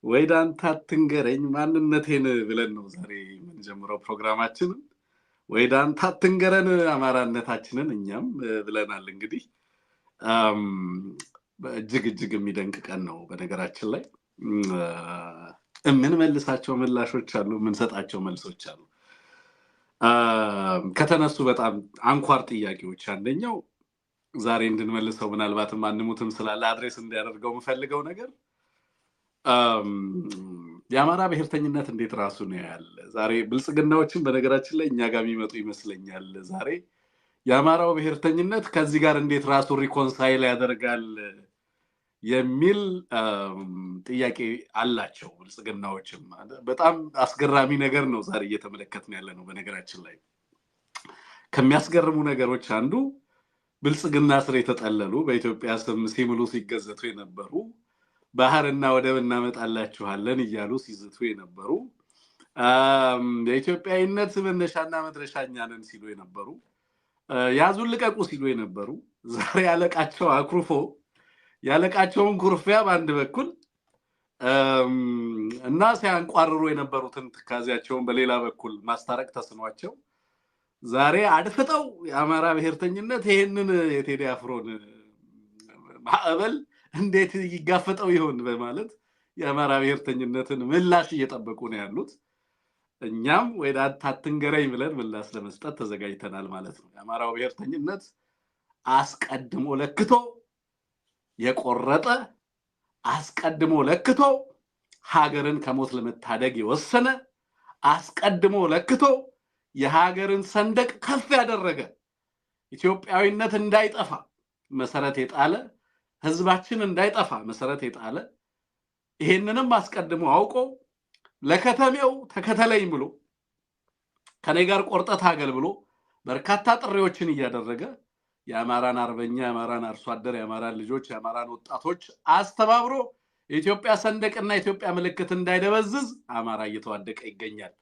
ወይዳንታ አትንገረኝ ማንነቴን ብለን ነው ዛሬ የምንጀምረው ፕሮግራማችንን። ወይዳንታ አትንገረን አማራነታችንን እኛም ብለናል። እንግዲህ እጅግ የሚደንቅ ቀን ነው። በነገራችን ላይ መልሳቸው ምላሾች አሉ፣ ሰጣቸው መልሶች አሉ። ከተነሱ በጣም አንኳር ጥያቄዎች አንደኛው ዛሬ እንድንመልሰው ምናልባትም አንሙትም ስላለ አድሬስ እንዲያደርገው የምፈልገው ነገር የአማራ ብሔርተኝነት እንዴት ራሱ ነው ያለ። ዛሬ ብልጽግናዎችን በነገራችን ላይ እኛ ጋር የሚመጡ ይመስለኛል። ዛሬ የአማራው ብሔርተኝነት ከዚህ ጋር እንዴት ራሱ ሪኮንሳይል ያደርጋል የሚል ጥያቄ አላቸው ብልጽግናዎችም። በጣም አስገራሚ ነገር ነው ዛሬ እየተመለከትን ያለ ነው። በነገራችን ላይ ከሚያስገርሙ ነገሮች አንዱ ብልጽግና ስር የተጠለሉ በኢትዮጵያ ስም ሲምሉ ሲገዘቱ የነበሩ ባህርና ወደብ እናመጣላችኋለን እያሉ ሲዝቱ የነበሩ የኢትዮጵያዊነት መነሻና መድረሻኛ ነን ሲሉ የነበሩ ያዙን ልቀቁ ሲሉ የነበሩ ዛሬ ያለቃቸው አኩርፎ ያለቃቸውን ኩርፊያ በአንድ በኩል እና ሲያንቋርሩ የነበሩትን ትካዜያቸውን በሌላ በኩል ማስታረቅ ተስኗቸው ዛሬ አድፍጠው የአማራ ብሔርተኝነት ይሄንን የቴዲ አፍሮን ማዕበል እንዴት ይጋፈጠው ይሆን በማለት የአማራ ብሔርተኝነትን ምላሽ እየጠበቁ ነው ያሉት። እኛም ወይዳንታ አትንገረኝ ብለን ምላሽ ለመስጠት ተዘጋጅተናል ማለት ነው። የአማራው ብሔርተኝነት አስቀድሞ ለክቶ የቆረጠ አስቀድሞ ለክቶ ሀገርን ከሞት ለመታደግ የወሰነ አስቀድሞ ለክቶ የሀገርን ሰንደቅ ከፍ ያደረገ ኢትዮጵያዊነት እንዳይጠፋ መሰረት የጣለ ህዝባችን እንዳይጠፋ መሰረት የጣለ ይሄንንም አስቀድሞ አውቆ ለከተሜው ተከተለኝ ብሎ ከኔ ጋር ቆርጠት አገል ብሎ በርካታ ጥሪዎችን እያደረገ የአማራን አርበኛ የአማራን አርሶ አደር የአማራን ልጆች የአማራን ወጣቶች አስተባብሮ የኢትዮጵያ ሰንደቅና የኢትዮጵያ ምልክት እንዳይደበዝዝ አማራ እየተዋደቀ ይገኛል።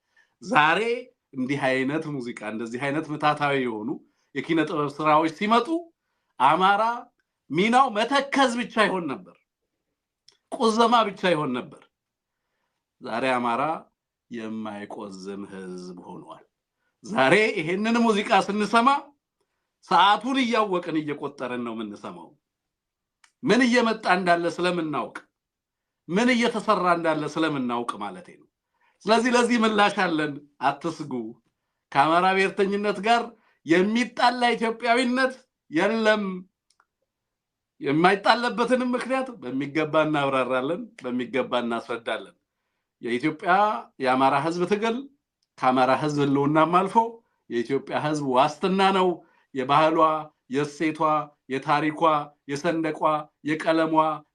ዛሬ እንዲህ አይነት ሙዚቃ እንደዚህ አይነት ምታታዊ የሆኑ የኪነ ጥበብ ስራዎች ሲመጡ አማራ ሚናው መተከዝ ብቻ ይሆን ነበር፣ ቁዘማ ብቻ ይሆን ነበር። ዛሬ አማራ የማይቆዝም ህዝብ ሆኗል። ዛሬ ይሄንን ሙዚቃ ስንሰማ ሰዓቱን እያወቅን እየቆጠረን ነው የምንሰማው። ምን እየመጣ እንዳለ ስለምናውቅ ምን እየተሰራ እንዳለ ስለምናውቅ ማለት ነው። ስለዚህ ለዚህ ምላሽ አለን፣ አትስጉ። ከአማራ ብሔርተኝነት ጋር የሚጣላ ኢትዮጵያዊነት የለም። የማይጣለበትንም ምክንያት በሚገባ እናብራራለን፣ በሚገባ እናስረዳለን። የኢትዮጵያ የአማራ ህዝብ ትግል ከአማራ ህዝብ ህልውናም አልፎ የኢትዮጵያ ህዝብ ዋስትና ነው። የባህሏ፣ የሴቷ፣ የታሪኳ፣ የሰንደቋ፣ የቀለሟ፣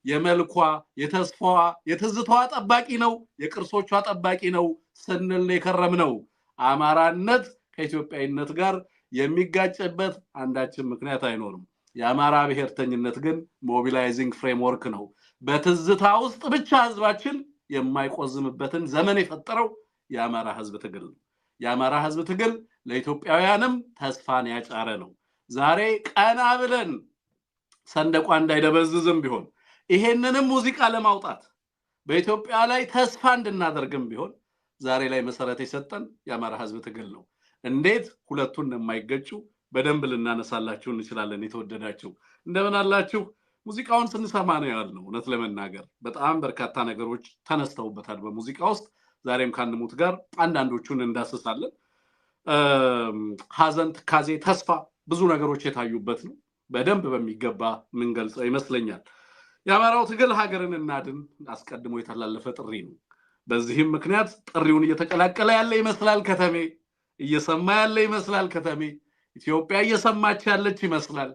የመልኳ፣ የተስፋዋ፣ የትዝታዋ ጠባቂ ነው። የቅርሶቿ ጠባቂ ነው ስንል የከረምነው። አማራነት ከኢትዮጵያዊነት ጋር የሚጋጭበት አንዳችን ምክንያት አይኖርም። የአማራ ብሔርተኝነት ግን ሞቢላይዚንግ ፍሬምወርክ ነው። በትዝታ ውስጥ ብቻ ህዝባችን የማይቆዝምበትን ዘመን የፈጠረው የአማራ ህዝብ ትግል ነው። የአማራ ህዝብ ትግል ለኢትዮጵያውያንም ተስፋን ያጫረ ነው። ዛሬ ቀና ብለን ሰንደቋ እንዳይደበዝዝም ቢሆን ይሄንንም ሙዚቃ ለማውጣት በኢትዮጵያ ላይ ተስፋ እንድናደርግም ቢሆን ዛሬ ላይ መሰረት የሰጠን የአማራ ህዝብ ትግል ነው። እንዴት ሁለቱን እንደማይገጩ በደንብ ልናነሳላችሁ እንችላለን። የተወደዳችሁ እንደምን አላችሁ? ሙዚቃውን ስንሰማ ነው ያልነው። እውነት ለመናገር በጣም በርካታ ነገሮች ተነስተውበታል በሙዚቃ ውስጥ። ዛሬም ካንሙት ጋር አንዳንዶቹን እንዳስሳለን። ሀዘን፣ ትካዜ፣ ተስፋ ብዙ ነገሮች የታዩበት ነው። በደንብ በሚገባ ምን ገልጸው ይመስለኛል። የአማራው ትግል ሀገርን እናድን አስቀድሞ የተላለፈ ጥሪ ነው። በዚህም ምክንያት ጥሪውን እየተቀላቀለ ያለ ይመስላል ከተሜ፣ እየሰማ ያለ ይመስላል ከተሜ፣ ኢትዮጵያ እየሰማች ያለች ይመስላል፣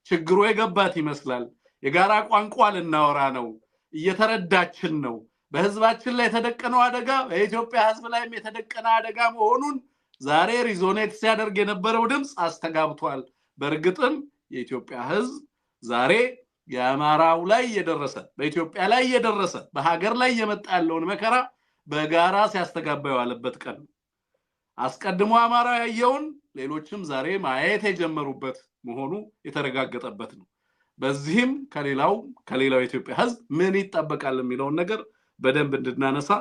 ችግሩ የገባት ይመስላል። የጋራ ቋንቋ ልናወራ ነው፣ እየተረዳችን ነው። በህዝባችን ላይ የተደቀነው አደጋ በኢትዮጵያ ህዝብ ላይም የተደቀነ አደጋ መሆኑን ዛሬ ሪዞኔት ሲያደርግ የነበረው ድምፅ አስተጋብቷል። በእርግጥም የኢትዮጵያ ህዝብ ዛሬ የአማራው ላይ የደረሰ በኢትዮጵያ ላይ የደረሰ በሀገር ላይ የመጣ ያለውን መከራ በጋራ ሲያስተጋባ የዋለበት ቀን ነው። አስቀድሞ አማራ ያየውን ሌሎችም ዛሬ ማየት የጀመሩበት መሆኑ የተረጋገጠበት ነው። በዚህም ከሌላው የኢትዮጵያ ህዝብ ምን ይጠበቃል የሚለውን ነገር በደንብ እንድናነሳ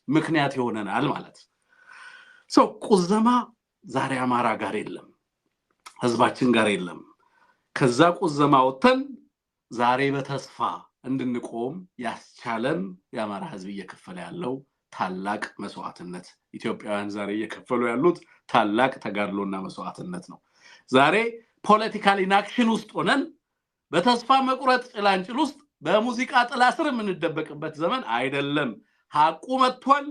ምክንያት ይሆነናል ማለት ቁዘማ ዛሬ አማራ ጋር የለም ህዝባችን ጋር የለም ከዛ ቁዘማ ወተን ዛሬ በተስፋ እንድንቆም ያስቻለን የአማራ ህዝብ እየከፈለ ያለው ታላቅ መስዋዕትነት ኢትዮጵያውያን ዛሬ እየከፈሉ ያሉት ታላቅ ተጋድሎና መስዋዕትነት ነው ዛሬ ፖለቲካል ኢንአክሽን ውስጥ ሆነን በተስፋ መቁረጥ ጭላንጭል ውስጥ በሙዚቃ ጥላ ስር የምንደበቅበት ዘመን አይደለም ሐቁ መጥቷል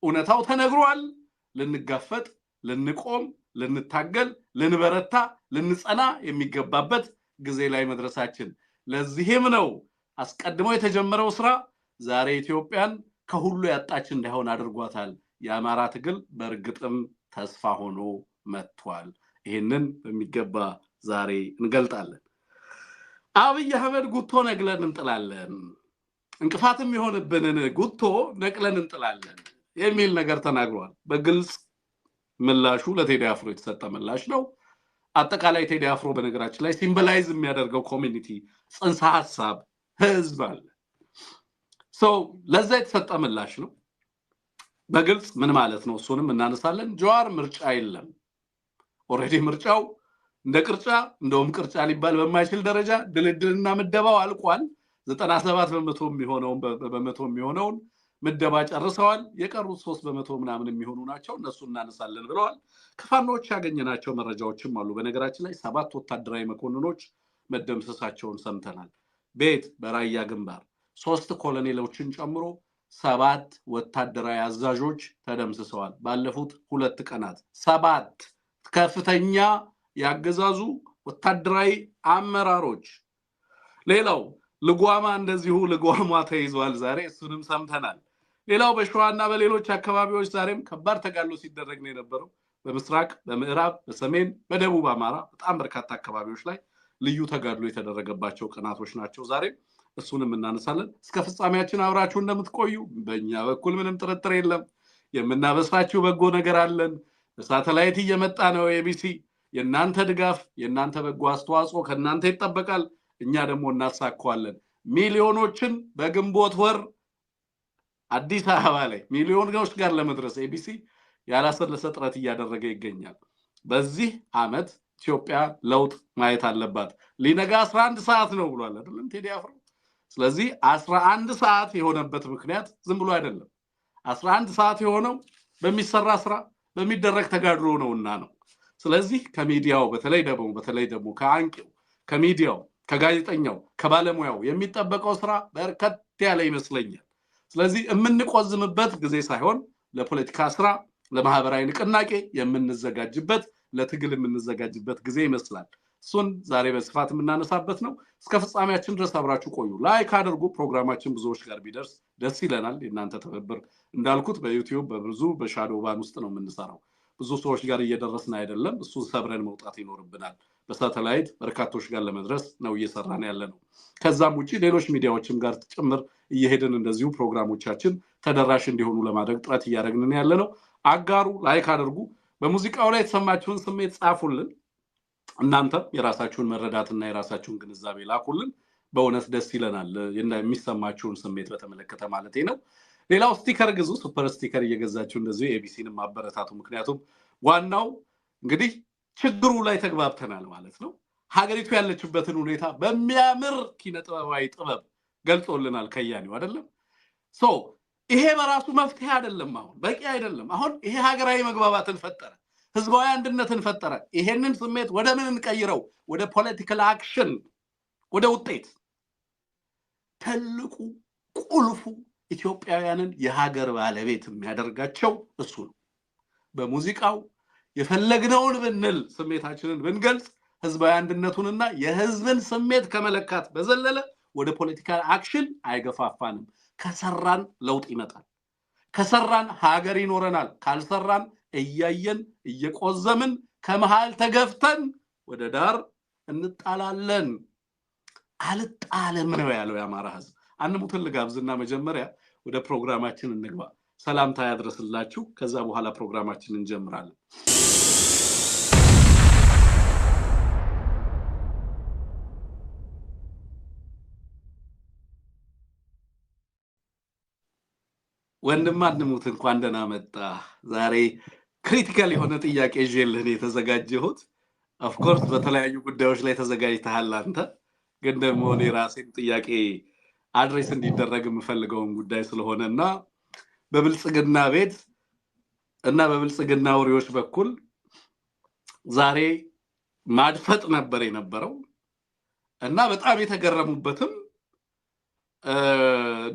እውነታው ተነግሯል ልንጋፈጥ ልንቆም ልንታገል ልንበረታ ልንጸና የሚገባበት ጊዜ ላይ መድረሳችን ለዚህም ነው አስቀድሞ የተጀመረው ስራ ዛሬ ኢትዮጵያን ከሁሉ ያጣች እንዳይሆን አድርጓታል የአማራ ትግል በርግጥም ተስፋ ሆኖ መጥቷል ይሄንን በሚገባ ዛሬ እንገልጣለን አብይ አህመድ ጉቶ ነቅለን እንጥላለን እንቅፋትም ይሆንብንን ጉቶ ነቅለን እንጥላለን የሚል ነገር ተናግሯል በግልጽ ምላሹ ለቴዲ አፍሮ የተሰጠ ምላሽ ነው አጠቃላይ ቴዲ አፍሮ በነገራችን ላይ ሲምቦላይዝ የሚያደርገው ኮሚኒቲ ጽንሰ ሐሳብ ህዝብ አለ ለዛ የተሰጠ ምላሽ ነው በግልጽ ምን ማለት ነው እሱንም እናነሳለን ጀዋር ምርጫ የለም ኦሬዲ ምርጫው እንደ ቅርጫ እንደውም ቅርጫ ሊባል በማይችል ደረጃ ድልድልና ምደባው አልቋል 97% የሚሆነውን ምደባ ጨርሰዋል የቀሩት 3% ምናምን የሚሆኑ ናቸው እነሱ እናነሳለን ብለዋል ከፋኖች ያገኘናቸው መረጃዎችም አሉ በነገራችን ላይ 7 ወታደራዊ መኮንኖች መደምሰሳቸውን ሰምተናል ቤት በራያ ግንባር 3 ኮሎኔሎችን ጨምሮ 7 ወታደራዊ አዛዦች ተደምስሰዋል ባለፉት 2 ቀናት 7 ከፍተኛ ያገዛዙ ወታደራዊ አመራሮች ሌላው ልጓማ እንደዚሁ ልጓማ ተይዟል ዛሬ እሱንም ሰምተናል ሌላው በሸዋና በሌሎች አካባቢዎች ዛሬም ከባድ ተጋድሎ ሲደረግ ነው የነበረው በምስራቅ በምዕራብ በሰሜን በደቡብ አማራ በጣም በርካታ አካባቢዎች ላይ ልዩ ተጋድሎ የተደረገባቸው ቀናቶች ናቸው ዛሬ እሱንም እናነሳለን እስከ ፍጻሜያችን አብራችሁ እንደምትቆዩ በእኛ በኩል ምንም ጥርጥር የለም የምናበስራችሁ በጎ ነገር አለን በሳተላይት እየመጣ ነው ኤቢሲ የናንተ ድጋፍ የናንተ በጎ አስተዋጽኦ ከናንተ ይጠበቃል እኛ ደግሞ እናሳካዋለን ሚሊዮኖችን በግንቦት ወር አዲስ አበባ ላይ ሚሊዮኖች ጋር ለመድረስ ኤቢሲ ያላሰለሰ ጥረት እያደረገ ይገኛል በዚህ አመት ኢትዮጵያ ለውጥ ማየት አለባት ሊነጋ 11 ሰዓት ነው ብሏል አይደለም ቴዲ አፍሮ ስለዚህ 11 ሰዓት የሆነበት ምክንያት ዝም ብሎ አይደለም 11 ሰዓት የሆነው በሚሰራ ስራ በሚደረግ ተጋድሎ ነውና ነው ስለዚህ ከሚዲያው በተለይ ደግሞ ከአንቂው ከሚዲያው ከጋዜጠኛው ከባለሙያው የሚጠበቀው ስራ በርከት ያለ ይመስለኛል ስለዚህ የምንቆዝምበት ጊዜ ሳይሆን ለፖለቲካ ስራ ለማህበራዊ ንቅናቄ የምንዘጋጅበት ለትግል የምንዘጋጅበት ጊዜ ይመስላል እሱን ዛሬ በስፋት የምናነሳበት ነው እስከ ፍጻሜያችን ድረስ አብራችሁ ቆዩ ላይክ አድርጉ ፕሮግራማችን ብዙዎች ጋር ቢደርስ ደስ ይለናል የናንተ ተበበር እንዳልኩት በዩቲዩብ በብዙ በሻዶው ባን ውስጥ ነው የምንሰራው ብዙ ሰዎች ጋር እየደረስን አይደለም እሱ ሰብረን መውጣት ይኖርብናል በሳተላይት በርካቶች ጋር ለመድረስ ነው እየሰራን ያለነው ከዛም ውጪ ሌሎች ሚዲያዎችም ጋር ጭምር እየሄድን እንደዚሁ ፕሮግራሞቻችን ተደራሽ እንዲሆኑ ለማድረግ ጥረት እያደረግን ያለነው አጋሩ ላይክ አድርጉ በሙዚቃው ላይ የተሰማችሁን ስሜት ጻፉልን እናንተ የራሳችሁን መረዳትና የራሳችሁን ግንዛቤ ላኩልን በእውነት ደስ ይለናል የሚሰማችሁን ስሜት በተመለከተ ማለት ነው ሌላው ስቲከር ግዙ ሱፐር ስቲከር እየገዛችሁ እንደዚህ ኤቢሲንም ማበረታቱ ምክንያቱም ዋናው እንግዲህ ችግሩ ላይ ተግባብተናል ማለት ነው ሀገሪቱ ያለችበትን ሁኔታ በሚያምር ኪነጥበባዊ ጥበብ ገልጾልናል ከያኒው አይደለም ይሄ በራሱ መፍትሄ አይደለም አሁን በቂ አይደለም አሁን ይሄ ሀገራዊ መግባባትን ፈጠረ ህዝባዊ አንድነትን ፈጠረ ይሄንን ስሜት ወደ ምን እንቀይረው ወደ ፖለቲካል አክሽን ወደ ውጤት ትልቁ ቁልፉ ኢትዮጵያውያንን የሀገር ባለቤት የሚያደርጋቸው እሱ ነው በሙዚቃው የፈለግነውን ብንል ስሜታችንን ብንገልጽ ህዝባዊ አንድነቱንና የህዝብን ስሜት ከመለካት በዘለለ ወደ ፖለቲካል አክሽን አይገፋፋንም ከሰራን ለውጥ ይመጣል ከሰራን ሀገር ይኖረናል ካልሰራን እያየን እየቆዘምን ከመሃል ተገፍተን ወደ ዳር እንጣላለን አልጣለም ነው ያለው የአማራ ህዝብ አንሙትን ልጋብዝና መጀመሪያ ወደ ፕሮግራማችን እንግባ ሰላምታ ያድርስላችሁ ከዛ በኋላ ፕሮግራማችንን እንጀምራለን ወንድም አንሙት እንኳን ደህና መጣ ዛሬ ክሪቲካል የሆነ ጥያቄ ይዤልህ ነው የተዘጋጀሁት ኦፍ ኮርስ በተለያዩ ጉዳዮች ላይ ተዘጋጅተሃል አንተ ግን ደግሞ እኔ ራሴን ጥያቄ አድሬስ እንዲደረግ የምፈልገውን ጉዳይ ስለሆነና በብልጽግና ቤት እና በብልጽግና ወሬዎች በኩል ዛሬ ማድፈጥ ነበር የነበረው እና በጣም የተገረሙበትም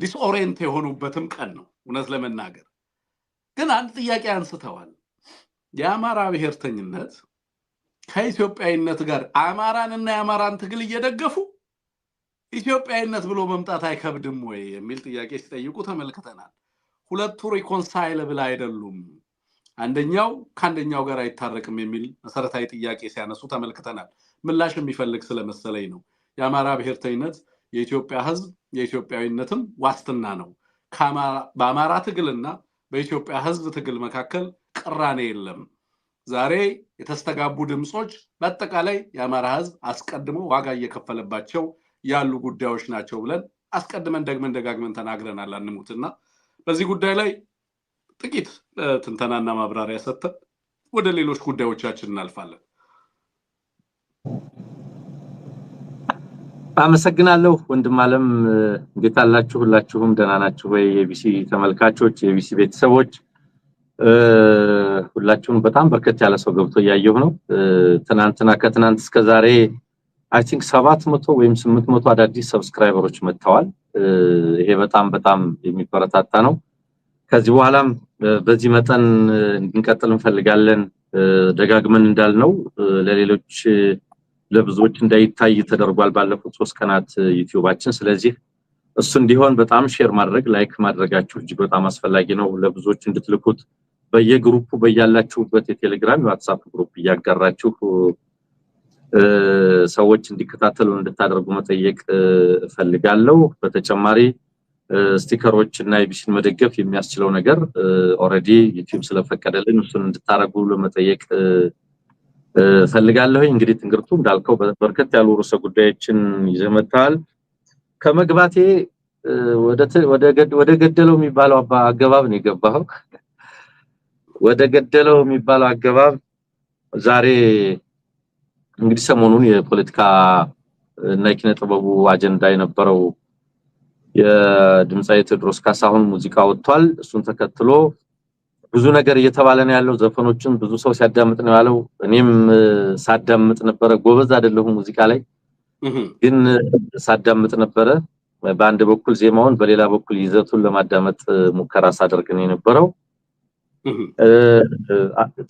ዲስኦሪየንት የሆኑበትም ቀን ነው እውነት ለመናገር ግን አንድ ጥያቄ አንስተዋል የአማራ ብሔርተኝነት ከኢትዮጵያዊነት ጋር አማራንና የአማራን ትግል እየደገፉ ኢትዮጵያዊነት ብሎ መምጣት አይከብድም ወይ የሚል ጥያቄ ሲጠይቁ ተመልክተናል ሁለቱ ሪኮንሳይለብል አይደሉም አንደኛው ከአንደኛው ጋር አይታረቅም የሚል መሰረታዊ ጥያቄ ሲያነሱ ተመልክተናል ምላሽ የሚፈልግ ስለመሰለኝ ነው የአማራ ብሔርተኝነት የኢትዮጵያ ህዝብ የኢትዮጵያዊነትም ዋስትና ነው በአማራ ትግልና በኢትዮጵያ ህዝብ ትግል መካከል ቅራኔ የለም ዛሬ የተስተጋቡ ድምጾች በአጠቃላይ የአማራ ህዝብ አስቀድሞ ዋጋ እየከፈለባቸው ያሉ ጉዳዮች ናቸው ብለን አስቀድመን ደጋግመን ተናግረናል አንሙትና በዚህ ጉዳይ ላይ ጥቂት ትንተናና ማብራሪያ ሰጥተን ወደ ሌሎች ጉዳዮቻችን እናልፋለን አመሰግናለሁ ወንድም አለም እንዴት አላችሁ ሁላችሁም ደህና ናችሁ ወይ የቢሲ ተመልካቾች የቢሲ ቤተሰቦች ሁላችሁም በጣም በርከት ያለ ሰው ገብቶ ያያየው ነው ትናንትና ከትናንት እስከ ዛሬ አይ ቲንክ 700 ወይም 800 አዳዲስ ሰብስክራይበሮች መጥተዋል ይሄ በጣም የሚፈረታታ ነው ከዚህ በኋላም በዚህ መጠን እንድንቀጥል እንፈልጋለን ደጋግመን እንዳልነው ለሌሎች ለብዙዎች እንዳይታይ ተደርጓል ባለፉት 3 ቀናት ዩቲዩባችን ስለዚህ እሱ እንዲሆን በጣም ሼር ማድረግ ላይክ ማድረጋችሁ እጅግ በጣም አስፈላጊ ነው ለብዙዎች እንድትልኩት በየግሩፑ በያላችሁበት የቴሌግራም ዋትስአፕ ግሩፕ ያጋራችሁ ሰዎች እንዲከታተሉ እንድታደርጉ መጠየቅ ፈልጋለሁ በተጨማሪ ስቲከሮች እና ኢቢሲን መደገፍ የሚያስችለው ነገር ኦሬዲ ዩቲዩብ ስለፈቀደልን እሱን እንድታረጉ ለመጠየቅ ፈልጋለሁ እንግዲህ ትንግርቱ እንዳልከው በርከት ያሉ ርዕሰ ጉዳዮችን ይዘመታል ከመግባቴ ወደ ገደለው የሚባለው አገባብ ነው የገባው ወደ ገደለው የሚባለው አገባብ ዛሬ እንግዲህ ሰሞኑን የፖለቲካ እና የኪነ ጥበቡ አጀንዳ የነበረው የድምጻዊ ቴዎድሮስ ካሳሁን ሙዚቃ ወጥቷል እሱን ተከትሎ ብዙ ነገር እየተባለ ነው ያለው ዘፈኖችን ብዙ ሰው ሲያዳምጥ ነው ያለው እኔም ሳዳምጥ ነበር ጎበዝ አይደለሁም ሙዚቃ ላይ ግን ሳዳምጥ ነበር በአንድ በኩል ዜማውን በሌላ በኩል ይዘቱን ለማዳመጥ ሙከራ ሳደርግ ነው የነበረው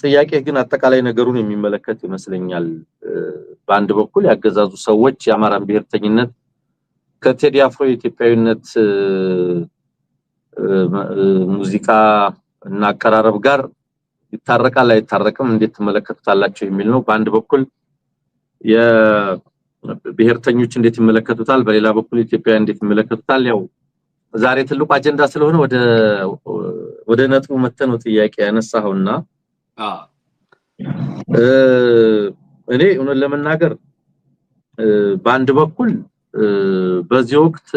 ጥያቄ ግን አጠቃላይ ነገሩን የሚመለከት ይመስለኛል በአንድ በኩል ያገዛዙ ሰዎች የአማራን ብሔርተኝነት ከቴዲ አፍሮ የኢትዮጵያዊነት ሙዚቃ እና አቀራረብ ጋር ይታረቃል አይታረቅም እንዴት ተመለከቱታላችሁ የሚል ነው በአንድ በኩል የብሔርተኞች እንዴት ይመለከቱታል በሌላ በኩል ኢትዮጵያ እንዴት ይመለከቱታል ያው ዛሬ ትልቁ አጀንዳ ስለሆነ ወደ ነጥቡ መተነው ጥያቄ ያነሳውና እኔ እውነት ለመናገር በአንድ በኩል በዚህ ወቅት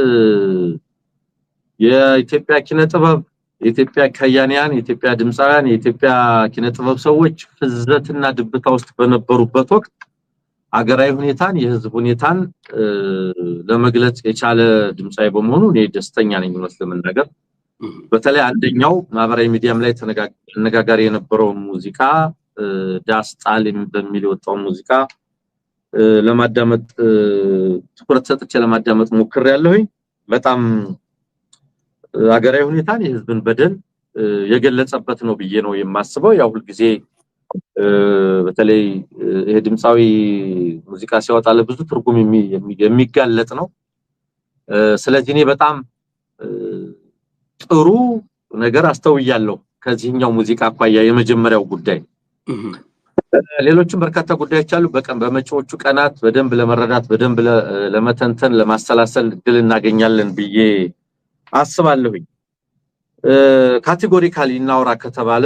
የኢትዮጵያ ኪነ ጥበብ የኢትዮጵያ ከያኒያን የኢትዮጵያ ድምጻውያን የኢትዮጵያ ኪነ ጥበብ ሰዎች ፍዘትና ድብታ ውስጥ በነበሩበት ወቅት አገራዊ ሁኔታን የህዝብ ሁኔታን ለመግለጽ የቻለ ድምጻዊ በመሆኑ እኔ ደስተኛ ነኝ ማለት ለመናገር በተለይ አንደኛው ማህበራዊ ሚዲያም ላይ ተነጋጋሪ የነበረው ሙዚቃ ዳስጣል በሚል ወጣው ሙዚቃ ለማዳመጥ ትኩረት ሰጥቼ ለማዳመጥ ሞክሬያለሁ በጣም አገራዊ ሁኔታን የህዝብን በደል የገለጸበት ነው ብዬ ነው የማስበው ያው ሁሉ ጊዜ በተለይ ይሄ ድምጻዊ ሙዚቃ ሲያወጣ ለብዙ ትርጉም የሚጋለጥ ነው ስለዚህ እኔ በጣም ጥሩ ነገር አስተውያለሁ ከዚህኛው ሙዚቃ አቋያ የመጀመሪያው ጉዳይ ሌሎችም በርካታ ጉዳዮች አሉ በመጪዎቹ ቀናት በደንብ ለመረዳት በደንብ ለመተንተን ለማሰላሰል ድል እናገኛለን ብዬ አስባለሁኝ ካቴጎሪካሊ እናውራ ከተባለ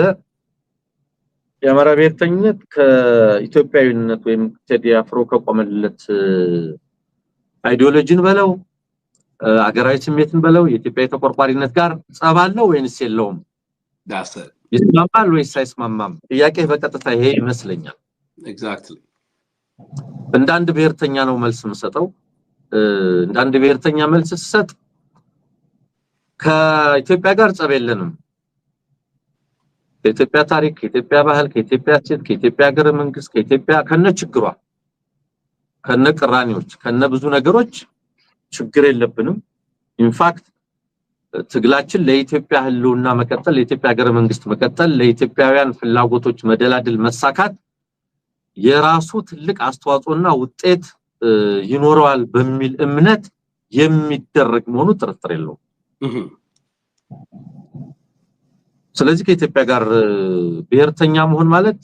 የአማራ ብሔርተኝነት ከኢትዮጵያዊነት ወይም ቴዲ አፍሮ ከቆመለት አይዲዮሎጂን በለው አገራዊ ስሜትን በለው የኢትዮጵያ ተቆርቋሪነት ጋር ጸባለው ወይንስ የለውም ይስማማል ወይስ አይስማማም ጥያቄ በቀጥታ ይሄ ይመስለኛል ኤግዛክትሊ እንዳንድ ብሔርተኛ ነው መልስ መስጠው እንዳንድ ብሔርተኛ መልስ ሰጥ ከኢትዮጵያ ጋር ጸብ የለንም ከኢትዮጵያ ታሪክ ከኢትዮጵያ ባህል ከኢትዮጵያ ሴት ከኢትዮጵያ ሀገረ መንግስት ከኢትዮጵያ ከነ ችግሯ ከነ ቅራኔዎች ከነ ብዙ ነገሮች ችግር የለብንም ኢንፋክት ትግላችን ለኢትዮጵያ ህልውና መቀጠል ለኢትዮጵያ ሀገረ መንግስት መቀጠል ለኢትዮጵያውያን ፍላጎቶች መደላድል መሳካት የራሱ ትልቅ አስተዋጽኦና ውጤት ይኖረዋል በሚል እምነት የሚደረግ መሆኑ ጥርጥር የለውም ስለዚህ ከኢትዮጵያ ጋር ብሔርተኛ መሆን ማለት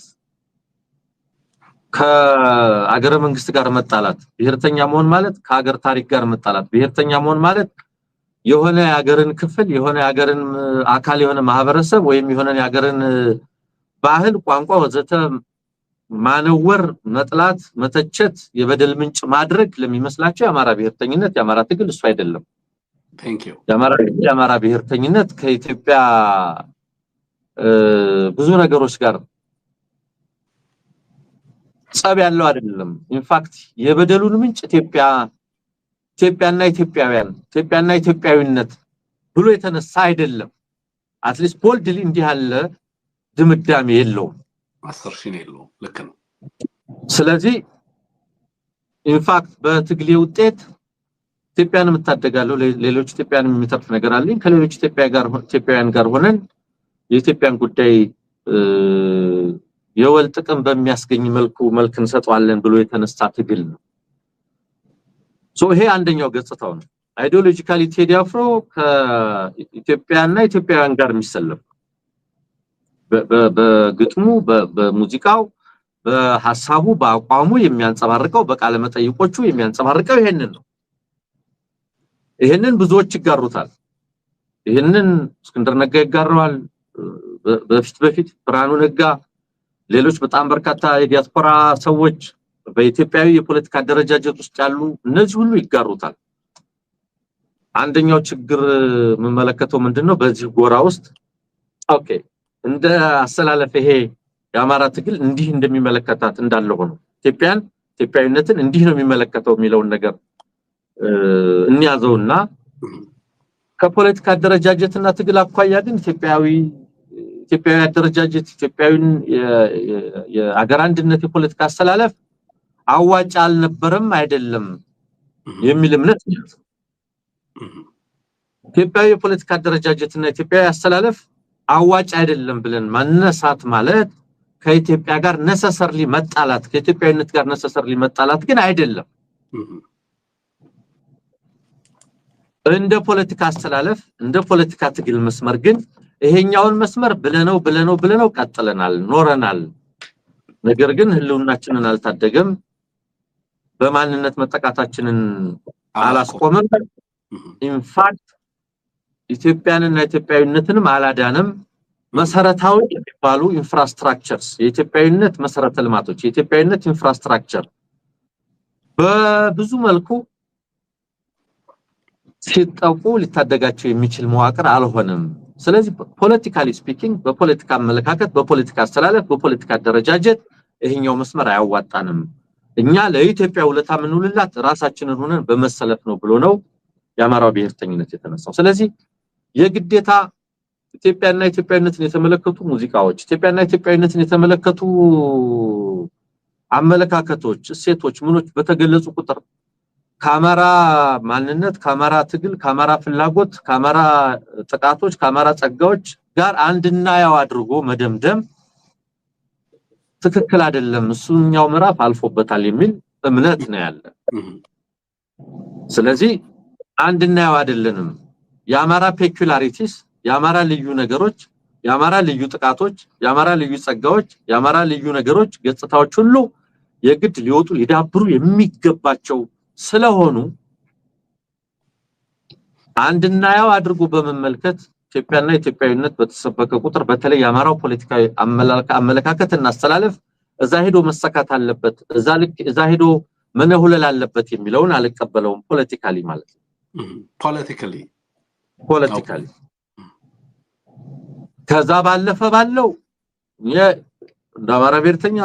ከአገረ መንግስት ጋር መጣላት ብሔርተኛ መሆን ማለት ከሀገር ታሪክ ጋር መጣላት ብሔርተኛ መሆን ማለት የሆነ ያገርን ክፍል የሆነ ያገርን አካል የሆነ ማህበረሰብ ወይም የሆነ ያገርን ባህል ቋንቋ ወዘተ ማነወር መጥላት መተቸት የበደል ምንጭ ማድረግ ለሚመስላቸው የአማራ ብሔርተኝነት የአማራ ትግል እሱ አይደለም ቴንክ ዩ የአማራ ብሔርተኝነት ከኢትዮጵያ ብዙ ነገሮች ጋር ጸብ ያለው አይደለም ኢንፋክት የበደሉን ምንጭ ኢትዮጵያና ኢትዮጵያዊነት ብሎ የተነሳ አይደለም አትሊስት ቦልድሊ እንዲህ ያለ ድምዳሜ የለውም አሰርሽን የለውም ልክ ነው ስለዚህ ኢንፋክት በትግሌ ውጤት ኢትዮጵያን መታደጋለው ሌሎች ኢትዮጵያን የሚተርፍ ነገር አለኝ ከሌሎች ኢትዮጵያውያን ጋር ሆነን የኢትዮጵያን ጉዳይ የወል ጥቅም በሚያስገኝ መልክ እንሰጣለን ብሎ የተነሳ ትግል ነው ይሄ አንደኛው ገጽታው ነው አይዲዮሎጂካሊ ቴዲ አፍሮ ከኢትዮጵያና ኢትዮጵያውያን ጋር የሚሰለፍ በግጥሙ በሙዚቃው በሐሳቡ በአቋሙ የሚያንጸባርቀው በቃለ መጠይቆቹ የሚያንጸባርቀው ይሄንን ብዙዎች ይጋሩታል ይሄንን እስክንድር ነጋ ይጋራዋል በፊት ብርሃኑ ነጋ ሌሎች በጣም በርካታ የዲያስፖራ ሰዎች በኢትዮጵያዊ የፖለቲካ ደረጃጀት ውስጥ ያሉ እነዚህ ሁሉ ይጋሩታል አንደኛው ችግር መመለከተው ምንድነው በዚህ ጎራ ውስጥ ኦኬ እንደ አሰላለፍ ይሄ የአማራ ትግል እንዲህ እንደሚመለከታት እንዳለ ሆኖ ኢትዮጵያዊነትን እንዲህ ነው የሚመለከተው የሚለውን ነገር እንያዘውና ከፖለቲካ ደረጃጀትና ትግል አኳያ ግን ኢትዮጵያዊ አደረጃጀት ኢትዮጵያዊን የአገር አንድነት የፖለቲካ አሰላለፍ አዋጭ አልነበረም አይደለም የሚል እምነት ነው ኢትዮጵያዊ የፖለቲካ አደረጃጀትና ኢትዮጵያዊ አሰላለፍ አዋጭ አይደለም ብለን ማነሳት ማለት ከኢትዮጵያ ጋር ነሰሰርሊ መጣላት ከኢትዮጵያዊነት ጋር ነሰሰርሊ መጣላት ግን አይደለም እንደ ፖለቲካ አስተላለፍ እንደ ፖለቲካ ትግል መስመር ግን ይሄኛውን መስመር ብለነው ቀጥለናል ኖረናል ነገር ግን ህልውናችንን አልታደገም በማንነት መጠቃታችንን አላስቆመም ኢንፋክት ኢትዮጵያንና ኢትዮጵያዊነትንም አላዳንም መሰረታዊ የሚባሉ ኢንፍራስትራክቸርስ የኢትዮጵያዊነት መሰረተ ልማቶች የኢትዮጵያዊነት ኢንፍራስትራክቸር በብዙ መልኩ ሲጣቁ ሊታደጋቸው የሚችል መዋቅር አልሆነም ስለዚህ ፖለቲካሊ ስፒኪንግ በፖለቲካ አመለካከት በፖለቲካ አስተላለፍ በፖለቲካ ደረጃጀት ይሄኛው መስመር አያዋጣንም እኛ ለኢትዮጵያ ውለታ ምንውልላት ራሳችንን ሆነን በመሰለፍ ነው ብሎ ነው የአማራው ብሔርተኝነት የተነሳው ስለዚህ የግዴታ ኢትዮጵያና ኢትዮጵያዊነትን የተመለከቱ ሙዚቃዎች ኢትዮጵያና ኢትዮጵያዊነትን የተመለከቱ አመለካከቶች እሴቶች ምኖች በተገለጹ ቁጥር ካማራ ማንነት ካማራ ትግል ካማራ ፍላጎት ካማራ ጥቃቶች ካማራ ጸጋዎች ጋር አንድና ያው አድርጎ መደምደም ትክክል አይደለም እሱኛው ምዕራፍ አልፎበታል የሚል እምነት ነው ያለ ስለዚህ አንድና ያው አይደለንም የአማራ ፔኩላሪቲስ የአማራ ልዩ ነገሮች የአማራ ልዩ ጥቃቶች የአማራ ልዩ ጸጋዎች የአማራ ልዩ ነገሮች ገጽታዎች ሁሉ የግድ ሊወጡ ሊዳብሩ የሚገባቸው ስለሆኑ አንድና ያው አድርጎ በመመልከት ኢትዮጵያና ኢትዮጵያዊነት በተሰበከ ቁጥር በተለይ የአማራው ፖለቲካዊ አመለካከትና አስተላለፍ እዛ ሄዶ መሰካት አለበት እዛ ሄዶ መነሁለል አለበት የሚለውን አልቀበለውም ፖለቲካሊ ማለት ነው ፖለቲካሊ ከዛ ባለፈ ባለው የአማራ ብሔርተኛ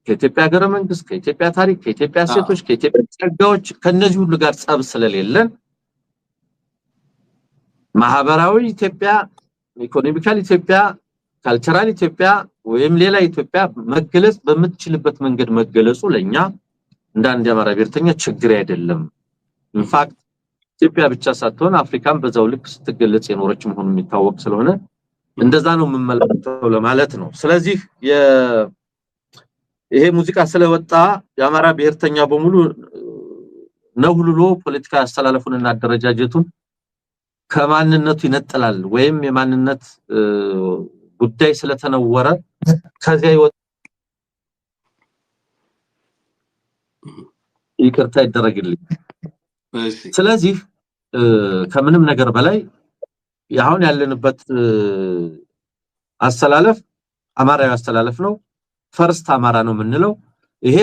ከኢትዮጵያ ሀገረ መንግስት ከኢትዮጵያ ታሪክ ከኢትዮጵያ ሴቶች ከኢትዮጵያ ጸጋዎች ከነዚህ ሁሉ ጋር ጸብ ስለሌለን ማህበራዊ ኢትዮጵያ ኢኮኖሚካል ኢትዮጵያ ካልቸራል ኢትዮጵያ ወይም ሌላ ኢትዮጵያ መገለጽ በምትችልበት መንገድ መገለጹ ለኛ እንደ አንድ የአማራ ብሔርተኛ ችግር አይደለም ኢንፋክት ኢትዮጵያ ብቻ ሳትሆን አፍሪካም በዛው ልክ ስትገለጽ የኖረች መሆኑ የሚታወቅ ስለሆነ እንደዛ ነው የምመለከተው ለማለት ነው ስለዚህ ይሄ ሙዚቃ ስለወጣ የአማራ ብሔርተኛ በሙሉ ነው ሁሉ ፖለቲካ አስተላለፉንና አደረጃጀቱን ከማንነቱ ይነጥላል ወይም የማንነት ጉዳይ ስለተነወረ ከዚያ ይቅርታ ይደረግልኝ ስለዚህ ከምንም ነገር በላይ ያሁን ያለንበት አስተላለፍ አማራዊ አስተላለፍ ነው ፈርስት አማራ ነው የምንለው ይሄ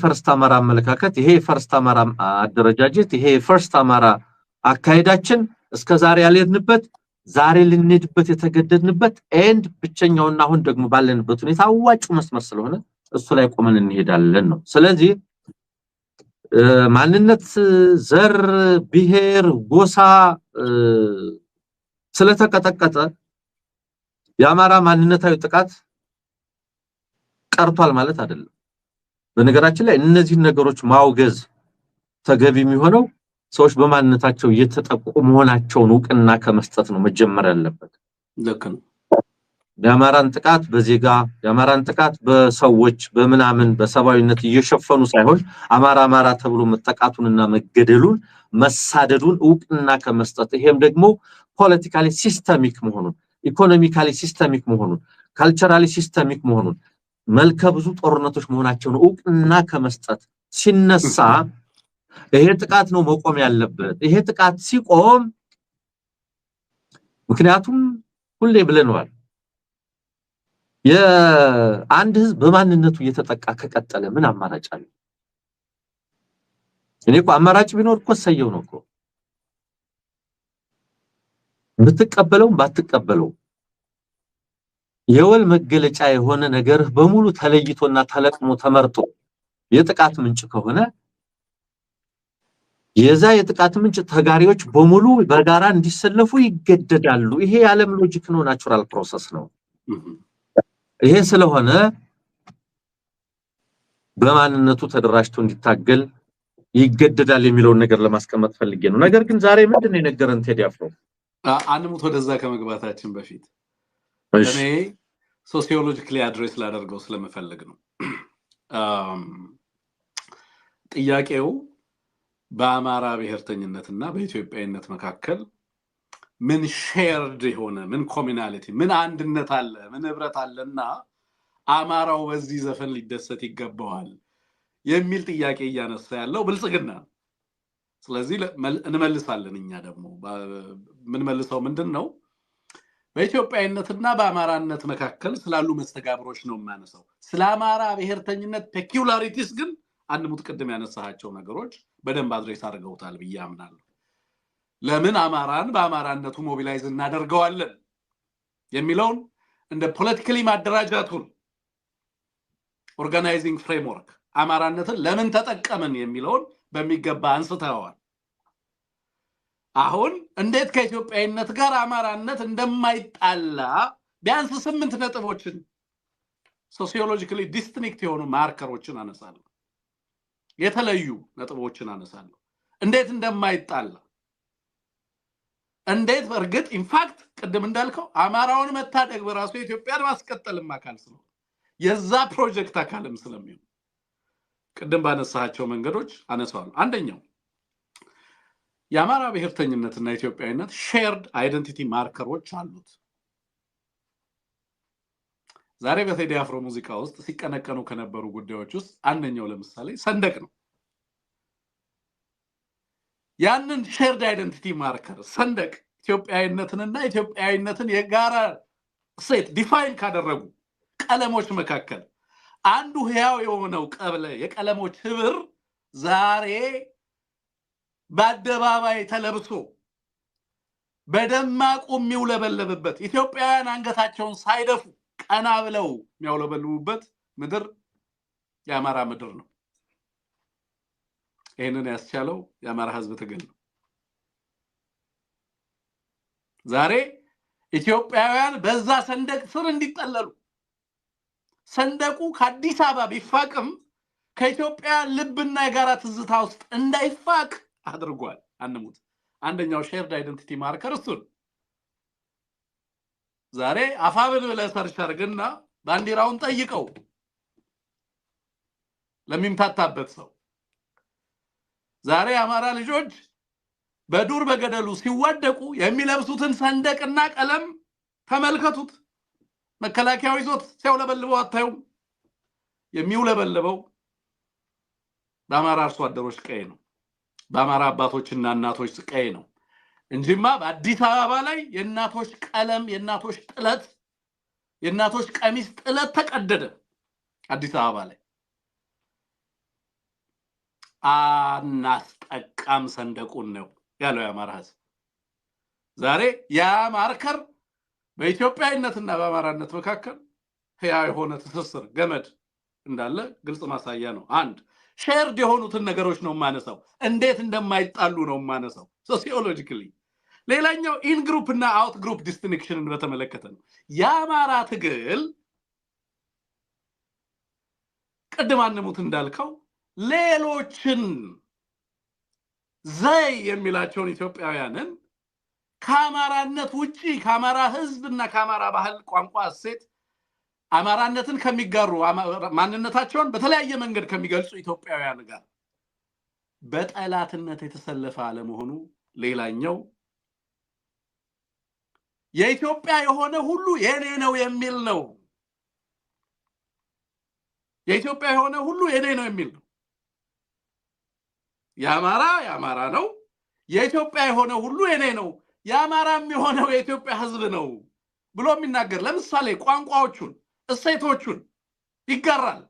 ፈርስት አማራ አመለካከት ይሄ ፈርስት አማራ አደረጃጀት ይሄ ፈርስት አማራ አካሄዳችን እስከዛሬ ያለንበት ዛሬ ልንሄድበት የተገደድንበት ኤንድ ብቸኛውና አሁን ደግሞ ባለንበት ሁኔታ አዋጭ መስመር ስለሆነ እሱ ላይ ቆመን እንሄዳለን ነው ስለዚህ ማንነት ዘር ብሔር ጎሳ ስለተቀጠቀጠ የአማራ ማንነታዊ ጥቃት ቀርቷል ማለት አይደለም በነገራችን ላይ እነዚህ ነገሮች ማውገዝ ተገቢ የሚሆነው ሰዎች በማንነታቸው እየተጠቁ መሆናቸውን ዕውቅና ከመስጠት ነው መጀመር ያለበት ልክ ነው የአማራን ጥቃት በዜጋ የአማራን ጥቃት በሰዎች በመናምን በሰባዊነት እየሸፈኑ ሳይሆን አማራ ተብሎ መጠቃቱንና መገደሉን መሳደዱን ዕውቅና ከመስጠት ይሄም ደግሞ ፖለቲካሊ ሲስተሚክ መሆኑን ኢኮኖሚካሊ ሲስተሚክ መሆኑን ካልቸራሊ ሲስተሚክ መሆኑን መልከ ብዙ ጦርነቶች መሆናቸውን ዕውቅና ከመስጠት ሲነሳ ይሄ ጥቃት ነው መቆም ያለበት ይሄ ጥቃት ሲቆም ምክንያቱም ሁሌ ብለናል የአንድ ህዝብ በማንነቱ እየተጠቃ ከቀጠለ ምን አማራጭ አለ እኔ አማራጭ ቢኖር እኮ ሰየው ነው እኮ ብትቀበለው ባትቀበለው የወል መገለጫ የሆነ ነገር በሙሉ ተለይቶና ተለቅሞ ተመርጦ የጥቃት ምንጭ ከሆነ የዛ የጥቃት ምንጭ ተጋሪዎች በሙሉ በጋራ እንዲሰለፉ ይገደዳሉ ይሄ የዓለም ሎጂክ ነው ናቹራል ፕሮሰስ ነው ይሄ ስለሆነ በማንነቱ ተደራጅቶ እንዲታገል ይገደዳል የሚለው ነገር ለማስቀመጥ ፈልጌ ነው ነገር ግን ዛሬ ምንድነው የነገረን ቴዲ አፍሮ አንሙት ወደዛ ከመግባታችን በፊት እኔ ሶሲዮሎጂካሊ አድሬስ ላደርገው ስለመፈልግ ነው ጥያቄው በአማራ ብሔርተኝነትና በኢትዮጵያዊነት መካከል ምን ሼርድ የሆነ ምን ኮሚናሊቲ ምን አንድነት አለ ምን ህብረት አለና አማራው በዚህ ዘፈን ሊደሰት ይገባዋል የሚል ጥያቄ እያነሳ ያለው ብልጽግና ስለዚህ እንመልሳለን እኛ ደግሞ ምን መልሰው ምንድነው በኢትዮጵያዊነትና በአማራነት መካከል ስላሉ መስተጋብሮች ነው ማነሳው ስለ አማራ ብሔርተኝነት ፔኩላሪቲስ ግን አንሙት ቀደም ያነሳቸው ነገሮች በደንብ አድሬስ አድርገውታል በያምናለሁ ለምን አማራን በአማራነቱ ሞቢላይዝ እናደርገዋለን የሚለውን እንደ ፖለቲካሊ ማደራጃቱን ኦርጋናይዚንግ ፍሬምወርክ አማራነትን ለምን ተጠቀመን የሚለውን በሚገባ አንስተዋል አሁን እንዴት ከኢትዮጵያዊነት ጋር አማራነት እንደማይጣላ ቢያንስ 8 ነጥቦችን ሶሲዮሎጂካሊ ዲስቲንክት የሆኑ ማርከሮችን አነሳለሁ የተለዩ ነጥቦችን አነሳለሁ እንዴት እንደማይጣላ እንዴት በርግጥ ኢንፋክት ቀደም እንዳልከው አማራውን መታደግ በራሱ ኢትዮጵያን ማስቀጠልም አካል ነው የዛ ፕሮጀክት አካልም ስለሚሆን ቀደም ባነሳቸው መንገዶች አነሳዋለሁ አንደኛው የአማራ ብሔርተኝነትና ኢትዮጵያዊነት ሼርድ አይደንቲቲ ማርከሮች አሉት ዛሬ በቴዲ አፍሮ ሙዚቃ ውስጥ ሲቀነቀኑ ከነበሩ ጉዳዮች ውስጥ አንደኛው ለምሳሌ ሰንደቅ ነው ያንን ሼርድ አይደንቲቲ ማርከር ሰንደቅ ኢትዮጵያዊነትንና ኢትዮጵያዊነትን የጋራ ሴት ዲፋይን ካደረጉ ቀለሞች መካከል አንዱ ህያው የሆነው ቀብለ የቀለሞች ህብር ዛሬ በአደባባይ ተለብሶ በደማቁ የሚውለበለብበት ኢትዮጵያውያን አንገታቸውን ሳይደፉ ቀና ብለው የሚያውለበልቡበት ምድር የአማራ ምድር ነው። ይሄንን ያስቻለው የአማራ ህዝብ ትግል ነው። ዛሬ ኢትዮጵያውያን በዛ ሰንደቅ ስር እንዲጠለሉ ሰንደቁ ከአዲስ አበባ ቢፋቅም ከኢትዮጵያ ልብና የጋራ ትዝታ ውስጥ እንዳይፋቅ አድርጓል። አንሙት አንደኛው ሼርድ አይደንቲቲ ማርከር እሱ ነው። ዛሬ አፋብን ብለህ ሰርች አድርግና ባንዲራውን ጠይቀው ለሚምታታበት ሰው ዛሬ አማራ ልጆች በዱር በገደሉ ሲዋደቁ የሚለብሱትን ሰንደቅና ቀለም ተመልከቱት። መከላከያው ይዞት ሲያውለበልበው አታዩም? የሚውለበልበው በአማራ አርሶ አደሮች ቀይ ነው፣ በአማራ አባቶችና እናቶች ቀይ ነው እንጂማ በአዲስ አበባ ላይ የእናቶች ቀለም፣ የእናቶች ጥለት፣ የእናቶች ቀሚስ ጥለት ተቀደደ። አዲስ አበባ ላይ አናስጠቃም ሰንደቁን ነው ያለው የአማራ ህዝብ። ዛሬ ያ ማርከር በኢትዮጵያዊነትና በአማራነት መካከል ህያው የሆነ ትስስር ገመድ እንዳለ ግልጽ ማሳያ ነው። አንድ ሼርድ የሆኑትን ነገሮች ነው ማነሳው፣ እንዴት እንደማይጣሉ ነው ማነሳው ሶሲዮሎጂካሊ። ሌላኛው ኢን ግሩፕ እና አውት ግሩፕ ዲስቲንክሽንን በተመለከተ ነው። የአማራ ትግል ቅድም አንሙት እንዳልከው ሌሎችን ዘይ የሚላቸውን ኢትዮጵያውያንን ከአማራነት ውጪ ከአማራ ህዝብና ከአማራ ባህል ቋንቋ እሴት አማራነትን ከሚጋሩ ማንነታቸውን በተለያየ መንገድ ከሚገልጹ ኢትዮጵያውያን ጋር በጠላትነት የተሰለፈ አለመሆኑ ሌላኛው የኢትዮጵያ የሆነ ሁሉ የኔ ነው የሚል ነው። የኢትዮጵያ የሆነ ሁሉ የኔ ነው የሚል ነው። የአማራ ነው፣ የኢትዮጵያ የሆነ ሁሉ የኔ ነው፣ የአማራም የሆነው የኢትዮጵያ ህዝብ ነው ብሎ የሚናገር ለምሳሌ ቋንቋዎቹን እሴቶቹን ይጋራል።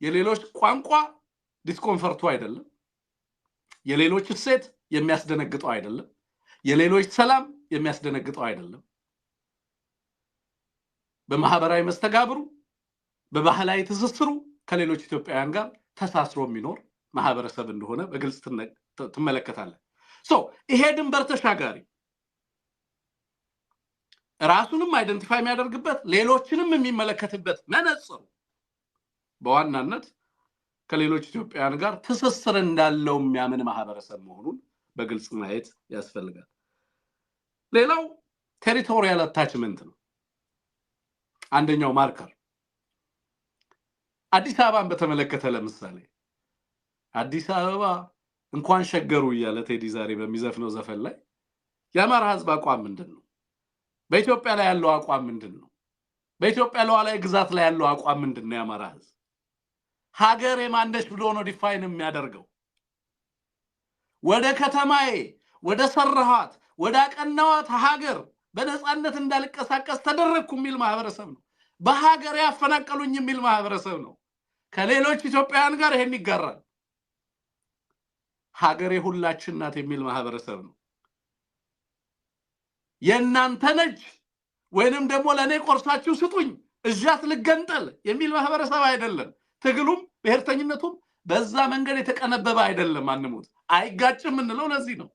የሌሎች ቋንቋ ዲስኮንፈርቱ አይደለም፣ የሌሎች እሴት የሚያስደነግጠው አይደለም፣ የሌሎች ሰላም የሚያስደነግጠው አይደለም። በማህበራዊ መስተጋብሩ በባህላዊ ትስስሩ ከሌሎች ኢትዮጵያውያን ጋር ተሳስሮ የሚኖር ማህበረሰብ እንደሆነ በግልጽ ትመለከታለህ። ይሄ ድንበር ተሻጋሪ ራሱንም አይደንቲፋይ የሚያደርግበት ሌሎችንም የሚመለከትበት መነጽሩ በዋናነት ከሌሎች ኢትዮጵያውያን ጋር ትስስር እንዳለው የሚያምን ማህበረሰብ መሆኑን በግልጽ ማየት ያስፈልጋል። ሌላው ቴሪቶሪያል አታችመንት ነው። አንደኛው ማርከር አዲስ አበባን በተመለከተ ለምሳሌ አዲስ አበባ እንኳን ሸገሩ እያለ ቴዲ ዛሬ በሚዘፍነው ዘፈን ላይ የአማራ ህዝብ አቋም ምንድነው? በኢትዮጵያ ላይ ያለው አቋም ምንድነው? በኢትዮጵያ ሉዓላዊ ግዛት ላይ ያለው አቋም ምንድነው? የአማራ ህዝብ ሀገር የማንደሽ ብሎ ነው ዲፋይን የሚያደርገው። ወደ ከተማዬ ወደ ሰራሃት ወደ አቀናዋት ሀገር በነፃነት እንዳልቀሳቀስ ተደረግኩ የሚል ማህበረሰብ ነው። በሀገር ያፈናቀሉኝ የሚል ማህበረሰብ ነው። ከሌሎች ኢትዮጵያውያን ጋር ይሄን ይጋራል። ሀገር የሁላችን ናት የሚል ማህበረሰብ ነው። የእናንተ ነች ወይንም ደግሞ ለኔ ቆርሳችሁ ስጡኝ እጃት ልገንጠል የሚል ማህበረሰብ አይደለም። ትግሉም ብሔርተኝነቱም በዛ መንገድ የተቀነበበ አይደለም። አንሙት አይጋጭም እንለው ለዚህ ነው።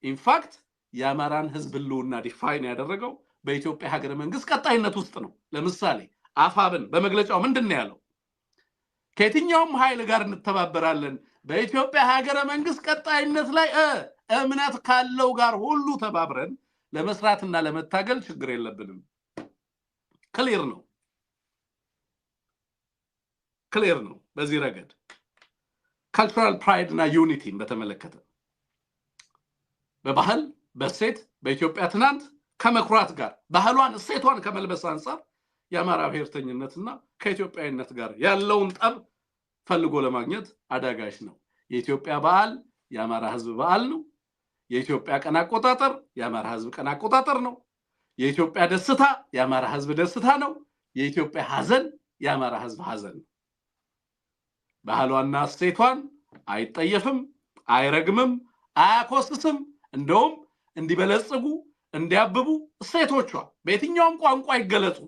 ኢንፋክት የአማራን ህዝብ ህልውና ዲፋይን ያደረገው በኢትዮጵያ ሀገረ መንግስት ቀጣይነት ውስጥ ነው። ለምሳሌ አፋብን በመግለጫው ምንድነው ያለው? ከየትኛውም ኃይል ጋር እንተባበራለን፣ በኢትዮጵያ ሀገረ መንግስት ቀጣይነት ላይ እምነት ካለው ጋር ሁሉ ተባብረን ለመስራትና ለመታገል ችግር የለብንም። ክሊር ነው። በዚህ ረገድ ካልቸራል ፕራይድ እና ዩኒቲን በተመለከተ በባህል በእሴት በኢትዮጵያ ትናንት ከመኩራት ጋር ባህሏን እሴቷን ከመልበስ አንፃር የአማራ ብሔርተኝነትና ከኢትዮጵያዊነት ጋር ያለውን ጠብ ፈልጎ ለማግኘት አዳጋች ነው። የኢትዮጵያ በዓል የአማራ ህዝብ በዓል ነው። የኢትዮጵያ ቀን አቆጣጠር የአማራ ህዝብ ቀን አቆጣጠር ነው። የኢትዮጵያ ደስታ የአማራ ህዝብ ደስታ ነው። የኢትዮጵያ ሐዘን የአማራ ህዝብ ሐዘን ነው። ባህሏና እሴቷን አይጠየፍም አይረግምም አያኮስስም እንደውም እንዲበለጽጉ እንዲያብቡ እሴቶቿ በየትኛውም ቋንቋ ይገለጹ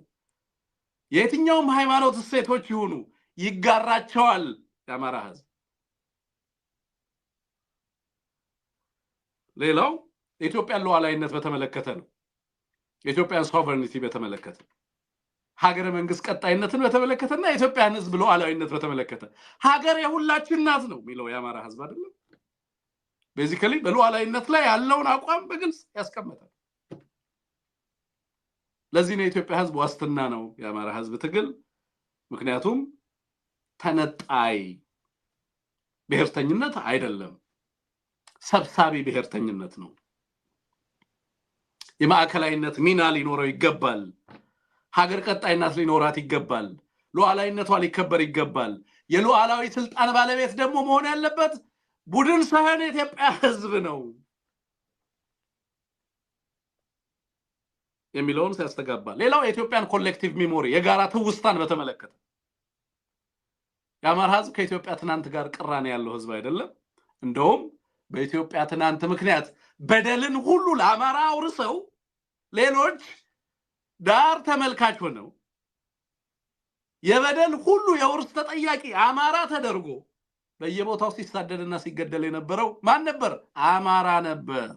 የትኛውም ሃይማኖት እሴቶች ይሁኑ ይጋራቸዋል የአማራ ህዝብ ሌላው የኢትዮጵያን ሉዓላዊነት በተመለከተ ነው የኢትዮጵያን ሶቨሬኒቲ በተመለከተ ሀገረ መንግስት ቀጣይነትን በተመለከተና የኢትዮጵያን ህዝብ ሉዓላዊነት በተመለከተ ሀገር የሁላችን ናት ነው የሚለው የአማራ ህዝብ አይደለም ቤዚካሊ በሉዓላዊነት ላይ ያለውን አቋም በግልጽ ያስቀምጣል ለዚህ ነው የኢትዮጵያ ህዝብ ዋስትና ነው የአማራ ህዝብ ትግል ምክንያቱም ተነጣይ ብሔርተኝነት አይደለም ሰብሳቢ ብሔርተኝነት ነው የማዕከላዊነት ሚና ሊኖረው ይገባል ሀገር ቀጣይነት ሊኖራት ይገባል ሉዓላዊነቷ ሊከበር ይገባል የሉዓላዊ ስልጣን ባለቤት ደግሞ መሆን ያለበት ቡድን ሳይሆን የኢትዮጵያ ህዝብ ነው የሚለውን ሲያስተጋባ ሌላው የኢትዮጵያን ኮሌክቲቭ ሜሞሪ የጋራ ትውስታን በተመለከተ የአማራ ህዝብ ከኢትዮጵያ ትናንት ጋር ቅራኔ ያለው ህዝብ አይደለም እንደውም በኢትዮጵያ ትናንት ምክንያት በደልን ሁሉ ለአማራ አውርሰው ሌሎች ዳር ተመልካች ሆነው የበደል ሁሉ የውርስ ተጠያቂ አማራ ተደርጎ በየቦታው ሲሳደድና ሲገደል የነበረው ማን ነበር አማራ ነበር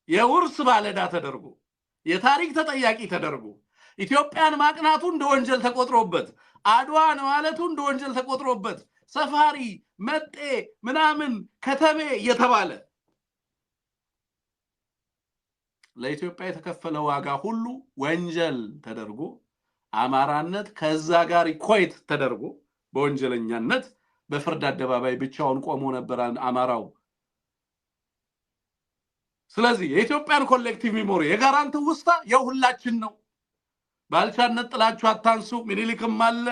የውርስ ባለዳ ተደርጎ የታሪክ ተጠያቂ ተደርጎ ኢትዮጵያን ማቅናቱ እንደ ወንጀል ተቆጥሮበት አድዋን ማለቱ እንደ ወንጀል ተቆጥሮበት ሰፋሪ መጤ ምናምን ከተሜ የተባለ ለኢትዮጵያ የተከፈለ ዋጋ ሁሉ ወንጀል ተደርጎ አማራነት ከዛ ጋር ኢኳይት ተደርጎ በወንጀለኛነት በፍርድ አደባባይ ብቻውን ቆሞ ነበር አማራው ስለዚህ የኢትዮጵያን ኮሌክቲቭ ሜሞሪ የጋራን ትውስታ የሁላችን ነው ባልቻነት ጥላችሁ አታንሱ ምኒልክም አለ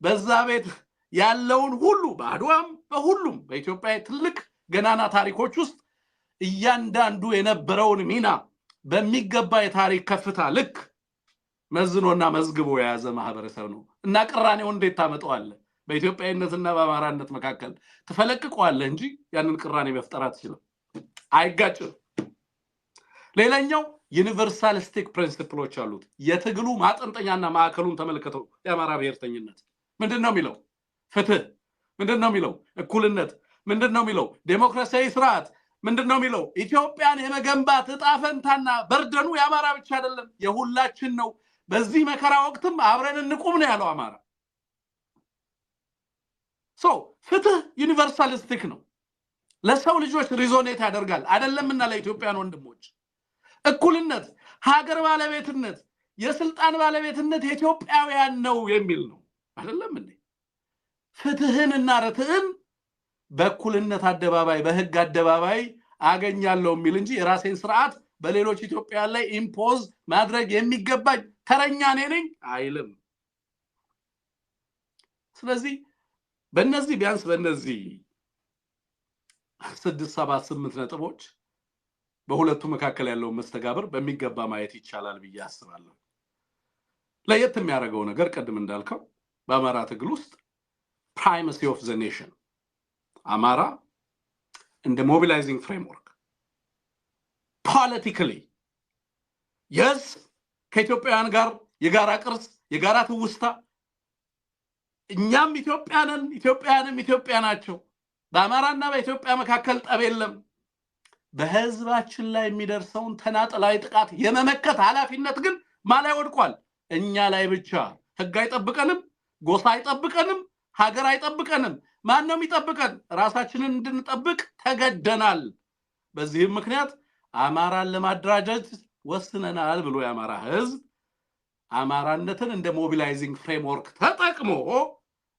በዛ ቤት ያለውን ሁሉ በአድዋም በሁሉም በኢትዮጵያ ትልቅ ገናና ታሪኮች ውስጥ እያንዳንዱ የነበረውን ሚና በሚገባ የታሪክ ከፍታ ልክ መዝኖና መዝግቦ የያዘ ማህበረሰብ ነው እና ቅራኔው እንዴት ታመጣዋለ በኢትዮጵያዊነትና በአማራነት መካከል ተፈለቅቀዋል እንጂ ያንን ቅራኔ መፍጠር አትችልም አይጋጭም ሌላኛው ዩኒቨርሳሊስቲክ ፕሪንሲፕሎች አሉት የትግሉ ማጠንጠኛና ማዕከሉን ተመልከተው የአማራ ብሔርተኝነት ምንድነው የሚለው ፍትህ ምንድነው የሚለው እኩልነት ምንድነው የሚለው ዴሞክራሲያዊ ስርዓት ምንድነው የሚለው ኢትዮጵያን የመገንባት ዕጣፈንታና በርደኑ የአማራ ብቻ አይደለም የሁላችን ነው በዚህ መከራ ወቅትም አብረን እንቁም ነው ያለው አማራ ፍትህ ዩኒቨርሳሊስቲክ ነው ለሰው ልጆች ሪዞኔት ያደርጋል አይደለምና ለኢትዮጵያን ወንድሞች እኩልነት ሀገር ባለቤትነት የስልጣን ባለቤትነት የኢትዮጵያውያን ነው የሚል ነው አይደለም እንዴ ፍትህንና ርትዕን በእኩልነት አደባባይ በህግ አደባባይ አገኛለሁ የሚል እንጂ የራሴን ስርዓት በሌሎች ኢትዮጵያውያን ላይ ኢምፖዝ ማድረግ የሚገባኝ ተረኛ ነኝ አይልም ስለዚህ በእነዚህ ቢያንስ በእነዚህ 6 7 8 ነጥቦች በሁለቱ መካከል ያለው መስተጋብር በሚገባ ማየት ይቻላል ብዬ አስባለሁ ለየት የሚያደርገው ነገር ቀድም እንዳልከው በአማራ ትግል ውስጥ primacy of the nation አማራ in the mobilizing framework politically yes ከኢትዮጵያውያን ጋር የጋራ ቅርስ የጋራ ትውስታ እኛም ኢትዮጵያውያንም ኢትዮጵያ ናቸው በአማራና በኢትዮጵያ መካከል ጠብ የለም በህዝባችን ላይ የሚደርሰውን ተናጠላዊ ጥቃት የመመከት ኃላፊነት ግን ማላይ ወድቋል እኛ ላይ ብቻ ህግ አይጠብቀንም ጎሳ አይጠብቀንም ሀገር አይጠብቀንም ማን ነው የሚጠብቀን ራሳችንን እንድንጠብቅ ተገደናል በዚህም ምክንያት አማራን ለማደራጀት ወስነናል ብሎ የአማራ ህዝብ አማራነትን እንደ ሞቢላይዚንግ ፍሬምወርክ ተጠቅሞ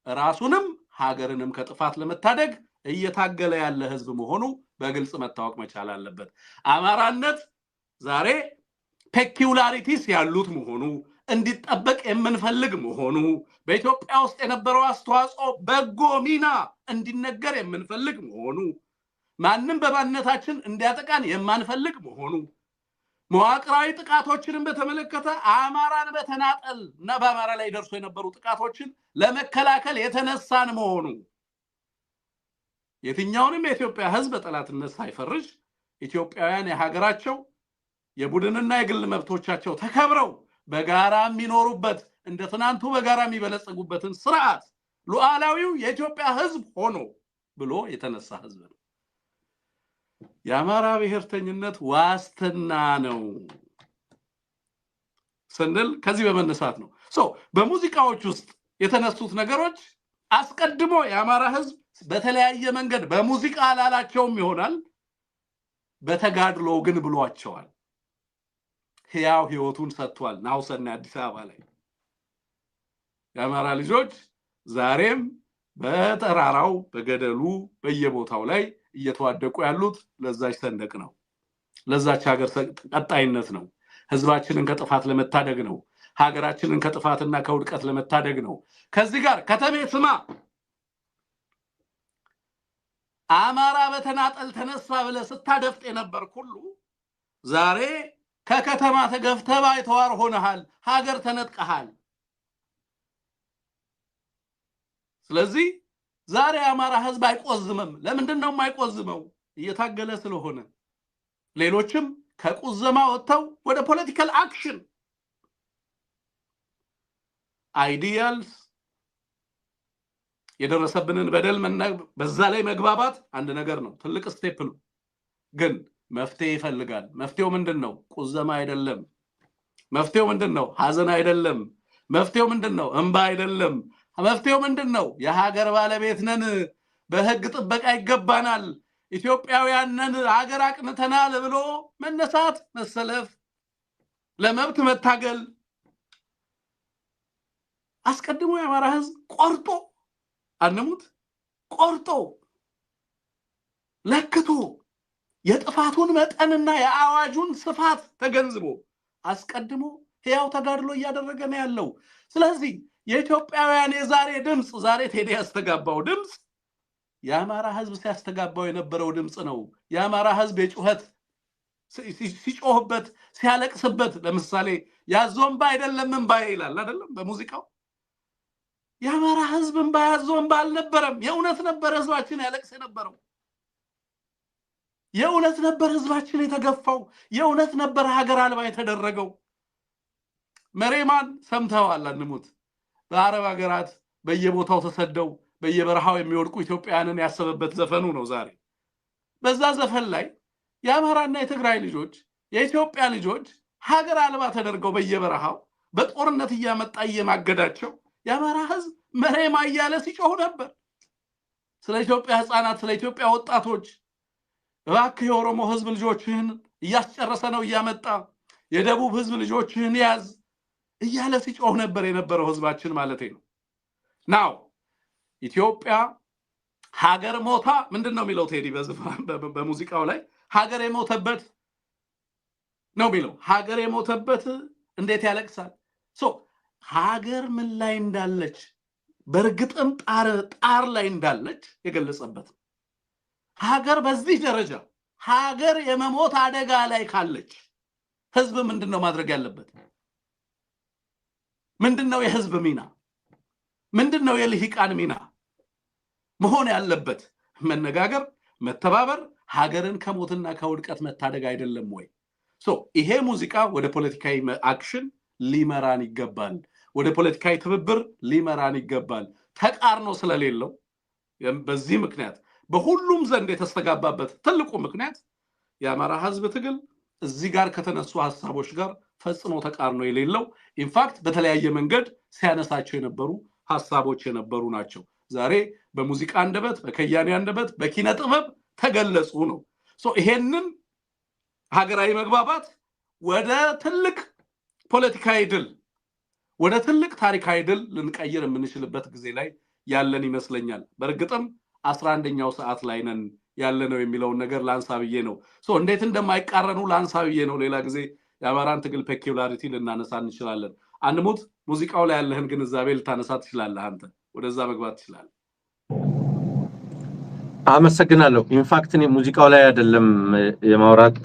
ራሱንም ሀገርንም ከጥፋት ለመታደግ እየታገለ ያለ ህዝብ መሆኑ በግልጽ መታወቅ መቻል አለበት አማራነት ዛሬ ፔኩላሪቲስ ያሉት መሆኑ እንዲጠበቅ የምንፈልግ መሆኑ በኢትዮጵያ ውስጥ የነበረው አስተዋጽኦ በጎ ሚና እንዲነገር የምንፈልግ መሆኑ ማንንም በማንነታችን እንዲያጠቃን የማንፈልግ መሆኑ መዋቅራዊ ጥቃቶችንም በተመለከተ አማራን በተናጠል እና በአማራ ላይ ደርሶ የነበሩ ጥቃቶችን ለመከላከል የተነሳን መሆኑ የትኛውንም የኢትዮጵያ ህዝብ በጠላትነት ሳይፈርጅ ኢትዮጵያውያን የሀገራቸው የቡድንና የግል መብቶቻቸው ተከብረው በጋራ የሚኖሩበት እንደ ትናንቱ በጋራ የሚበለጽጉበትን ስርዓት ሉዓላዊው የኢትዮጵያ ህዝብ ሆኖ ብሎ የተነሳ ህዝብ ነው። የአማራ ብሔርተኝነት ዋስትና ነው ስንል ከዚህ በመነሳት ነው። በሙዚቃዎች ውስጥ የተነሱት ነገሮች አስቀድሞ የአማራ ህዝብ በተለያየ መንገድ በሙዚቃ አላላቸውም ይሆናል፣ በተጋድሎ ግን ብሏቸዋል። ሕያው ህይወቱን ሰጥቷል። ናውሰና አዲስ አበባ ላይ የአማራ ልጆች ዛሬም በተራራው በገደሉ በየቦታው ላይ እየተዋደቁ ያሉት ለዛች ሰንደቅ ነው፣ ለዛች ሀገር ቀጣይነት ነው፣ ህዝባችንን ከጥፋት ለመታደግ ነው፣ ሀገራችንን ከጥፋትና ከውድቀት ለመታደግ ነው። ከዚህ ጋር ከተሜ ስማ አማራ በተናጠል ተነሳ ብለ ስታደፍጥ የነበር ሁሉ ዛሬ ከከተማ ተገፍተህ ባይተዋር ሆነሃል፣ ሀገር ተነጥቀሃል። ስለዚህ ዛሬ አማራ ህዝብ አይቆዝምም። ለምንድን ነው የማይቆዝመው? እየታገለ ስለሆነ። ሌሎችም ከቁዘማ ወጥተው ወደ ፖለቲካል አክሽን አይዲያልስ የደረሰብንን በደል በዛ ላይ መግባባት አንድ ነገር ነው፣ ትልቅ ስቴፕ ነው። ግን መፍትሄ ይፈልጋል። መፍትሄው ምንድነው? ቁዘማ አይደለም። መፍትሄው ምንድነው? ሐዘን አይደለም። መፍትሄው ምንድነው? እንባ አይደለም። መፍትሄው ምንድነው? የሀገር ባለቤት ነን፣ በህግ ጥበቃ ይገባናል፣ ኢትዮጵያውያን ነን፣ ሀገር አቅንተናል ብሎ መነሳት፣ መሰለፍ፣ ለመብት መታገል። አስቀድሞ የአማራ ህዝብ ቆርጦ አንሙት ቆርጦ ለክቶ የጥፋቱን መጠንና የአዋጁን ስፋት ተገንዝቦ አስቀድሞ ሕያው ተጋድሎ እያደረገ ነው ያለው። ስለዚህ የኢትዮጵያውያን የዛሬ ድምጽ ዛሬ ቴዲ ያስተጋባው ድምጽ የአማራ ህዝብ ሲያስተጋባው የነበረው ድምጽ ነው። የአማራ ህዝብ የጩኸት ሲጮህበት ሲያለቅስበት፣ ለምሳሌ ያዞምባ አይደለም እንባ ይላል አይደለም በሙዚቃው። የአማራ ህዝብ እንባ ያዞምባ አልነበረም፣ የእውነት ነበር ህዝባችን ያለቅስ የነበረው። የእውነት ነበር ህዝባችን የተገፋው፣ የእውነት ነበር ሀገር አልባ የተደረገው። መሬማን ሰምተዋል አንሙት። በአረብ ሀገራት በየቦታው ተሰደው በየበረሃው የሚወድቁ ኢትዮጵያውያንን ያሰበበት ዘፈኑ ነው ዛሬ። በዛ ዘፈን ላይ የአማራና የትግራይ ልጆች የኢትዮጵያ ልጆች ሀገር አልባ ተደርገው በየበረሃው በጦርነት እያመጣ እየማገዳቸው የአማራ ህዝብ መሬማ እያለ ሲጮህ ነበር። ስለ ኢትዮጵያ ህፃናት፣ ስለ ኢትዮጵያ ወጣቶች እባክህ የኦሮሞ ህዝብ ልጆችህን እያስጨረሰ ነው እያመጣ፣ የደቡብ ህዝብ ልጆችህን ያዝ እያለ ሲጮህ ነበር የነበረው ህዝባችን ማለት ነው። ናው ኢትዮጵያ ሀገር ሞታ ምንድነው የሚለው ቴዲ በሙዚቃው ላይ ሀገር የሞተበት ነው የሚለው። ሀገር የሞተበት እንዴት ያለቅሳል። ሀገር ምን ላይ እንዳለች በርግጥም ጣር ላይ እንዳለች የገለጸበት። ሀገር በዚህ ደረጃ ሀገር የመሞት አደጋ ላይ ካለች ህዝብ ምንድነው ማድረግ ያለበት? ምንድነው የህዝብ ሚና? ምንድነው የልሂቃን ሚና መሆን ያለበት? መነጋገር፣ መተባበር፣ ሀገርን ከሞትና ከውድቀት መታደግ አይደለም ወይ? ይሄ ሙዚቃ ወደ ፖለቲካዊ አክሽን ሊመራን ይገባል፣ ወደ ፖለቲካዊ ትብብር ሊመራን ይገባል። ተቃርኖ ስለሌለው በዚህ ምክንያት በሁሉም ዘንድ የተስተጋባበት ትልቁ ምክንያት የአማራ ህዝብ ትግል እዚህ ጋር ከተነሱ ሐሳቦች ጋር ፈጽሞ ተቃርኖ የሌለው ኢንፋክት በተለያየ መንገድ ሲያነሳቸው የነበሩ ሐሳቦች የነበሩ ናቸው። ዛሬ በሙዚቃ አንደበት፣ በከያኔ አንደበት፣ በኪነ ጥበብ ተገለጹ ነው። ይሄንን ሀገራዊ መግባባት ወደ ትልቅ ፖለቲካዊ ድል፣ ወደ ትልቅ ታሪካዊ ድል ልንቀይር የምንችልበት ጊዜ ላይ ያለን ይመስለኛል። በእርግጥም 11ኛው ሰዓት ላይ ነን ያለነው የሚለውን ነገር ላንሳ ብዬ ነው። እንዴት እንደማይቃረኑ ላንሳ ብዬ ነው። ሌላ ጊዜ የአማራን ትግል ፔኩላሪቲ ልናነሳ እንችላለን። አንሙት ሙዚቃው ላይ ያለህን ግንዛቤ ልታነሳ ትችላለህ። አንተ ወደዛ መግባት ትችላለህ። አመሰግናለሁ። ኢንፋክት እኔ ሙዚቃው ላይ አይደለም የማውራት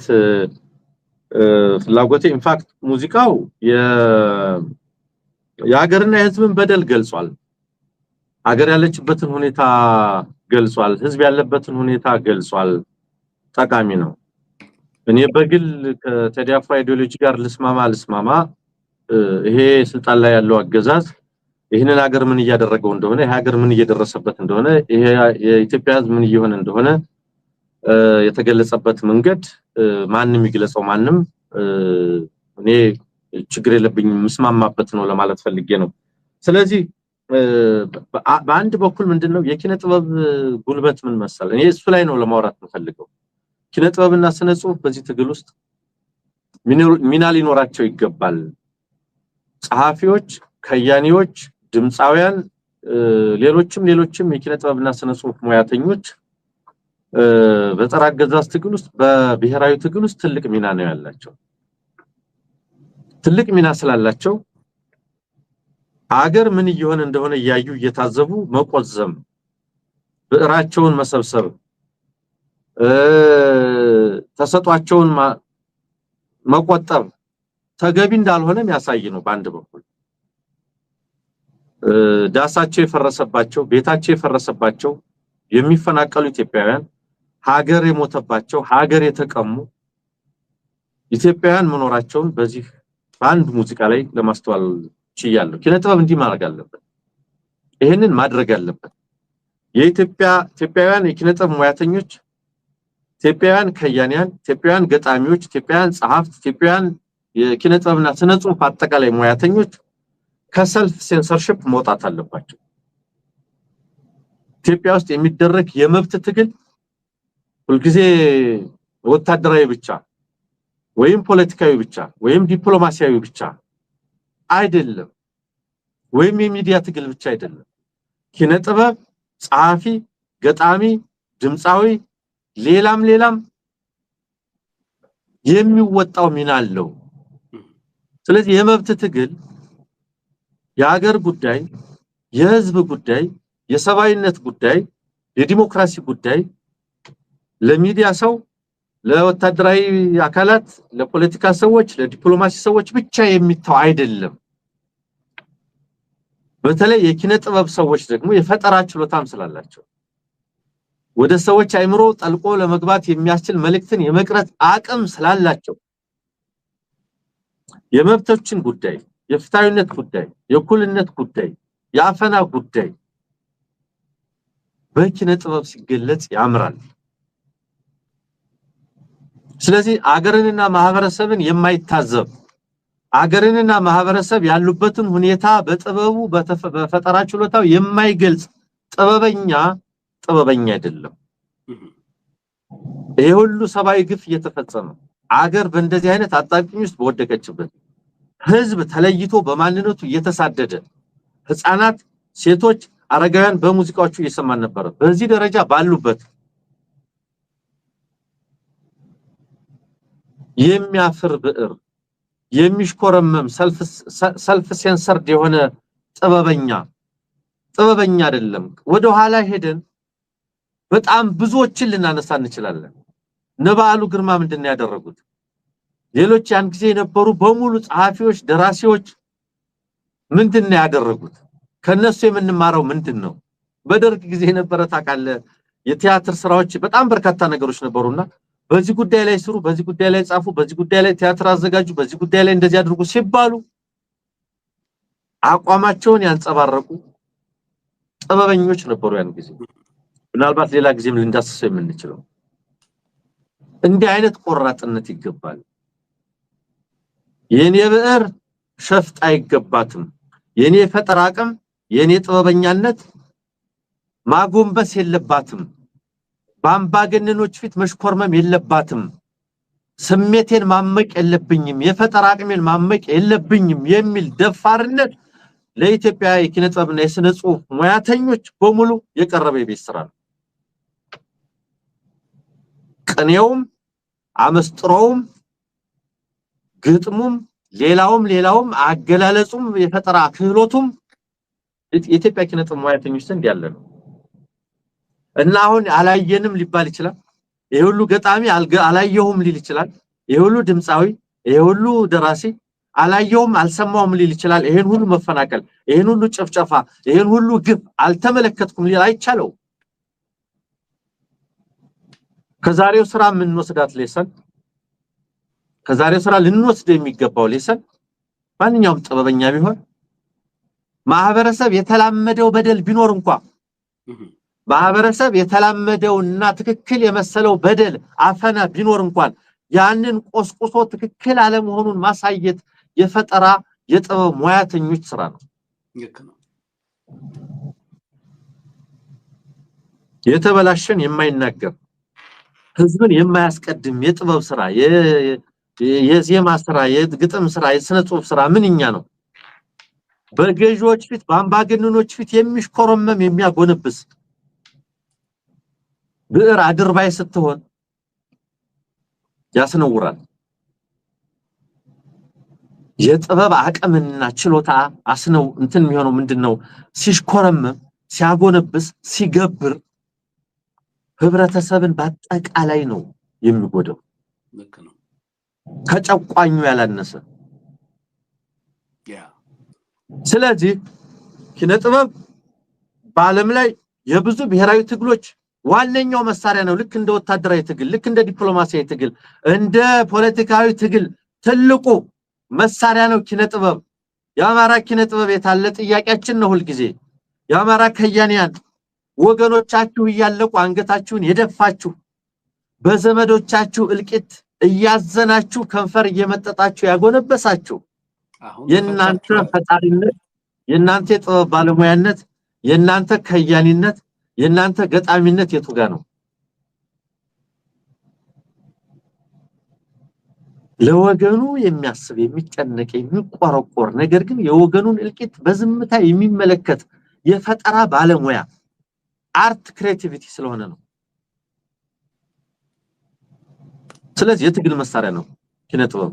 ፍላጎቴ ኢንፋክት ሙዚቃው የሀገርና የህዝብን በደል ገልጿል ሀገር ያለችበትን ሁኔታ ገልጿል ህዝብ ያለበትን ሁኔታ ገልጿል ጠቃሚ ነው እኔ በግል ከቴዲ አፍሮ አይዲዮሎጂ ጋር ልስማማ ይሄ ስልጣን ላይ ያለው አገዛዝ ይሄንን ሀገር ምን እያደረገው እንደሆነ ይሄ ሀገር ምን እየደረሰበት እንደሆነ ይሄ የኢትዮጵያ ህዝብ ምን እየሆነ እንደሆነ የተገለጸበት መንገድ ማንንም ይግለጸው ማንንም እኔ ችግር የለብኝም መስማማበት ነው ለማለት ፈልጌ ነው ስለዚህ በአንድ በኩል ምንድነው የኪነ ጥበብ ጉልበት ምን መሰለ እኔ እሱ ላይ ነው ለማውራት የምፈልገው ኪነ ጥበብና ስነ ጽሁፍ በዚህ ትግል ውስጥ ሚና ሊኖራቸው ይገባል ጸሐፊዎች ከያኒዎች ድምጻውያን ሌሎችም የኪነ ጥበብና ስነ ጽሁፍ ሙያተኞች በፀረ አገዛዝ ትግል ውስጥ በብሔራዊ ትግል ውስጥ ትልቅ ሚና ነው ያላቸው ትልቅ ሚና ስላላቸው ሀገር ምን እየሆነ እንደሆነ ያዩ እየታዘቡ መቆዘም ብዕራቸውን መሰብሰብ ተሰጧቸውን መቆጠብ ተገቢ እንዳልሆነ የሚያሳይ ነው በአንድ በኩል ዳሳቸው የፈረሰባቸው ቤታቸው የፈረሰባቸው የሚፈናቀሉ ኢትዮጵያውያን ሀገር የሞተባቸው ሀገር የተቀሙ ኢትዮጵያውያን መኖራቸውን በዚህ በአንድ ሙዚቃ ላይ ለማስተዋል ችያለሁ ኪነ ጥበብ እንዲህ ማድረግ አለበት ይሄንን ማድረግ አለበት ኢትዮጵያውያን የኪነ ጥበብ ሙያተኞች ኢትዮጵያውያን ከያኒያን ኢትዮጵያውያን ገጣሚዎች ኢትዮጵያውያን ጸሐፍት ኢትዮጵያውያን የኪነ ጥበብና ስነ ጽሁፍ አጠቃላይ ሙያተኞች ከሰልፍ ሴንሰርሺፕ መውጣት አለባቸው ኢትዮጵያ ውስጥ የሚደረግ የመብት ትግል ሁልጊዜ ወታደራዊ ብቻ ወይም ፖለቲካዊ ብቻ ወይም ዲፕሎማሲያዊ ብቻ አይደለም ወይም የሚዲያ ትግል ብቻ አይደለም ኪነ ጥበብ ጸሐፊ ገጣሚ ድምጻዊ ሌላም የሚወጣው ሚና አለው ስለዚህ የመብት ትግል የሀገር ጉዳይ የህዝብ ጉዳይ የሰባዊነት ጉዳይ የዲሞክራሲ ጉዳይ ለሚዲያ ሰው ለወታደራዊ አካላት ለፖለቲካ ሰዎች ለዲፕሎማሲ ሰዎች ብቻ የሚታው አይደለም በተለይ የኪነ ጥበብ ሰዎች ደግሞ የፈጠራ ችሎታም ስላላቸው ወደ ሰዎች አይምሮ ጠልቆ ለመግባት የሚያስችል መልእክትን የመቅረጽ አቅም ስላላቸው የመብቶችን ጉዳይ የፍትሃዊነት ጉዳይ የእኩልነት ጉዳይ የአፈና ጉዳይ በኪነ ጥበብ ሲገለጽ ያምራል ስለዚህ አገርንና ማህበረሰብን የማይታዘብ አገርንና ማህበረሰብ ያሉበትን ሁኔታ በጥበቡ በፈጠራ ችሎታው የማይገልጽ ጥበበኛ አይደለም ይሄ ሁሉ ሰባዊ ግፍ እየተፈጸመ አገር በእንደዚህ አይነት አጣብቂኝ ውስጥ በወደቀችበት ህዝብ ተለይቶ በማንነቱ እየተሳደደ ህፃናት ሴቶች አረጋውያን በሙዚቃዎቹ እየሰማን ነበር በዚህ ደረጃ ባሉበት የሚያፍር ብዕር የሚሽኮረመም ሰልፍ ሴንሰርድ የሆነ ጥበበኛ አይደለም ወደ ኋላ ሄደን በጣም ብዙዎችን ልናነሳ እንችላለን ነባሉ ግርማ ምንድነው ያደረጉት ሌሎች ያን ጊዜ የነበሩ በሙሉ ጸሐፊዎች ደራሲዎች ምንድነው ያደረጉት ከነሱ የምንማረው ምንድነው በደርግ ጊዜ የነበረ ታቃለ የቲያትር ስራዎች በጣም በርካታ ነገሮች ነበሩና በዚህ ጉዳይ ላይ ስሩ በዚህ ጉዳይ ላይ ጻፉ በዚህ ጉዳይ ላይ ቲያትር አዘጋጁ በዚህ ጉዳይ ላይ እንደዚህ አድርጉ ሲባሉ አቋማቸውን ያንጸባረቁ ጥበበኞች ነበሩ ያን ጊዜ ምናልባት ሌላ ጊዜም ልንዳስሰው የምንችለው እንዲህ አይነት ቆራጥነት ይገባል የኔ ብዕር ሸፍጥ አይገባትም የኔ ፈጠራ አቅም የኔ ጥበበኛነት ማጎንበስ የለባትም ባምባገነኖች ፊት መሽኮርመም የለባትም ስሜቴን ማመቅ የለብኝም የፈጠራ አቅሜን ማመቅ የለብኝም የሚል ደፋርነት ለኢትዮጵያ የኪነ ጥበብና የስነ ጽሁፍ ሙያተኞች በሙሉ የቀረበ የቤት ስራ ነው ቅኔውም አመስጥሮውም ግጥሙም ሌላውም አገላለጹም የፈጠራ ክህሎቱም የኢትዮጵያ ኪነ ጥበብ ሙያተኞች ዘንድ ያለ ነው እና አሁን አላየንም ሊባል ይችላል ይሄ ሁሉ ገጣሚ አላየሁም ሊል ይችላል ይሁሉ ድምጻዊ ይሁሉ ደራሲ አላየውም አልሰማውም ሊል ይችላል ይሄን ሁሉ መፈናቀል ይሄን ሁሉ ጭፍጨፋ ይሄን ሁሉ ግፍ አልተመለከትኩም ሊል አይቻለው ከዛሬው ስራ ምን ወስዳት ሌሰን ከዛሬው ስራ ልንወስድ የሚገባው ሌሰን ማንኛውም ጥበበኛ ቢሆን ማህበረሰብ የተላመደው በደል ቢኖር እንኳን ማህበረሰብ የተላመደውና ትክክል የመሰለው በደል አፈና ቢኖር እንኳን ያንን ቆስቆሶ ትክክል አለ መሆኑን ማሳየት የፈጠራ የጥበብ ሙያተኞች ስራ ነው ልክ ነው የተበላሸን የማይናገር ህዝብን የማያስቀድም የጥበብ ስራ የዜማ ስራ የግጥም ስራ የስነ ጽሁፍ ስራ ምንኛ ነው በገዢዎች ፊት በአምባገነኖች ፊት የሚሽኮረመም የሚያጎነብስ ብዕር አድርባይ ስትሆን ያስነውራል የጥበብ አቅምና ችሎታ አስነው እንትን የሚሆነው ምንድነው ሲሽኮረመም ሲያጎነብስ ሲገብር ህብረተሰብን በአጠቃላይ ነው የሚጎደው ልክ ነው ከጨቋኙ ያላነሰ ስለዚህ ኪነ ጥበብ በዓለም ላይ የብዙ ብሔራዊ ትግሎች ዋነኛው መሳሪያ ነው ልክ እንደ ወታደራዊ ትግል ልክ እንደ ዲፕሎማሲያዊ ትግል እንደ ፖለቲካዊ ትግል ትልቁ መሳሪያ ነው ኪነ ጥበብ ያማራ ኪነ ጥበብ የታለ ጥያቄያችን ነው ሁሉ ጊዜ ያማራ ከያንያን ወገኖቻችሁ ያለቁ አንገታችሁን የደፋችሁ በዘመዶቻችሁ እልቂት እያዘናችሁ ከንፈር እየመጠጣችሁ ያጎነበሳችሁ የናንተ ፈጣሪነት የናንተ ጥበብ ባለሙያነት የናንተ ከያኒነት የናንተ ገጣሚነት የቱጋ ነው ለወገኑ የሚያስብ የሚጨነቅ የሚቆረቆር ነገር ግን የወገኑን እልቂት በዝምታ የሚመለከት የፈጠራ ባለሙያ አርት ክሬቲቪቲ ስለሆነ ነው ስለዚህ የትግል መሳሪያ ነው ኪነ ጥበብ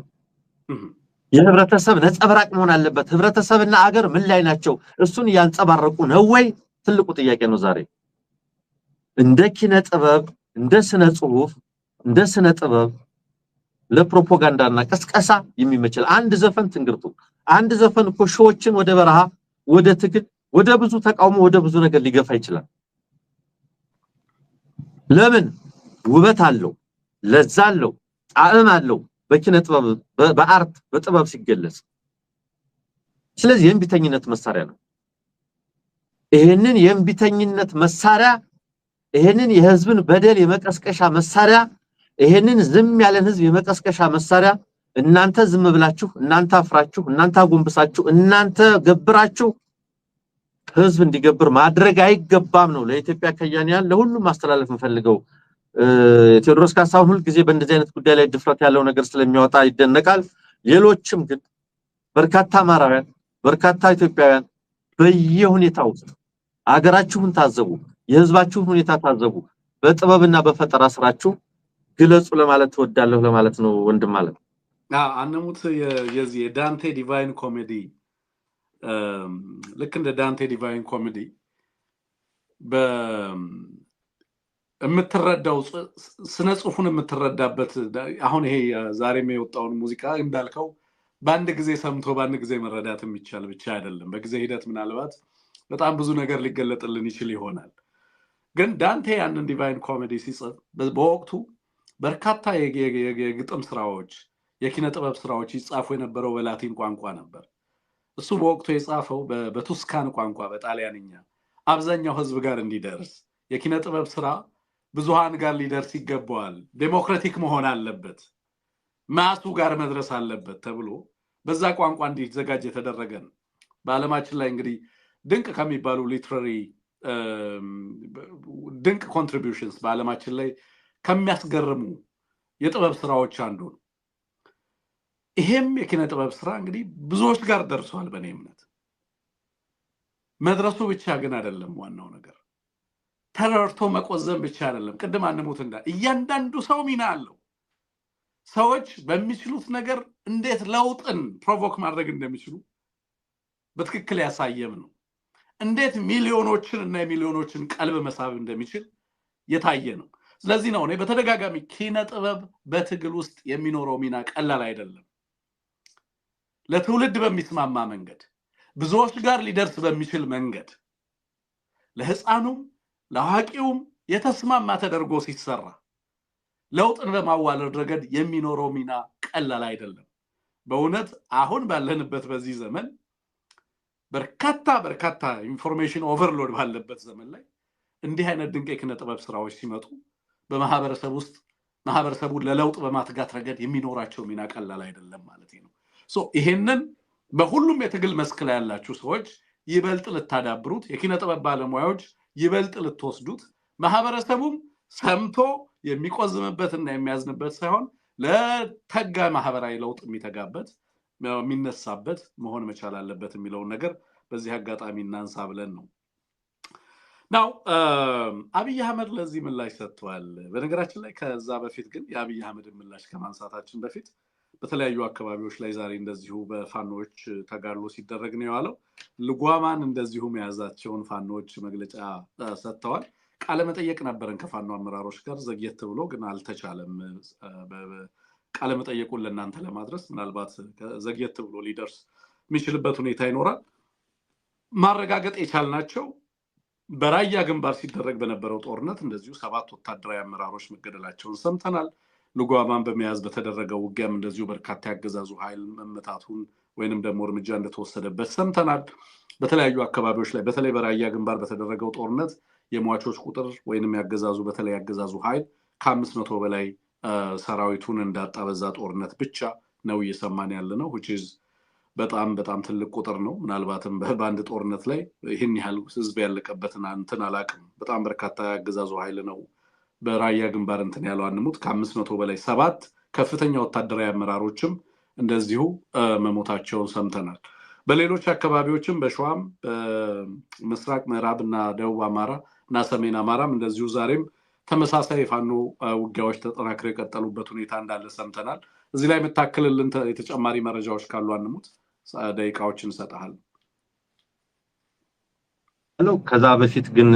የህብረተሰብ ነጸብራቅ መሆን አለበት ህብረተሰብና አገር ምን ላይ ናቸው እሱን ያንጸባረቁ ነው ወይ ትልቁ ጥያቄ ነው ዛሬ እንደ ኪነ ጥበብ እንደ ስነ ጽሁፍ እንደ ስነ ጥበብ ለፕሮፓጋንዳና ቀስቀሳ የሚመችል አንድ ዘፈን ትንግርቱ አንድ ዘፈን እኮ ሾዎችን ወደ በረሃ ወደ ትግል ወደ ብዙ ተቃውሞ ወደ ብዙ ነገር ሊገፋ ይችላል ለምን ውበት አለው ለዛ አለው ጣዕም አለው በኪነ ጥበብ በአርት በጥበብ ሲገለጽ ስለዚህ የእምቢተኝነት መሳሪያ ነው ይሄንን የእምቢተኝነት መሳሪያ ይሄንን የህዝብን በደል የመቀስቀሻ መሳሪያ ይሄንን ዝም ያለን ህዝብ የመቀስቀሻ መሳሪያ እናንተ ዝም ብላችሁ እናንተ አፍራችሁ እናንተ አጎንብሳችሁ እናንተ ገብራችሁ ህዝብ እንዲገብር ማድረግ አይገባም ነው ለኢትዮጵያ ከያንያን ለሁሉም ማስተላለፍ እንፈልገው ቴዎድሮስ ካሳሁን ሁሉ ጊዜ በእንደዚህ አይነት ጉዳይ ላይ ድፍረት ያለው ነገር ስለሚያወጣ ይደነቃል ሌሎችም ግን በርካታ አማራውያን በርካታ ኢትዮጵያውያን በየሁኔታው አገራችሁን ታዘቡ የህዝባችሁን ሁኔታ ታዘቡ በጥበብና በፈጠራ ስራችሁ ግለጹ ለማለት ተወዳለሁ ለማለት ነው ወንድም ማለት አንሙት የዚህ ዳንቴ ዲቫይን ኮሜዲ ልክ እንደ ዳንቴ ዲቫይን ኮሜዲ በእምትረዳው ስነ ጽሁፉን የምትረዳበት አሁን ይሄ ዛሬም የወጣውን ሙዚቃ እንዳልከው በአንድ ጊዜ ሰምቶ በአንድ ጊዜ መረዳት የሚቻል ብቻ አይደለም በጊዜ ሂደት ምናልባት በጣም ብዙ ነገር ሊገለጥልን ይችል ይሆናል ግን ዳንቴ ያንን ዲቫይን ኮሜዲ ሲጽፍ በወቅቱ በርካታ የግጥም ስራዎች የኪነ ጥበብ ስራዎች ይጻፉ የነበረው በላቲን ቋንቋ ነበር እሱ በወቅቱ የጻፈው በቱስካን ቋንቋ በጣሊያንኛ አብዛኛው ህዝብ ጋር እንዲደርስ የኪነ ጥበብ ስራ ብዙሃን ጋር ሊደርስ ይገባዋል ዴሞክራቲክ መሆን አለበት ማሱ ጋር መድረስ አለበት ተብሎ በዛ ቋንቋ እንዲዘጋጅ የተደረገ ነው በአለማችን ላይ እንግዲህ ድንቅ ከሚባሉ ሊትራሪ ድንቅ ኮንትሪቢዩሽንስ በአለማችን ላይ ከሚያስገርሙ የጥበብ ስራዎች አንዱ ነው ይሄም የኪነ ጥበብ ስራ እንግዲህ ብዙዎች ጋር ደርሷል በእኔ እምነት መድረሱ ብቻ ግን አይደለም ዋናው ነገር ተረርቶ መቆዘም ብቻ አይደለም ቅድም አንሙት እንዳ እያንዳንዱ ሰው ሚና አለው ሰዎች በሚችሉት ነገር እንዴት ለውጥን ፕሮቮክ ማድረግ እንደሚችሉ በትክክል ያሳየም ነው እንዴት ሚሊዮኖችን እና የሚሊዮኖችን ቀልብ መሳብ እንደሚችል የታየ ነው ስለዚህ ነው እኔ በተደጋጋሚ ኪነ ጥበብ በትግል ውስጥ የሚኖረው ሚና ቀላል አይደለም ለትውልድ በሚስማማ መንገድ ብዙዎች ጋር ሊደርስ በሚችል መንገድ ለህፃኑም ለአዋቂውም የተስማማ ተደርጎ ሲሰራ ለውጥን በማዋለድ ረገድ የሚኖረው ሚና ቀላል አይደለም በእውነት አሁን ባለንበት በዚህ ዘመን በርካታ ኢንፎርሜሽን ኦቨርሎድ ባለበት ዘመን ላይ እንዲህ አይነት ድንቅ የኪነ ጥበብ ስራዎች ሲመጡ በማህበረሰብ ውስጥ ማህበረሰቡን ለለውጥ በማትጋት ረገድ የሚኖራቸው ሚና ቀላል አይደለም ማለት ነው ይሄንን በሁሉም የትግል መስክ ላይ ያላችሁ ሰዎች ይበልጥ ልታዳብሩት የኪነ ጥበብ ባለሙያዎች ይበልጥ ልትወስዱት ማህበረሰቡም ሰምቶ የሚቆዝምበትና የሚያዝንበት ሳይሆን ለተጋ ማህበራዊ ለውጥ የሚተጋበት የሚነሳበት መሆን መቻል አለበት የሚለው ነገር በዚህ አጋጣሚ እናንሳ ብለን ነው ናው አብይ አህመድ ለዚህ ምላሽ ሰጥቷል በነገራችን ላይ ከዛ በፊት ግን የአብይ አህመድ ምላሽ ከማንሳታችን በፊት በተለያዩ አካባቢዎች ላይ ዛሬ እንደዚሁ በፋኖች ተጋድሎ ሲደረግ ነው ያለው ልጓማን እንደዚሁ መያዛቸውን ፋኖች መግለጫ ሰጥተዋል ቃለ መጠየቅ ነበርን ከፋኖ አመራሮች ጋር ዘግየት ብሎ ግን አልተቻለም ቃለ መጠየቁን ለእናንተ ለማድረስ ምናልባት ዘግየት ብሎ ሊደርስ የሚችልበት ሁኔታ ይኖራል ማረጋገጥ የቻልናቸው በራያ ግንባር ሲደረግ በነበረው ጦርነት እንደዚሁ 7 ወታደራዊ አመራሮች መገደላቸውን ሰምተናል ልጓማን በመያዝ በተደረገው ውጊያም እንደዚሁ በርካታ ያገዛዙ ኃይል መመታቱን ወይንም ደግሞ እርምጃ እንደተወሰደበት ሰምተናል በተለያዩ አካባቢዎች ላይ በተለይ በራያ ግንባር በተደረገው ጦርነት የሟቾች ቁጥር ወይንም ያገዛዙ በተለይ ያገዛዙ ኃይል ከ500 በላይ ሰራዊቱን እንዳጣበዛ ጦርነት ብቻ ነው እየሰማን ያለነው which is በጣም ትልቅ ቁጥር ነው ምናልባትም በባንድ ጦርነት ላይ ይሄን ያህል ህዝብ ያለቀበትና እንትን አላቅም በጣም በርካታ ያገዛዙ ኃይል ነው በራያ ግንባር እንትን ያለው አንሙት ከ500 በላይ 7 ከፍተኛ ወታደራዊ አመራሮችም እንደዚሁ መሞታቸውን ሰምተናል በሌሎች አካባቢዎችም በሸዋም በምስራቅ ምዕራብና ደቡብ አማራ እና ሰሜን አማራም እንደዚሁ ዛሬም ተመሳሳይ ፋኖ ውጊያዎች ተጠናክረው የቀጠሉበት ሁኔታ እንዳለ ሰምተናል እዚህ ላይ መታከለልን የተጨማሪ መረጃዎች ካሉ አንሙት ደቂቃዎችን ሰጣሃል ከዛ በፊት ግን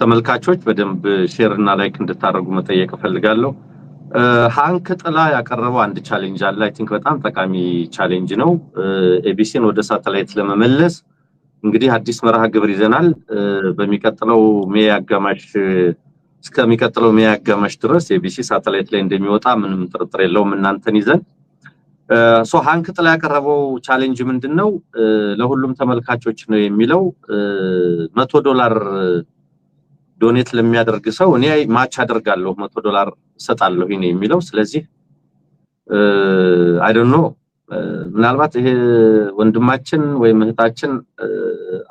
ተመልካቾች በደንብ ሼር እና ላይክ እንድታደርጉ መጠየቅ ፈልጋለሁ ሃንክ ጥላ ያቀረበው አንድ ቻሌንጅ አለ አይ ቲንክ በጣም ጠቃሚ ቻሌንጅ ነው ኤቢሲን ወደ ሳተላይት ለመመለስ እንግዲህ አዲስ መርሃ ግብር ይዘናል በሚቀጥለው ሜይ አጋማሽ እስከሚቀጥለው ሜይ አጋማሽ ድረስ ኤቢሲ ሳተላይት ላይ እንደሚወጣ ምንም ጥርጥር የለውም እናንተን ይዘን ሃንክ ጥላ ያቀረበው ቻሌንጅ ምንድነው ለሁሉም ተመልካቾች ነው የሚለው $100 ዶኔት ለሚያደርግ ሰው እኔ ማች አደርጋለሁ $100 ሰጣለሁ ይሄ የሚለው ስለዚህ I don't know ምናልባት ይሄ ወንድማችን ወይ እህታችን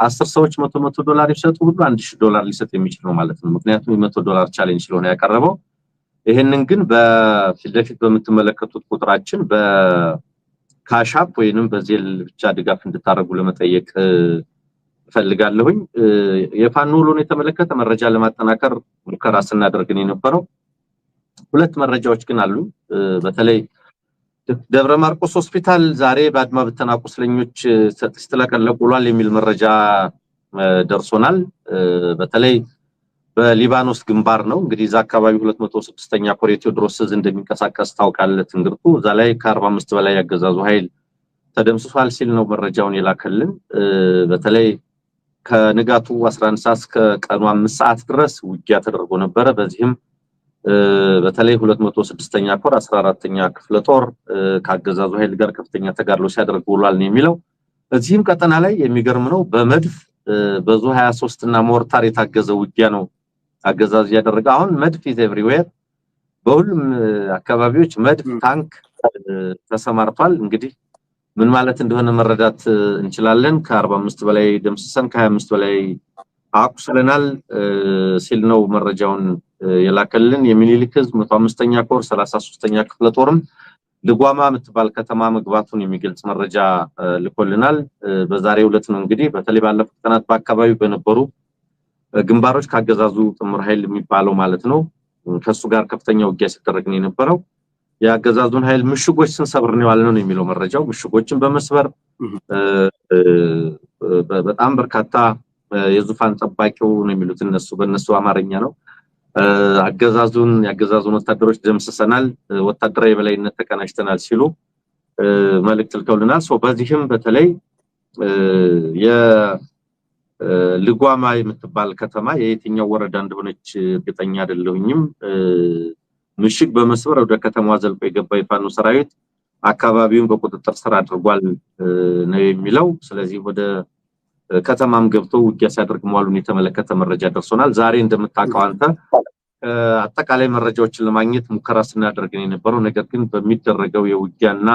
10 ሰዎች $100 ይሰጡ ሁሉ $1000 ሊሰጥ የሚችል ነው ማለት ነው ምክንያቱም $100 ቻሌንጅ ስለሆነ ያቀረበው ይሄንን ግን በፊት በመተመለከቱት ቁጥራችን በካሻፕ ወይንም በዜል ብቻ ድጋፍ እንድታረጉ ለመጠየቅ ፈልጋለሁኝ የፋኖ ሎን የተመለከተ መረጃ ለማጠናከር ሙከራ ስናደርግ ነው የነበረው ሁለት መረጃዎች ግን አሉ በተለይ ደብረ ማርቆስ ሆስፒታል ዛሬ በአድማ ብተና ቁስለኞች ተስተላቀለቁሏል የሚል መረጃ ደርሶናል በተለይ በሊባኖስ ግንባር ነው እንግዲህ ዛ አካባቢ 206ኛ ኮር ቴዎድሮስ እንደሚንቀሳቀስ ታውቃለህ እንግርቱ እዛ ላይ ከ45 በላይ ያገዛዙ ኃይል ተደምስሷል ሲል ነው መረጃውን የላከልን በተለይ ከንጋቱ 11 ሰዓት እስከ ቀኑ 5 ሰዓት ድረስ ውጊያ ተደርጎ ነበር በዚህም በተለይ 206ኛ ኮር 14ኛ ክፍለ ጦር ካገዛዙ ኃይል ጋር ከፍተኛ ተጋድሎ ሲያደርጉ ውሏል ነው የሚለው እዚህም ቀጠና ላይ የሚገርም ነው በመድፍ በዙ 23 እና ሞርታር የታገዘው ውጊያ ነው አገዛዝ ያደረገ አሁን መድፍ is everywhere በሁሉም አካባቢዎች መድፍ ታንክ ተሰማርቷል እንግዲህ ምን ማለት እንደሆነ መረዳት እንችላለን ከ45 በላይ ደምስሰን ከ25 በላይ አቁስለናል ሲል ነው መረጃውን የላከልን የሚኒሊክ ህዝብ 105ኛ ኮር 33ኛ ክፍለ ጦርም ልጓማ ምትባል ከተማ መግባቱን የሚገልጽ መረጃ ልኮልናል በዛሬው ዕለት ነው እንግዲህ በተለይ ባለፉት ቀናት በአካባቢው በነበሩ ግንባሮች ካገዛዙ ጥምር ኃይል የሚባለው ማለት ነው ከሱ ጋር ከፍተኛ ውጊያ ሲደረግ ነው የነበረው ያገዛዙን ኃይል ምሽጎች ስንሰብር ነው ያልነው የሚለው መረጃው ምሽጎችን በመስበር በጣም በርካታ የዙፋን ጠባቂው ነው የሚሉት እነሱ በእነሱ አማርኛ ነው ያገዛዙን ወታደሮች ደምስሰናል ወታደራዊ የበላይነት ተቀናጅተናል ሲሉ መልእክት ልከውልናል በዚህም በተለይ የልጓማ የምትባል ከተማ የየትኛው ወረዳ እንደሆነች እርግጠኛ አይደለሁኝም ምሽግ በመስበር ወደ ከተማዋ ዘልቆ የገባ የፋኖ ሰራዊት አካባቢውን በቁጥጥር ስር አድርጓል ነው የሚለው ስለዚህ ወደ ከተማም ገብቶ ውጊያ ሲያደርግ መዋሉን የተመለከተ መረጃ ደርሶናል ዛሬ እንደምታውቀው አንተ አጠቃላይ መረጃዎችን ለማግኘት ሙከራ ስናደርግ የነበረው ነገር ግን በሚደረገው የውጊያና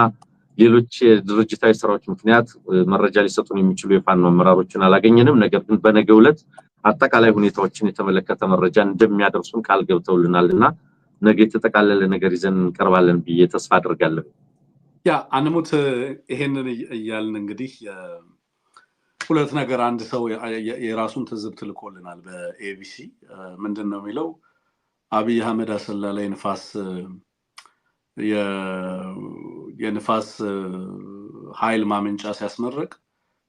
ሌሎች ድርጅታዊ ስራዎች ምክንያት መረጃ ሊሰጡን የሚችሉ የፋኖ አመራሮችን አላገኘንም ነገር ግን በነገው ዕለት አጠቃላይ ሁኔታዎችን የተመለከተ መረጃ እንደሚያደርሱን ቃል ገብተውልናልና ነገ የተጠቃለለ ነገር ይዘን እንቀርባለን ብዬ ተስፋ አደርጋለሁ ያ አንሙት ይሄንን እያልን እንግዲህ ሁለት ነገር አንድ ሰው የራሱን ትዝብት ልኮልናል በኤቢሲ ምንድነው የሚለው አብይ አህመድ አሰላ ላይ የንፋስ ኃይል ማመንጫ ሲያስመረቅ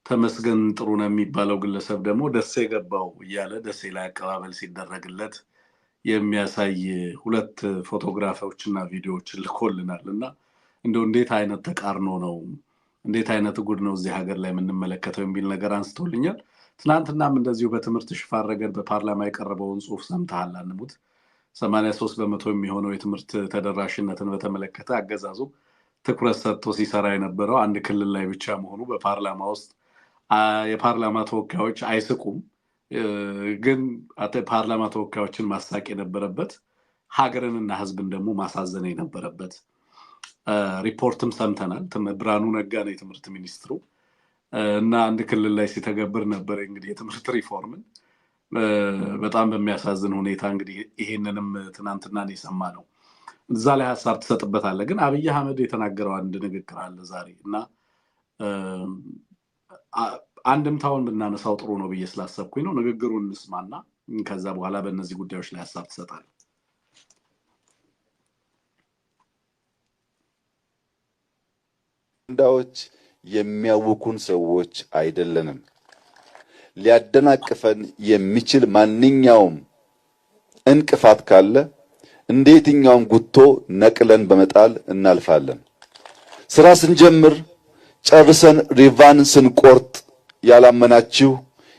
ተመስገን ጥሩ ነው የሚባለው ግለሰብ ደግሞ ደሴ ገባው እያለ ደሴ ላይ አቀባበል ሲደረግለት የሚያሳይ ሁለት ፎቶግራፎችና ቪዲዮዎችን ልኮልናልና እንደው እንዴት አይነት ተቃርኖ ነው እንዴት አይነት ጉድ ነው እዚህ ሀገር ላይ የምንመለከተው የሚል ነገር አንስቶልኛል ትናንትናም እንደዚሁ በትምህርት ሽፋን ረገድ በፓርላማ የቀረበውን ጽሁፍ ሰምተሃል አንሙት 83% የሚሆነው የትምህርት ተደራሽነትን በተመለከተ አገዛዙ ትኩረት ሰጥቶ ሲሰራ የነበረው አንድ ክልል ላይ ብቻ መሆኑ በፓርላማ ውስጥ የፓርላማ ተወካዮች አይስቁም ግን ፓርላማ ተወካዮችን ማሳቅ የነበረበት ሀገርንና ህዝብን ደግሞ ማሳዘን የነበረበት ሪፖርትም ሰምተናል ብርሃኑ ነጋ ነው የትምህርት ሚኒስትሩ እና አንድ ክልል ላይ ሲተገብር ነበር እንግዲህ የትምህርት ሪፎርምን በጣም በሚያሳዝን ሁኔታ እንግዲህ ይሄንንም ትናንትና ነው የሰማነው እዛ ላይ ሐሳብ ተሰጥበታል ግን አብይ አህመድ የተናገረው አንድ ንግግር አለ ዛሬ እና አንድምታውን ብናነሳው ጥሩ ነው ብዬ ስላሰብኩኝ ነው ንግግሩን እንስማና ከዛ በኋላ በእነዚህ ጉዳዮች ላይ ሐሳብ ተሰጣል እንዳዎች የሚያውኩን ሰዎች አይደለንም ሊያደናቅፈን የሚችል ማንኛውም እንቅፋት ካለ እንዴትኛውም ጉቶ ነቅለን በመጣል እናልፋለን ስራ ስንጀምር ጨርሰን ሪቫን ስንቆርጥ ያላመናችሁ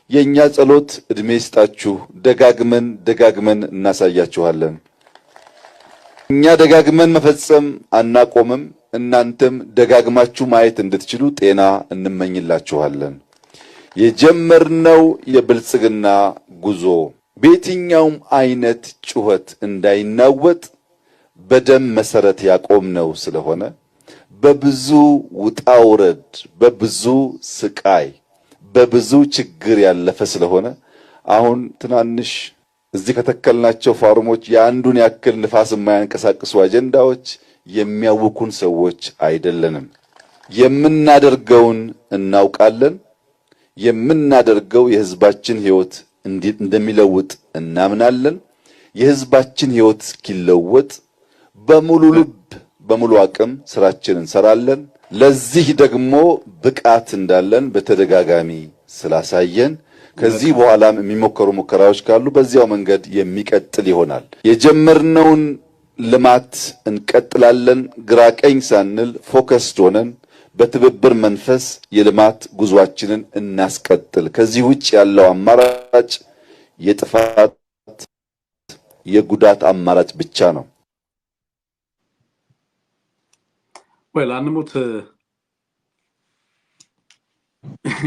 የኛ ጸሎት እድሜ ይስጣችሁ ደጋግመን እናሳያችኋለን እኛ ደጋግመን መፈጸም አናቆምም እናንተም ደጋግማችሁ ማየት እንድትችሉ ጤና እንመኝላችኋለን የጀመርነው የብልጽግና ጉዞ በየትኛውም አይነት ጩኸት እንዳይናወጥ በደም መሰረት ያቆምነው ስለሆነ በብዙ ውጣውረድ በብዙ ስቃይ በብዙ ችግር ያለፈ ስለሆነ አሁን ትናንሽ እዚህ ከተከልናቸው ፋርሞች የአንዱን ያክል ንፋስ የማያንቀሳቅሱ አጀንዳዎች የሚያውኩን ሰዎች አይደለንም የምናደርገውን እናውቃለን የምናደርገው የህዝባችን ህይወት እንደሚለውጥ እናምናለን የህዝባችን ህይወት እስኪለወጥ በሙሉ ልብ በሙሉ አቅም ስራችንን እንሰራለን ለዚህ ደግሞ ብቃት እንዳለን በተደጋጋሚ ስላሳየን ከዚህ በኋላም የሚሞከሩ ሙከራዎች ካሉ በዚያው መንገድ የሚቀጥል ይሆናል የጀመርነውን ልማት እንቀጥላለን ግራቀኝ ሳንል ፎከስድ ሆነን በትብብር መንፈስ የልማት ጉዟችንን እናስቀጥል ከዚህ ውጭ ያለው አማራጭ የጥፋት የጉዳት አማራጭ ብቻ ነው አንሙት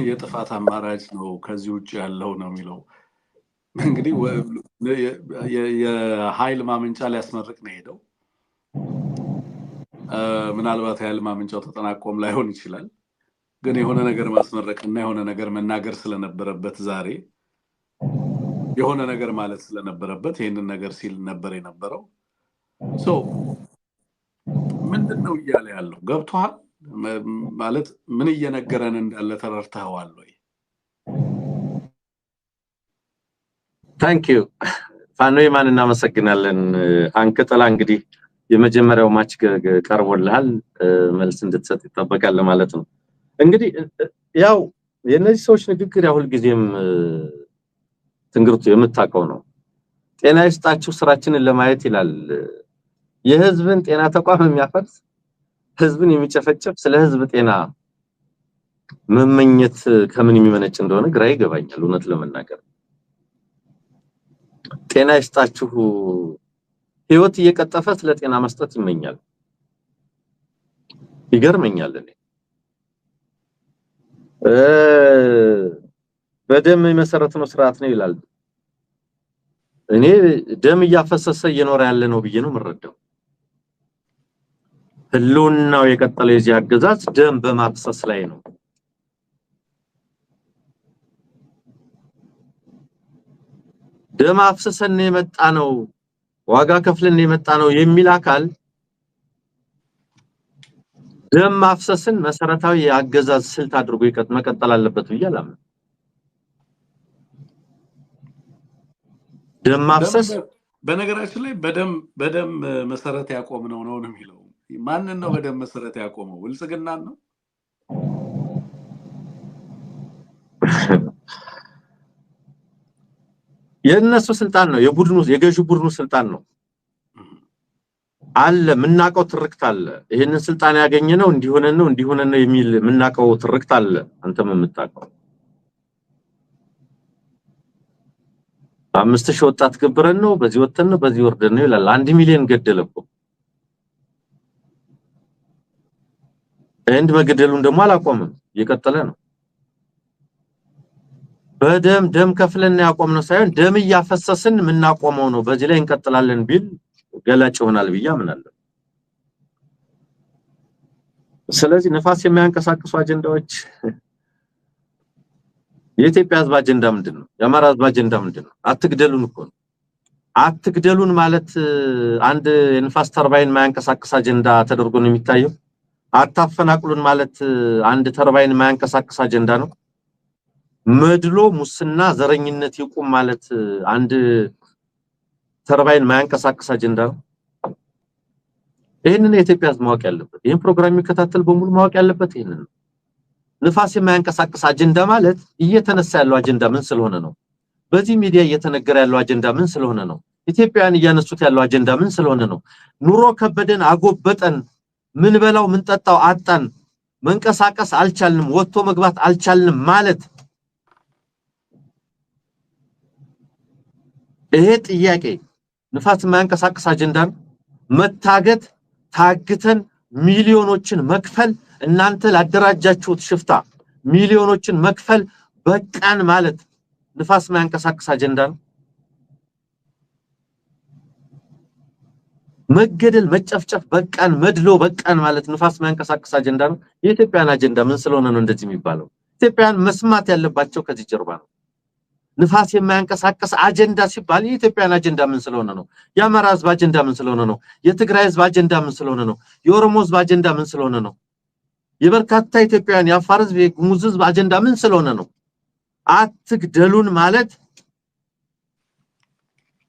የጥፋት አማራጭ ነው ከዚህ ውጭ ያለው ነው የሚለው እንግዲህ የኃይል ማመንጫ ሊያስመርቅ ነው ሄደው ምናልባት ኃይል ማመንጫው ተጠናቆም ላይሆን ይችላል ግን የሆነ ነገር ማስመረቅና የሆነ ነገር መናገር ስለነበረበት ዛሬ የሆነ ነገር ማለት ስለነበረበት ይሄንን ነገር ሲል ነበር የነበረው ምንድነው እያለ ያለው ገብቷል ማለት ምን እየነገረን እንዳለ ተረድተዋል ወይ ታንክ ዩ ፋኖ ይማን እናመሰግናለን አንከተላ እንግዲህ የመጀመሪያው ማች ቀርቦልሃል መልስ እንድትሰጥ ይተበቃል ማለት ነው እንግዲህ ያው የነዚህ ሰዎች ንግግር ያው ሁሉ ጊዜም ትንግርቱ የምታቀው ነው ጤና ይስጣችሁ ስራችንን ለማየት ይላል። የህዝብን ጤና ተቋም የሚያፈርስ ህዝብን የሚጨፈጭፍ ስለ ህዝብ ጤና መመኘት ከምን የሚመነጭ እንደሆነ ግራ ይገባኛል እውነት ለመናገር። ጤና ይስጣችሁ ህይወት እየቀጠፈ ስለ ጤና መስጠት ይመኛል። ይገርመኛል እኔ በደም መሰረት ነው ስርዓት ነው ይላል። እኔ ደም እያፈሰሰ እየኖረ ያለ ነው ብዬ ነው የምረዳው። ህልውናው የቀጠለ የዚህ አገዛዝ ደም በማፍሰስ ላይ ነው። ደም አፍሰሰን የመጣ ነው ዋጋ ከፍለን የመጣ ነው የሚል አካል ደም ማፍሰስን መሰረታዊ የአገዛዝ ስልት አድርጎ መቀጠል አለበት ብዬ አላምንም። ደም ማፍሰስ በነገራችን ላይ በደም መሰረት ያቆምነው ነው የሚለው ማንን ነው? በደም መሰረት ያቆመው ብልጽግናን ነው? የነሱ ስልጣን ነው፣ የገዢው ቡድኑ ስልጣን ነው አለ። ምናቀው ትርክት አለ። ይሄንን ስልጣን ያገኘነው እንዲሆነን ነው የሚል ምናቀው ትርክት አለ። አንተም የምታቀው 5000 ወጣት ገብረን ነው በዚህ ወተን ነው በዚህ ወርደን ነው ይላል። 1 ሚሊዮን ገደለኮ እንድ መገደሉን ደግሞ አላቆመም፣ እየቀጠለ ነው። ደም ከፍለን ያቆምነው ሳይሆን ደም እያፈሰስን ምናቆመው ነው። በዚህ ላይ እንቀጥላለን ቢል ገላጭ ይሆናል ብዬ አምናለሁ። ስለዚህ ነፋስ የሚያንቀሳቅሱ አጀንዳዎች የኢትዮጵያ ህዝብ አጀንዳ ምንድነው? የአማራ ህዝብ አጀንዳ ምንድነው? አትግደሉን እኮ ነው። አትግደሉን ማለት አንድ የንፋስ ተርባይን ማያንቀሳቅስ አጀንዳ ተደርጎ ነው የሚታየው። አታፈናቅሉን ማለት አንድ ተርባይን ማያንቀሳቅስ አጀንዳ ነው። መድሎ ሙስና ዘረኝነት ይቁም ማለት አንድ ተርባይን ማያንቀሳቅስ አጀንዳ ነው። ይሄንን የኢትዮጵያ ህዝብ ማወቅ ያለበት፣ ይሄን ፕሮግራም የሚከታተል በሙሉ ማወቅ ያለበት ይሄንን ነው። ንፋስ የማያንቀሳቅስ አጀንዳ ማለት እየተነሳ ያለው አጀንዳ ምን ስለሆነ ነው? በዚህ ሚዲያ እየተነገረ ያለው አጀንዳ ምን ስለሆነ ነው? ኢትዮጵያውያን እያነሱት ያለው አጀንዳ ምን ስለሆነ ነው? ኑሮ ከበደን፣ አጎበጠን፣ ምን በላው ምን ጠጣው አጣን፣ መንቀሳቀስ አልቻልንም፣ ወጥቶ መግባት አልቻልንም ማለት ይሄ ጥያቄ ንፋስ የማያንቀሳቅስ አጀንዳ ነው። መታገት፣ ታግተን ሚሊዮኖችን መክፈል፣ እናንተ ላደራጃችሁት ሽፍታ ሚሊዮኖችን መክፈል በቃን ማለት ንፋስ የማያንቀሳቅስ አጀንዳ ነው። መገደል፣ መጨፍጨፍ በቃን፣ መድሎ በቃን ማለት ንፋስ የማያንቀሳቅስ አጀንዳ ነው። የኢትዮጵያን አጀንዳ ምን ስለሆነ ነው እንደዚህ የሚባለው? ኢትዮጵያን መስማት ያለባቸው ከዚህ ጀርባ ነው። ንፋስ የማያንቀሳቅስ አጀንዳ ሲባል የኢትዮጵያን አጀንዳ ምን ስለሆነ ነው? የአማራ ህዝብ አጀንዳ ምን ስለሆነ ነው? የትግራይ ህዝብ አጀንዳ ምን ስለሆነ ነው? የኦሮሞ ህዝብ አጀንዳ ምን ስለሆነ ነው? የበርካታ ኢትዮጵያውያን የአፋር ህዝብ የጉሙዝ ህዝብ አጀንዳ ምን ስለሆነ ነው? አትግደሉን ማለት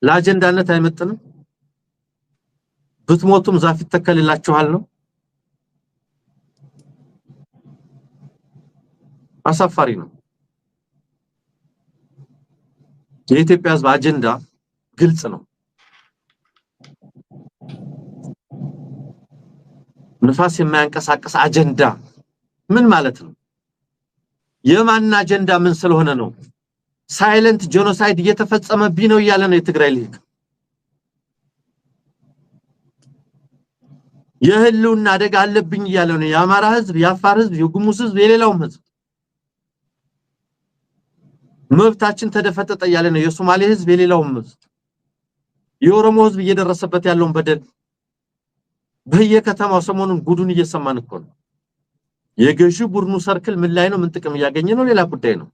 ለአጀንዳነት አይመጥንም። ብትሞቱም ዛፍ ይተከልላችኋል ነው። አሳፋሪ ነው። የኢትዮጵያ ህዝብ አጀንዳ ግልጽ ነው። ንፋስ የማያንቀሳቅስ አጀንዳ ምን ማለት ነው? የማን አጀንዳ ምን ስለሆነ ነው? ሳይለንት ጄኖሳይድ እየተፈጸመብኝ ነው እያለ ነው የትግራይ ልሂቅ። የህልውና አደጋ አለብኝ እያለ ነው የአማራ ህዝብ፣ የአፋር ህዝብ፣ የጉሙዝ ህዝብ፣ የሌላውም ህዝብ። መብታችን ተደፈጠጠ እያለ ነው የሶማሌ ህዝብ፣ የሌላውም ህዝብ። የኦሮሞ ህዝብ እየደረሰበት ያለውን በደል በየከተማው ሰሞኑን ጉዱን እየሰማን እኮ ነው። የገዢው ቡድኑ ሰርክል ምን ላይ ነው? ምን ጥቅም እያገኘ ነው? ሌላ ጉዳይ ነው።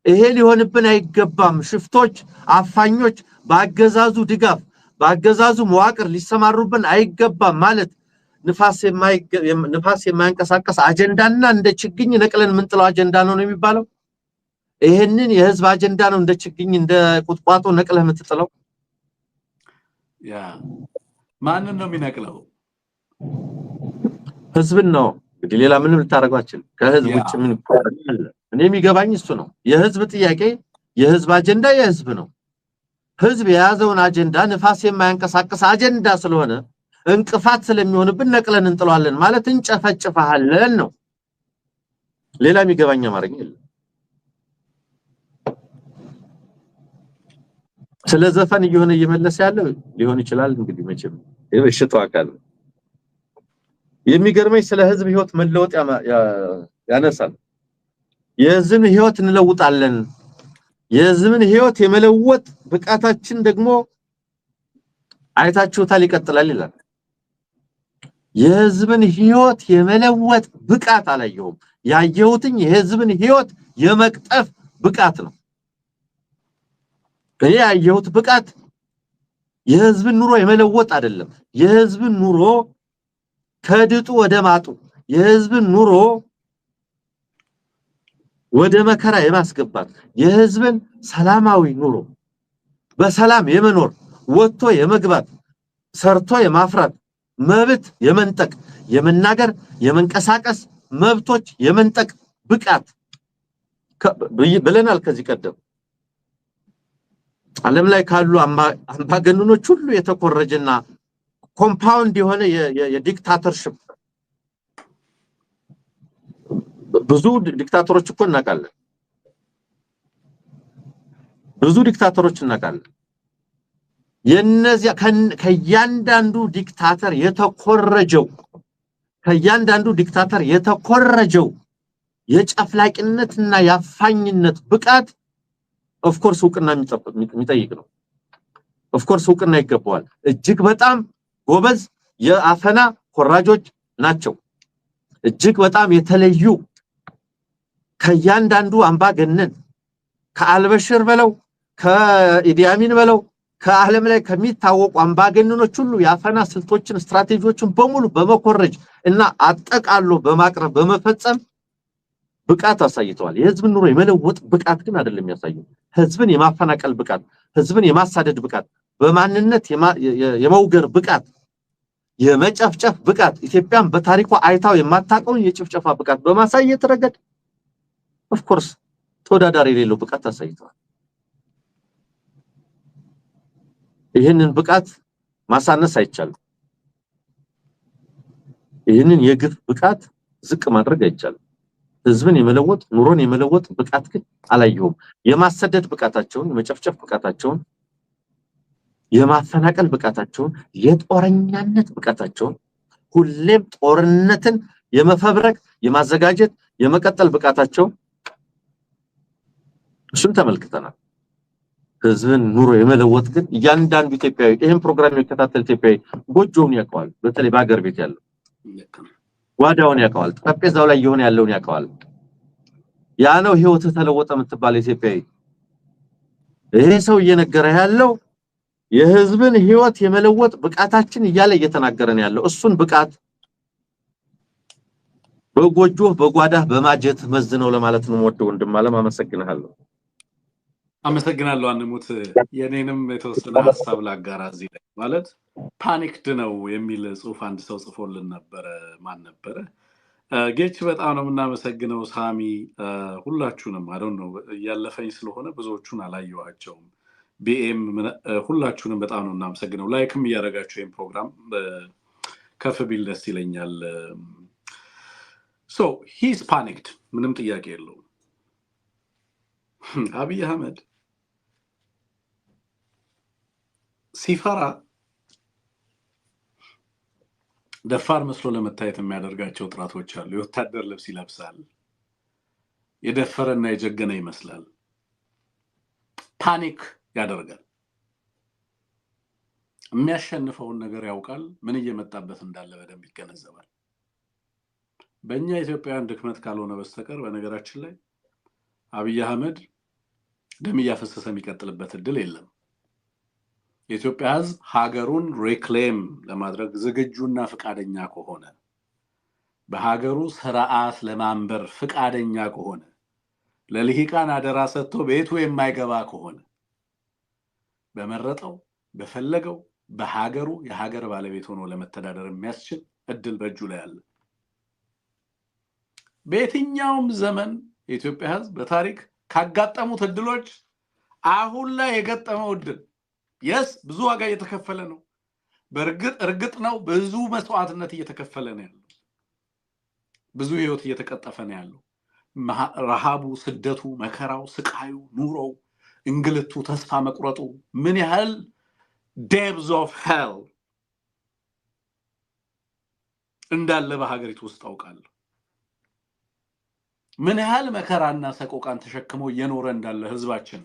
ይሄ ሊሆንብን አይገባም። ሽፍቶች፣ አፋኞች በአገዛዙ ድጋፍ በአገዛዙ መዋቅር ሊሰማሩብን አይገባም ማለት ንፋስ የማያንቀሳቀስ አጀንዳና እንደ ችግኝ ነቅለን ምንጥለው አጀንዳ ነው የሚባለው። ይሄንን የህዝብ አጀንዳ ነው እንደ ችግኝ እንደ ቁጥቋጦ ነቅለህ የምትጥለው። ያ ማንን ነው የሚነቅለው? ህዝብን ነው። እንግዲህ ሌላ ምንም ልታረጋችሁ ከህዝብ ውጭ ምን አለ? እኔ የሚገባኝ እሱ ነው። የህዝብ ጥያቄ የህዝብ አጀንዳ የህዝብ ነው። ህዝብ የያዘውን አጀንዳ ንፋስ የማያንቀሳቅስ አጀንዳ ስለሆነ እንቅፋት ስለሚሆንብን ነቅለን እንጥለዋለን ማለት እንጨፈጭፈሃለን ነው። ሌላ የሚገባኛ ማረኝ የለም። ስለ ዘፈን እየሆነ እየመለሰ ያለው ሊሆን ይችላል እንግዲህ መቼም የበሽታው አካል የሚገርመኝ ስለ ህዝብ ህይወት መለወጥ ያነሳል። የህዝብን ህይወት እንለውጣለን። የህዝብን ህይወት የመለወጥ ብቃታችን ደግሞ አይታችሁታል ይቀጥላል ይላል። የህዝብን ህይወት የመለወጥ ብቃት አላየሁም። ያየሁትኝ የህዝብን ህይወት የመቅጠፍ ብቃት ነው። ያየሁት ብቃት የህዝብን ኑሮ የመለወጥ አይደለም። የህዝብን ኑሮ ከድጡ ወደ ማጡ፣ የህዝብን ኑሮ ወደ መከራ የማስገባት፣ የህዝብን ሰላማዊ ኑሮ በሰላም የመኖር፣ ወጥቶ የመግባት፣ ሰርቶ የማፍራት መብት የመንጠቅ፣ የመናገር የመንቀሳቀስ መብቶች የመንጠቅ ብቃት ብለናል ከዚህ ቀደም። ዓለም ላይ ካሉ አምባገነኖች ሁሉ የተኮረጀና ኮምፓውንድ የሆነ የዲክታተርሺፕ ብዙ ዲክታተሮች እኮ እናውቃለን። ብዙ ዲክታተሮች እናውቃለን። የነዚያ ከያንዳንዱ ዲክታተር የተኮረጀው የጨፍላቂነትና ያፋኝነት ብቃት ኦፍ ኮርስ እውቅና የሚጠይቅ ነው። ኦፍ ኮርስ እውቅና ይገባዋል። እጅግ በጣም ጎበዝ የአፈና ኮራጆች ናቸው። እጅግ በጣም የተለዩ ከያንዳንዱ አምባገነን ከአልበሽር በለው ከኢዲያሚን በለው ከዓለም ላይ ከሚታወቁ አምባገነኖች ሁሉ ያፈና ስልቶችን ስትራቴጂዎችን በሙሉ በመኮረጅ እና አጠቃሎ በማቅረብ በመፈጸም ብቃት አሳይተዋል። የህዝብን ኑሮ የመለወጥ ብቃት ግን አይደለም ያሳየው። ህዝብን የማፈናቀል ብቃት፣ ህዝብን የማሳደድ ብቃት፣ በማንነት የመውገር ብቃት፣ የመጨፍጨፍ ብቃት፣ ኢትዮጵያን በታሪኳ አይታው የማታውቀውን የጭፍጨፋ ብቃት በማሳየት ረገድ ኦፍ ኮርስ ተወዳዳሪ የሌለው ብቃት አሳይተዋል። ይህንን ብቃት ማሳነስ አይቻልም። ይህንን የግፍ ብቃት ዝቅ ማድረግ አይቻልም። ህዝብን የመለወጥ ኑሮን የመለወጥ ብቃት ግን አላየሁም። የማሰደድ ብቃታቸውን፣ የመጨፍጨፍ ብቃታቸውን፣ የማፈናቀል ብቃታቸውን፣ የጦረኛነት ብቃታቸውን፣ ሁሌም ጦርነትን የመፈብረክ የማዘጋጀት የመቀጠል ብቃታቸው እሱን ተመልክተናል። ህዝብን ኑሮ የመለወጥ ግን እያንዳንዱ ኢትዮጵያዊ ይሄን ፕሮግራም የሚከታተል ኢትዮጵያዊ ጎጆውን ያውቀዋል። በተለይ በአገር ቤት ያለው ጓዳውን ያውቀዋል። ጠረጴዛው ላይ የሆነ ያለውን ያውቀዋል። ያ ነው ህይወት ተለወጠ የምትባል ኢትዮጵያዊ። ይሄ ሰው እየነገረ ያለው የህዝብን ህይወት የመለወጥ ብቃታችን እያለ እየተናገረን ያለው እሱን ብቃት በጎጆ በጓዳህ በማጀት መዝነው ለማለት ነው። ወደ ወንድም አለም አመሰግናለሁ። አመሰግናለሁ አንሙት። የኔንም የተወሰነ ሐሳብ ላጋራ እዚህ ላይ ማለት ፓኒክድ ነው የሚል ጽሁፍ አንድ ሰው ጽፎልን ነበር። ማን ነበር? ጌች በጣም ነው የምናመሰግነው። ሳሚ ሁላችሁንም አዶን ነው ያለፈኝ ስለሆነ ብዙዎቹን አላየዋቸውም። ቢኤም ሁላችሁንም በጣም ነው እናመሰግነው። ላይክም እያደረጋችሁ ይሄን ፕሮግራም ከፍ ቢል ደስ ይለኛል። ሶ ሂስ ፓኒክድ ምንም ጥያቄ የለውም። አብይ አህመድ ሲፈራ ደፋር መስሎ ለመታየት የሚያደርጋቸው ጥራቶች አሉ። የወታደር ልብስ ይለብሳል፣ የደፈረና የጀገነ ይመስላል፣ ፓኒክ ያደርጋል። የሚያሸንፈውን ነገር ያውቃል፣ ምን እየመጣበት እንዳለ በደንብ ይገነዘባል። በእኛ ኢትዮጵያውያን ድክመት ካልሆነ በስተቀር በነገራችን ላይ አብይ አህመድ ደም እያፈሰሰ የሚቀጥልበት እድል የለም። የኢትዮጵያ ህዝብ ሀገሩን ሪክሌም ለማድረግ ዝግጁና ፍቃደኛ ከሆነ፣ በሀገሩ ስርዓት ለማንበር ፍቃደኛ ከሆነ፣ ለልሂቃን አደራ ሰጥቶ ቤቱ የማይገባ ከሆነ፣ በመረጠው በፈለገው በሀገሩ የሀገር ባለቤት ሆኖ ለመተዳደር የሚያስችል እድል በእጁ ላይ አለ። በየትኛውም ዘመን የኢትዮጵያ ህዝብ በታሪክ ካጋጠሙት እድሎች አሁን ላይ የገጠመው እድል የስ ብዙ ዋጋ እየተከፈለ ነው እርግጥ ነው ብዙ መስዋዕትነት እየተከፈለ ነው ያለው ብዙ ህይወት እየተቀጠፈ ነው ያለው ረሃቡ ስደቱ መከራው ስቃዩ ኑሮው እንግልቱ ተስፋ መቁረጡ ምን ያህል depths of hell እንዳለ በሀገሪቱ ውስጥ አውቃለሁ ምን ያህል መከራና ሰቆቃን ተሸክሞ እየኖረ እንዳለ ህዝባችን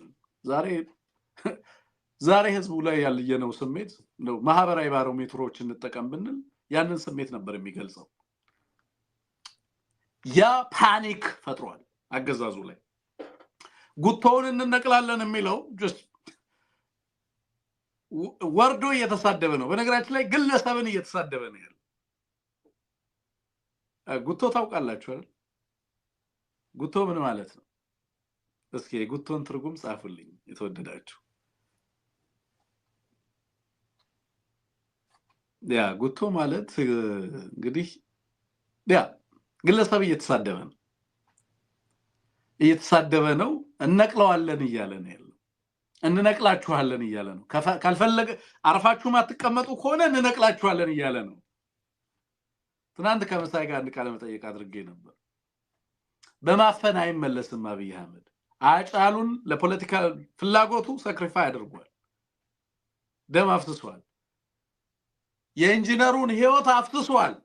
ዛሬ ህዝቡ ላይ ያለየነው ስሜት ነው ማህበራዊ ባሮሜትሮችን እንጠቀም ብንል ያንን ስሜት ነበር የሚገልጸው ያ ፓኒክ ፈጥሯል አገዛዙ ላይ ጉቶውን እንነቅላለን የሚለው just ወርዶ እየተሳደበ ነው በነገራችን ላይ ግለሰብን እየተሳደበ ነው ያለው ጉቶ ታውቃላችሁ አይደል ጉቶ ምን ማለት ነው እስኪ ጉቶን ትርጉም ጻፉልኝ የተወደዳችሁ ያ ጉቶ ማለት እንግዲህ ያ ግለሰብ እየተሳደበ ነው እንነቅለዋለን እያለ ነው ያለው እንነቅላችኋለን እያለ ነው ካልፈለገ አርፋችሁ ማትቀመጡ ከሆነ እንነቅላችኋለን እያለ ነው ትናንት ከመሳይ ጋር አንድ ቃል መጠየቅ አድርጌ ነበር በማፈን አይመለስም አብይ አህመድ አጫሉን ለፖለቲካ ፍላጎቱ ሳክሪፋይ አድርጓል ደም አፍስሷል የኢንጂነሩን ህይወት አፍስሷል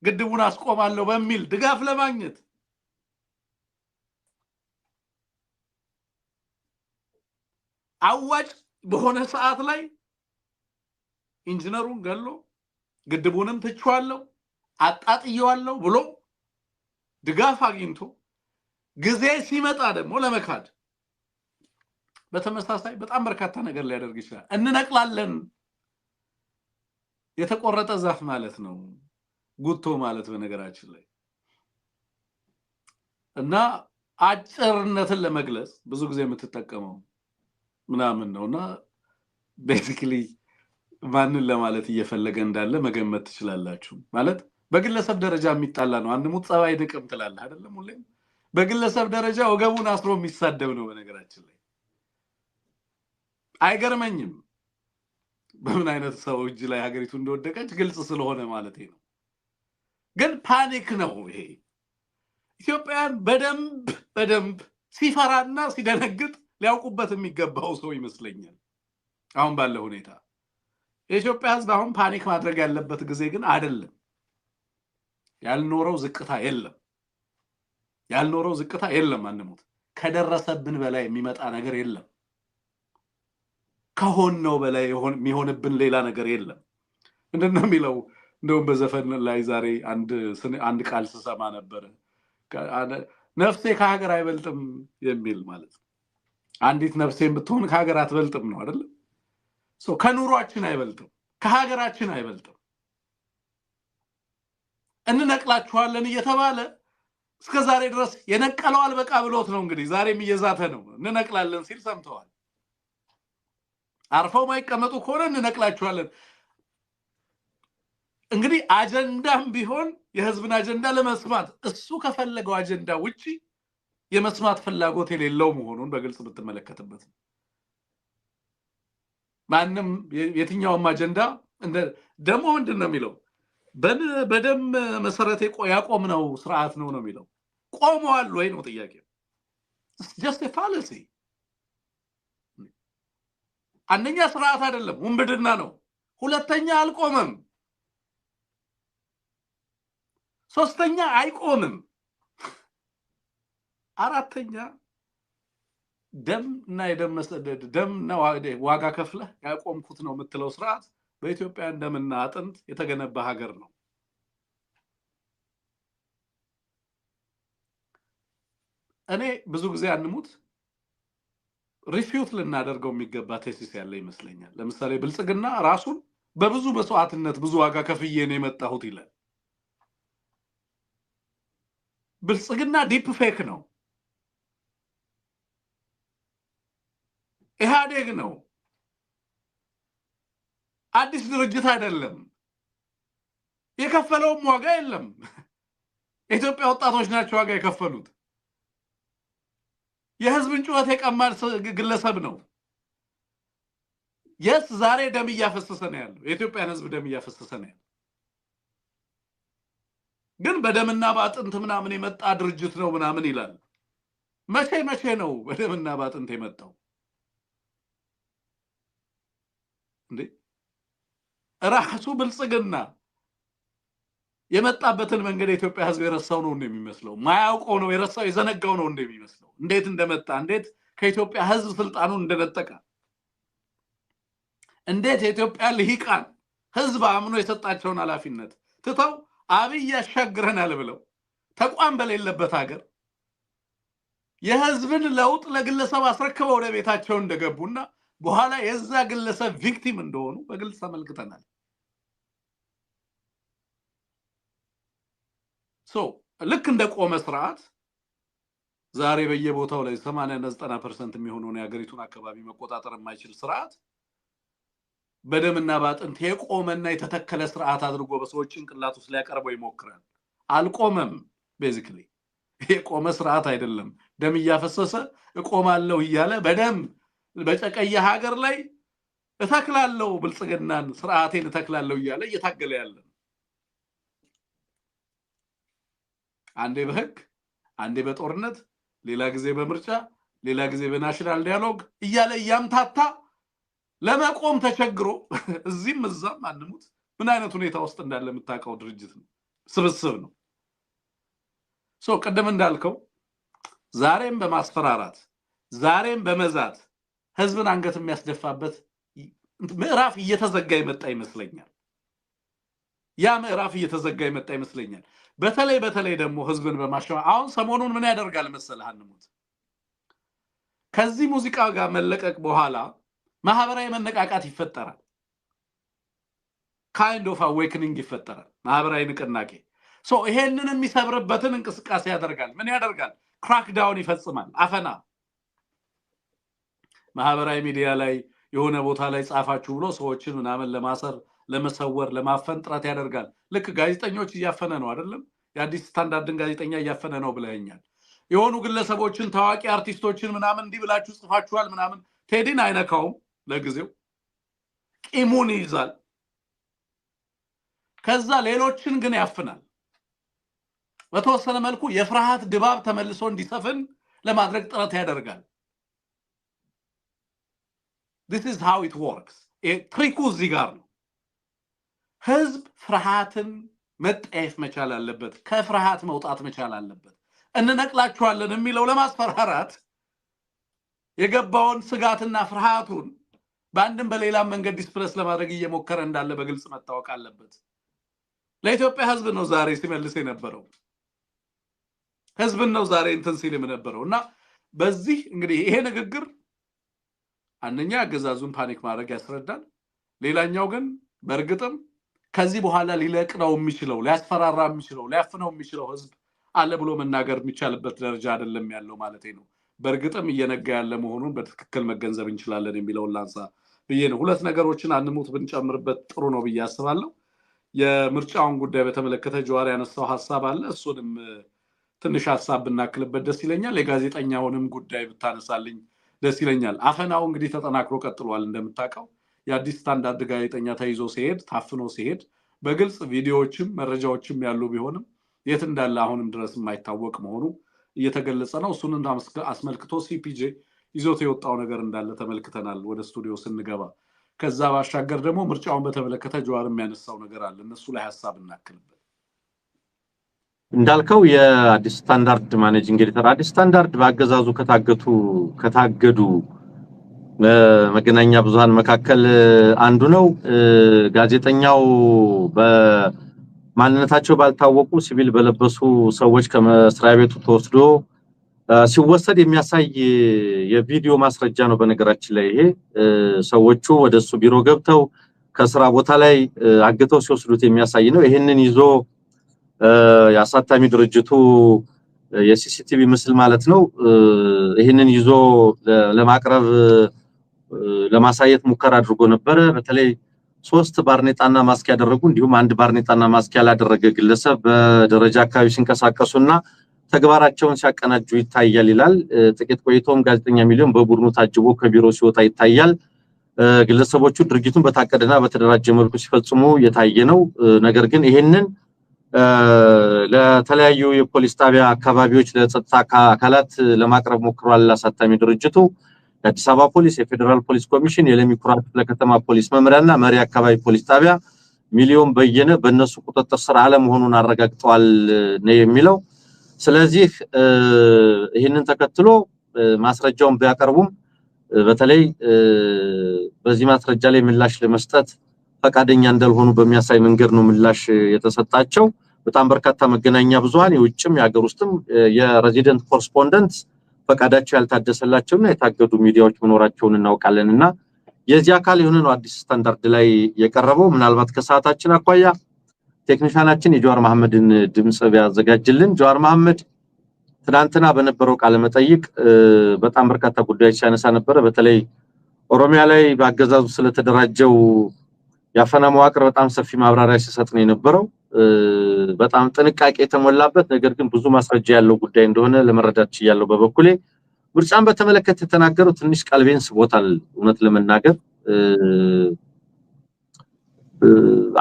ግድቡን አስቆማለሁ በሚል ድጋፍ ለማግኘት አዋጭ በሆነ ሰዓት ላይ ኢንጂነሩን ገሎ ግድቡንም ትቻለሁ አጣጥየዋለሁ ብሎ ድጋፍ አግኝቶ ጊዜ ሲመጣ ደግሞ ለመካድ በተመሳሳይ በጣም በርካታ ነገር ሊያደርግ ይችላል እንነቅላለን የተቆረጠ ዛፍ ማለት ነው ጉቶ ማለት በነገራችን ላይ እና አጭርነትን ለመግለጽ ብዙ ጊዜ የምትጠቀመው ምናምን ነውና ቤዚክሊ ማንን ለማለት እየፈለገ እንዳለ መገመት ትችላላችሁ ማለት በግለሰብ ደረጃ የሚጣላ ነው አንድ ሙጽባይ ድቅም ትላል አይደለም ሁሌ በግለሰብ ደረጃ ወገቡን አስሮ የሚሳደብ ነው በነገራችን ላይ አይገርመኝም በምን አይነት ሰው እጅ ላይ ሀገሪቱ እንደወደቀች ግልጽ ስለሆነ ማለት ነው ግን ፓኒክ ነው ይሄ ኢትዮጵያን በደንብ ሲፈራና ሲደነግጥ ሊያውቁበት የሚገባው ሰው ይመስለኛል አሁን ባለው ሁኔታ የኢትዮጵያ ህዝብ አሁን ፓኒክ ማድረግ ያለበት ጊዜ ግን አይደለም ያልኖረው ዝቅታ የለም አንሞት ከደረሰብን በላይ የሚመጣ ነገር የለም ከሆነው በላይ የሚሆንብን ሌላ ነገር የለም እንደና የሚለው እንደውም በዘፈን ላይ ዛሬ አንድ ቃል ስሰማ ነበር ነፍሴ ከሀገር አይበልጥም የሚል ማለት አንዲት ነፍሴን ብትሆን ከሀገር አትበልጥም ነው አይደል ከኑሯችን አይበልጥም ከሀገራችን አይበልጥም እንነቅላችኋለን እየተባለ እስከዛሬ ድረስ የነቀለው አልበቃ ብሎት ነው እንግዲህ ዛሬም እየዛተ ነው እንነቅላለን ሲል ሰምተዋል አርፈው ማይቀመጡ ከሆነ እንነቅላችኋለን እንግዲህ አጀንዳም ቢሆን የህዝብን አጀንዳ ለመስማት እሱ ከፈለገው አጀንዳ ውጪ የመስማት ፍላጎት የሌለው መሆኑን በግልጽ ብትመለከቱበት ማንንም የትኛውም አጀንዳ እንደ ደሞ ምንድነው የሚለው በደም መሰረት ያቆምነው ስርዓት ነው የሚለው ቆመዋል ወይ ነው ጥያቄው just a fallacy አንደኛ ስርዓት አይደለም ወንብድና ነው ሁለተኛ አልቆመም ሶስተኛ አይቆምም አራተኛ ደምና የደም መሰደድ ደምና ዋጋ ከፍለ ያቆምኩት ነው የምትለው ስርዓት በኢትዮጵያ እንደምና አጥንት የተገነባ ሀገር ነው እኔ ብዙ ጊዜ አንሙት ሪፊዩት ልናደርገው የሚገባ ቴሲስ ያለ ይመስለኛል ለምሳሌ ብልጽግና ራሱን በብዙ መስዋዕትነት ብዙ ዋጋ ከፍዬ ነው የመጣሁት ይላል ብልጽግና ዲፕ ፌክ ነው ኢህአዴግ ነው አዲስ ድርጅት አይደለም የከፈለውም ዋጋ የለም ኢትዮጵያ ወጣቶች ናቸው ዋጋ የከፈሉት የህዝብን ጩኸት የቀማል ግለሰብ ነው የስ ዛሬ ደም እያፈሰሰ ነው ያለው የኢትዮጵያን ህዝብ ደም እያፈሰሰ ነው ያለው ግን በደምና ባጥንት ምናምን የመጣ ድርጅት ነው ምናምን ይላል መቼ ነው በደምና ባጥንት የመጣው እንዴ ራሱ ብልጽግና የመጣበትን መንገድ የኢትዮጵያ ህዝብ የረሳው ነው እንደሚመስለው ማያውቀው ነው የረሳው የዘነጋው ነው እንደሚመስለው እንዴት እንደመጣ እንዴት ከኢትዮጵያ ህዝብ ስልጣኑን እንደነጠቀ እንዴት የኢትዮጵያ ልሂቃን ህዝብ አምኖ የሰጣቸውን ኃላፊነት ትተው አብይ ያሻግረናል ብለው ተቋም በሌለበት ሀገር የህዝብን ለውጥ ለግለሰብ አስረክበው ወደ ቤታቸው እንደገቡና በኋላ የዛ ግለሰብ ቪክቲም እንደሆኑ በግልጽ ተመልክተናል ልክ እንደ ቆመ ስርዓት ዛሬ በየቦታው ላይ 80-90% የሚሆነው የሀገሪቱን አካባቢ መቆጣጠር የማይችል ስርዓት በደምና ባጥንት የቆመና የተተከለ ስርዓት አድርጎ በሰዎች ጭንቅላት ውስጥ ሊያቀርበው ይሞክራል አልቆመም ቤዚክሊ የቆመ ስርዓት አይደለም ደም እያፈሰሰ እቆማለሁ እያለ በደም በጨቀየ ሀገር ላይ እተክላለሁ ብልጽግናን ስርዓቴን እተክላለሁ እያለ እየታገለ ያለ አንዴ በህግ አንዴ በጦርነት ሌላ ጊዜ በምርጫ ሌላ ጊዜ በናሽናል ዲያሎግ እያለ ያምታታ ለማቆም ተቸግሮ እዚህም እዛም አንሙት ምን አይነት ሁኔታ ውስጥ እንዳለ የምታውቀው ድርጅት ነው ስብስብ ነው ቀደም እንዳልከው ዛሬም በማስፈራራት ዛሬም በመዛት ህዝብን አንገት የሚያስደፋበት ምዕራፍ እየተዘጋ ይመጣ ይመስለኛል ያ ምዕራፍ እየተዘጋ ይመጣ ይመስለኛል በተለይ ደግሞ ህዝብን በማሸማ አሁን ሰሞኑን ምን ያደርጋል መሰለህ አንሙት ከዚህ ሙዚቃ ጋር መለቀቅ በኋላ ማህበራዊ መነቃቃት ይፈጠራል kind of awakening ይፈጠራል ማህበራዊ ንቅናቄ ይሄንን የሚሰብርበትን እንቅስቃሴ ያደርጋል ምን ያደርጋል ክራክ ዳውን ይፈጽማል አፈና ማህበራዊ ሚዲያ ላይ የሆነ ቦታ ላይ ጻፋችሁ ብሎ ሰዎችን ምናምን ለማሰር ለመሰወር ለማፈን ጥረት ያደርጋል ልክ ጋዜጠኞች እያፈነ ነው አይደለም የአዲስ ስታንዳርድን ጋዜጠኛ እያፈነ ነው ብለኛል የሆኑ ግለሰቦችን ታዋቂ አርቲስቶችን ምናምን እንዲብላችሁ ጽፋችኋል ምናምን ቴዲን አይነካውም ለጊዜው ቂሙን ይዛል ከዛ ሌሎችን ግን ያፈናል በተወሰነ መልኩ የፍርሃት ድባብ ተመልሶ እንዲሰፍን ለማድረግ ጥረት ያደርጋል this is how it works ትሪኩ እዚህ ጋር ነው ህዝብ ፍርሃትን መጠየፍ መቻል አለበት ከፍርሃት መውጣት መቻል አለበት እንነቅላችኋለን የሚለው ለማስፈራራት የገባውን ስጋትና ፍርሃቱን በአንድም በሌላም መንገድ ዲስፕሌስ ለማድረግ እየሞከረ እንዳለ በግልጽ መታወቅ አለበት ለኢትዮጵያ ህዝብ ነው ዛሬ ሲመልስ የነበረው ህዝብ ነው ዛሬ እንትን ሲል የነበረውና በዚህ እንግዲህ ይሄ ንግግር አንደኛ አገዛዙን ፓኒክ ማድረግ ያስረዳል ሌላኛው ግን በርግጥም ከዚህ በኋላ ሊለቅነው የሚችለው ሊያስፈራራ የሚችለው ሊያፍነው የሚችለው ህዝብ አለ ብሎ መናገር የሚቻልበት ደረጃ አይደለም ያለው ማለት ነው በርግጥም እየነጋ ያለ መሆኑን በትክክል መገንዘብ እንችላለን የሚለው ላንሳ ብዬ ነው ሁለት ነገሮችን አንሙት ብንጨምርበት ጥሩ ነው ብዬ አስባለሁ የምርጫውን ጉዳይ በተመለከተ ጀዋር ያነሳው ሐሳብ አለ እሱንም ትንሽ ሐሳብ ብናክልበት ደስ ይለኛል የጋዜጠኛውንም ጉዳይ ብታነሳልኝ ደስ ይለኛል አፈናው እንግዲህ ተጠናክሮ ቀጥሏል እንደምታውቀው የአዲስ ስታንዳርድ ጋዜጠኛ ተይዞ ሲሄድ ታፍኖ ሲሄድ በግልጽ ቪዲዮዎችም መረጃዎችም ያሉ ቢሆንም የት እንዳለ አሁንም ድረስ የማይታወቅ መሆኑ እየተገለጸ ነው እሱን አስመልክቶ ሲፒጄ ይዞት የወጣው ነገር እንዳለ ተመልክተናል ወደ ስቱዲዮ ስንገባ ከዛ ባሻገር ደግሞ ምርጫውን በተመለከተ ጀዋር የሚያነሳው ነገር አለ እነሱ ላይ ሐሳብ እናክልበት እንዳልከው የአዲስ ስታንዳርድ ማኔጂንግ ኤዲተር አዲስ ስታንዳርድ ባገዛዙ ከታገዱ መገናኛ ብዙሃን መካከል አንዱ ነው ጋዜጠኛው በማንነታቸው ባልታወቁ ሲቪል በለበሱ ሰዎች ከመስሪያ ቤቱ ተወስዶ ሲወሰድ የሚያሳይ የቪዲዮ ማስረጃ ነው በነገራችን ላይ ይሄ ሰዎቹ ወደሱ ቢሮ ገብተው ከስራ ቦታ ላይ አግተው ሲወስዱት የሚያሳይ ነው ይሄንን ይዞ ያሳታሚ ድርጅቱ የሲሲቲቪ ምስል ማለት ነው ይሄንን ይዞ ለማቅረብ ለማሳየት ሙከራ አድርጎ ነበር በተለይ 3 ባርኔጣና ማስክ ያደረጉ እንዲሁም አንድ ባርኔጣና ማስክ ያላደረገ ግለሰብ በደረጃ አካባቢ ሲንቀሳቀሱና ተግባራቸውን ሲያቀናጁ ይታያል ይላል ጥቂት ቆይቶም ጋዜጠኛ ሚሊዮን በቡድኑ ታጅቦ ከቢሮ ሲወጣ ይታያል ግለሰቦቹ ድርጊቱን በታቀደና በተደራጀ መልኩ ሲፈጽሙ የታየ ነው። ነገር ግን ይሄንን ለተለያዩ የፖሊስ ጣቢያ አካባቢዎች ለጸጥታ አካላት ለማቅረብ ሞክሯል። አሳታሚ ድርጅቱ የአዲስ አበባ ፖሊስ፣ የፌደራል ፖሊስ ኮሚሽን፣ የለሚ ኩራ ክፍለ ከተማ ፖሊስ መምሪያና መሪ አካባቢ ፖሊስ ጣቢያ ሚሊዮን በየነ በእነሱ ቁጥጥር ስር አለመሆኑን አረጋግጠዋል ነው የሚለው። ስለዚህ ይሄንን ተከትሎ ማስረጃውን ቢያቀርቡም በተለይ በዚህ ማስረጃ ላይ ምላሽ ለመስጠት ፈቃደኛ እንዳልሆኑ በሚያሳይ መንገድ ነው ምላሽ የተሰጣቸው። በጣም በርካታ መገናኛ ብዙሃን የውጭም የሀገር ውስጥም የሬዚደንት ኮረስፖንደንት ፈቃዳቸው ያልታደሰላቸውና የታገዱ ሚዲያዎች መኖራቸውን እናውቃለንና የዚህ አካል የሆነ ነው አዲስ ስታንዳርድ ላይ የቀረበው። ምናልባት ከሰዓታችን አኳያ ቴክኒሻናችን የጀዋር መሐመድን ድምጽ ቢያዘጋጅልን። ጀዋር መሐመድ ትናንትና በነበረው ቃለ መጠይቅ በጣም በርካታ ጉዳዮች ሲያነሳ ነበር። በተለይ ኦሮሚያ ላይ በአገዛዙ ስለተደራጀው ያፈና መዋቅር በጣም ሰፊ ማብራሪያ ሲሰጥ ነው የነበረው። በጣም ጥንቃቄ የተሞላበት ነገር ግን ብዙ ማስረጃ ያለው ጉዳይ እንደሆነ ለመረዳት ያለው በበኩሌ ምርጫን በተመለከተ የተናገረው ትንሽ ቀልቤን ስቦታል። እውነት ለመናገር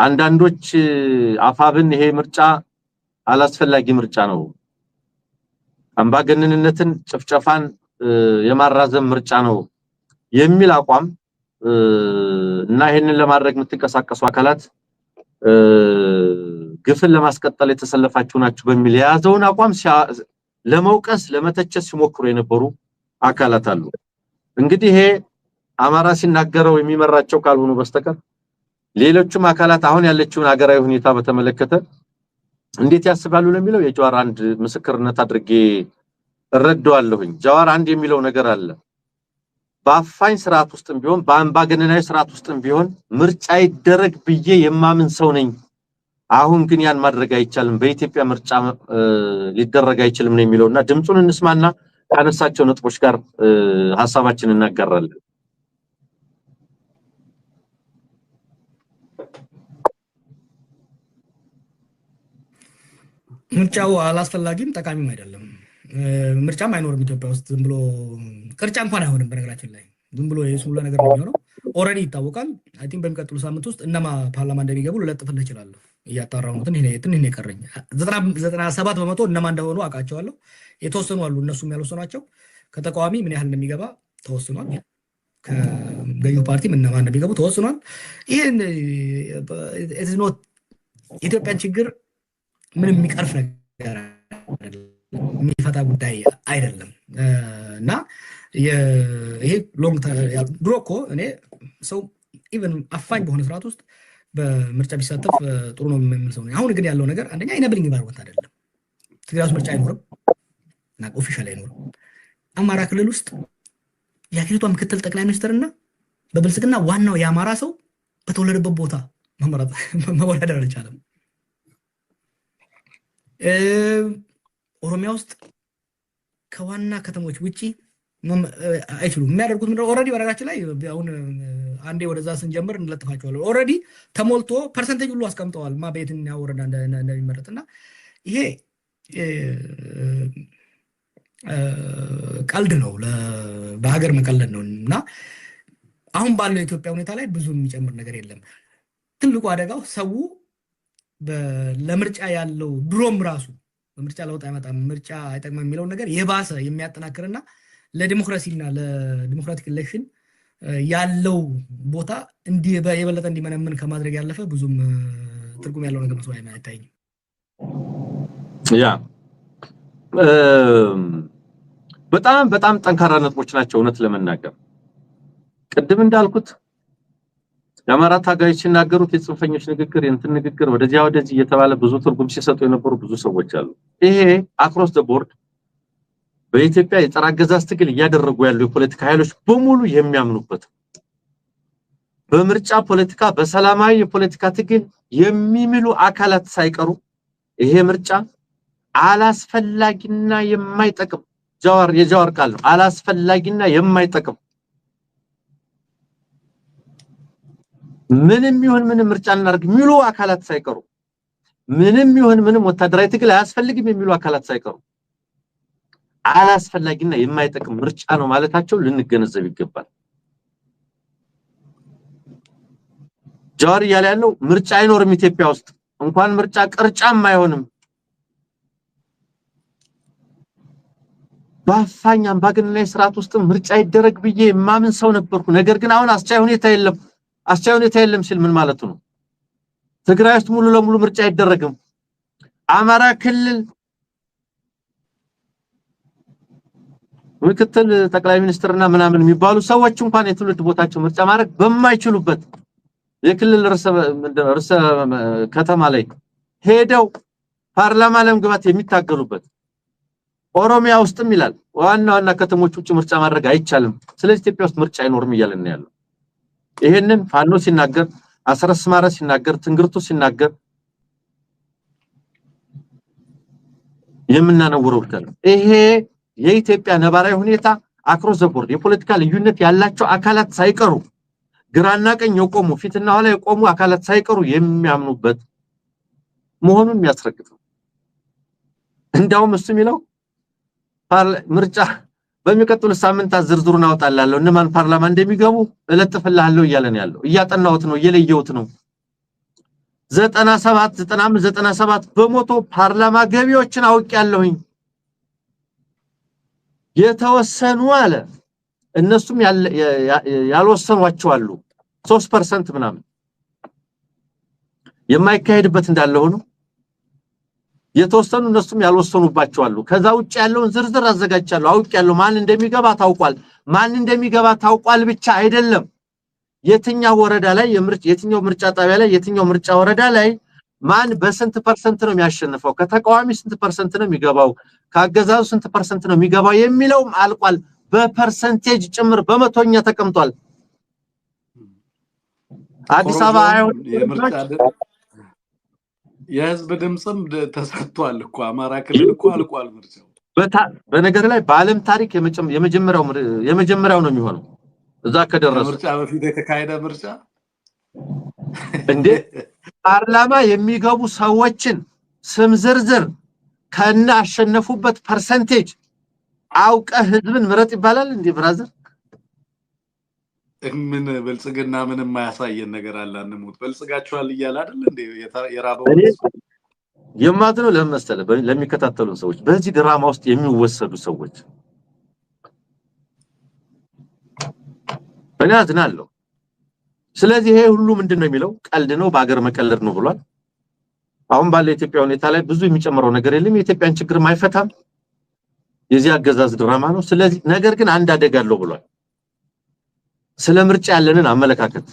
አንዳንዶች አፋብን ይሄ ምርጫ አላስፈላጊ ምርጫ ነው፣ አምባገነንነትን ጭፍጨፋን የማራዘም ምርጫ ነው የሚል አቋም እና ይሄንን ለማድረግ የምትንቀሳቀሱ አካላት ግፍን ለማስቀጠል የተሰለፋችሁ ናችሁ በሚል የያዘውን አቋም ለመውቀስ ለመተቸት ሲሞክሩ የነበሩ አካላት አሉ። እንግዲህ ይሄ አማራ ሲናገረው የሚመራቸው ካልሆኑ በስተቀር ሌሎችም አካላት አሁን ያለችውን ሀገራዊ ሁኔታ በተመለከተ እንዴት ያስባሉ ለሚለው የጀዋር አንድ ምስክርነት አድርጌ እረዳዋለሁኝ። ጀዋር አንድ የሚለው ነገር አለ። በአፋኝ ስርዓት ውስጥም ቢሆን በአምባገነናዊ ስርዓት ውስጥም ቢሆን ምርጫ ይደረግ ብዬ የማምን ሰው ነኝ። አሁን ግን ያን ማድረግ አይቻልም፣ በኢትዮጵያ ምርጫ ሊደረግ አይችልም ነው የሚለውና ድምጹን እንስማና ካነሳቸው ነጥቦች ጋር ሐሳባችንን እናጋራለን። ምርጫው አላስፈላጊም ጠቃሚም አይደለም። ምርጫም አይኖርም ኢትዮጵያ ውስጥ ዝም ብሎ ቅርጫ እንኳን አይሆንም። በነገራችን ላይ ዝም ብሎ የሱላ ነገር ነው የሚሆነው። ኦሬዲ ይታወቃል። አይ ቲንክ በሚቀጥሉ ሳምንት ውስጥ እነማ ፓርላማ እንደሚገቡ ልለጥፍልህ እችላለሁ። እያጣራሁ ነው። ትንሽ የቀረኝ 97% እነማ እንደሆኑ አውቃቸዋለሁ። የተወሰኑ አሉ እነሱም ያልወሰኗቸው። ከተቃዋሚ ምን ያህል እንደሚገባ ተወስኗል። ከገዢው ፓርቲም እነማ እንደሚገቡ ተወስኗል። ይሄን ኢትዮጵያን ችግር ምንም የሚቀርፍ ነገር የሚፈታ ጉዳይ አይደለም እና ይሄ ሎንግ ድሮ እኮ እኔ ሰው ኢቨን አፋኝ በሆነ ስርዓት ውስጥ በምርጫ ቢሳተፍ ጥሩ ነው የሚል ሰው ነኝ። አሁን ግን ያለው ነገር አንደኛ ኢነብሊንግ ኢንቫይሮንመንት አይደለም። ትግራይ ውስጥ ምርጫ አይኖርም እና ኦፊሻል አይኖርም። አማራ ክልል ውስጥ የሀገሪቷ ምክትል ጠቅላይ ሚኒስትርና በብልጽግና ዋናው የአማራ ሰው በተወለደበት ቦታ መወዳደር አልቻለም። ኦሮሚያ ውስጥ ከዋና ከተሞች ውጪ አይችሉም። የሚያደርጉት ምንድነው? ኦልሬዲ በረጋችን ላይ አሁን አንዴ ወደዛ ስንጀምር እንለጥፋቸዋለን። ኦልሬዲ ተሞልቶ ፐርሰንቴጅ ሁሉ አስቀምጠዋል ማ በየትኛው ወረዳ እንደሚመረጥና ይሄ ቀልድ ነው፣ በሀገር መቀለድ ነው እና አሁን ባለው የኢትዮጵያ ሁኔታ ላይ ብዙ የሚጨምር ነገር የለም። ትልቁ አደጋው ሰው ለምርጫ ያለው ድሮም ራሱ ምርጫ ለውጥ አይመጣም፣ ምርጫ አይጠቅምም የሚለውን ነገር የባሰ የሚያጠናክርና ለዲሞክራሲና ለዲሞክራቲክ ኢሌክሽን ያለው ቦታ የበለጠ እንዲመነምን ከማድረግ ያለፈ ብዙም ትርጉም ያለው ነገር መስሎ አይታየኝም። ያ በጣም ጠንካራ ነጥቦች ናቸው። እውነት ለመናገር ቅድም እንዳልኩት የአማራ ታጋዮች ሲናገሩት የጽንፈኞች ንግግር የእንትን ንግግር ወደዚያ ወደዚህ እየተባለ ብዙ ትርጉም ሲሰጡ የነበሩ ብዙ ሰዎች አሉ። ይሄ አክሮስ ዘ ቦርድ በኢትዮጵያ የጸረ አገዛዝ ትግል እያደረጉ ያሉ የፖለቲካ ኃይሎች በሙሉ የሚያምኑበት በምርጫ ፖለቲካ በሰላማዊ የፖለቲካ ትግል የሚምሉ አካላት ሳይቀሩ ይሄ ምርጫ አላስፈላጊና የማይጠቅም የጃዋር ቃል ነው። አላስፈላጊና የማይጠቅም ምንም ይሁን ምንም ምርጫ እናርግ የሚሉ አካላት ሳይቀሩ ምንም ይሁን ምንም ወታደራዊ ትግል አያስፈልግም የሚሉ አካላት ሳይቀሩ አላስፈላጊና የማይጠቅም ምርጫ ነው ማለታቸው ልንገነዘብ ይገባል። ጃዋር እያለ ያለው ምርጫ አይኖርም ኢትዮጵያ ውስጥ እንኳን ምርጫ ቅርጫም አይሆንም ባፋኝ አምባገነናዊ ስርዓት ውስጥ ምርጫ ይደረግ ብዬ ማምን ሰው ነበርኩ ነገር ግን አሁን አስቻይ ሁኔታ የለም ሲል ምን ማለቱ ነው ትግራይ ውስጥ ሙሉ ለሙሉ ምርጫ አይደረግም አማራ ክልል ምክትል ጠቅላይ ሚኒስትርና ምናምን የሚባሉ ሰዎች እንኳን የትውልድ ቦታቸው ምርጫ ማድረግ በማይችሉበት የክልል ርዕሰ ከተማ ላይ ሄደው ፓርላማ ለመግባት የሚታገሉበት ኦሮሚያ ውስጥም ይላል ዋና ከተሞች ውጭ ምርጫ ማድረግ አይቻልም ስለዚህ ኢትዮጵያ ውስጥ ምርጫ አይኖርም ይያልን ያለው ይሄንን ፋኖ ሲናገር አስረስ ማራ ሲናገር ትንግርቱ ሲናገር የምናነውረው ካለ ይሄ የኢትዮጵያ ነባራዊ ሁኔታ አክሮስ ዘ ቦርድ የፖለቲካ ልዩነት ያላቸው አካላት ሳይቀሩ ግራና ቀኝ የቆሙ ፊትና ኋላ የቆሙ አካላት ሳይቀሩ የሚያምኑበት መሆኑን የሚያስረግጥ ነው እንዳውም እሱ የሚለው ምርጫ በሚቀጥሉ ሳምንታት ዝርዝሩን አወጣላለሁ እነማን ፓርላማ እንደሚገቡ እለጥፍልሃለሁ ይያለን ያለው እያጠናውት ነው እየለየውት ነው 97 በመቶ ፓርላማ ገቢዎችን አውቂያለሁኝ የተወሰኑ አለ እነሱም ያልወሰኗቸው አሉ 3% ምናምን የማይካሄድበት እንዳለው ነው የተወሰኑ እነሱም ያልወሰኑባቸው አሉ ከዛ ውጭ ያለውን ዝርዝር አዘጋጅቻለሁ አውቂያለሁ ማን እንደሚገባ ታውቋል ብቻ አይደለም የትኛው ወረዳ ላይ የትኛው ምርጫ ጣቢያ ላይ የትኛው ምርጫ ወረዳ ላይ ማን በስንት ፐርሰንት ነው የሚያሸንፈው ከተቃዋሚ ስንት ፐርሰንት ነው የሚገባው ካገዛዙ ስንት ፐርሰንት ነው የሚገባው የሚለውም አልቋል በፐርሰንቴጅ ጭምር በመቶኛ ተቀምጧል አዲስ አበባ የህዝብ ድምጽም ተሰጥቷል እኮ አማራ ክልል እኮ አልቋል ምርጫው በነገር ላይ በአለም ታሪክ የመጀመሪያው ነው የሚሆነው እዛ ከደረሰ ምርጫ በፊት የተካሄደ ምርጫ እንዴ ፓርላማ የሚገቡ ሰዎችን ስም ዝርዝር ከና አሸነፉበት ፐርሰንቴጅ አውቀ ህዝብን ምረጥ ይባላል እንዴ ብራዘር ምን በልጽግና ምንም ማያሳየን ነገር አለ አንሙት በልጽጋቸዋል ይያል አይደል እንዴ የራበው የማትነው ለምስተለ ለሚከታተሉ ሰዎች በዚህ ድራማ ውስጥ የሚወሰዱ ሰዎች በእናትናለው ስለዚህ ይሄ ሁሉ ምንድነው የሚለው ቀልድ ነው በአገር መቀለድ ነው ብሏል አሁን ባለው ኢትዮጵያ ሁኔታ ላይ ብዙ የሚጨምረው ነገር የለም የኢትዮጵያን ችግር ማይፈታም የዚህ አገዛዝ ድራማ ነው ስለዚህ ነገር ግን አንድ አደጋ አለው ብሏል ስለ ምርጫ ያለንን አመለካከት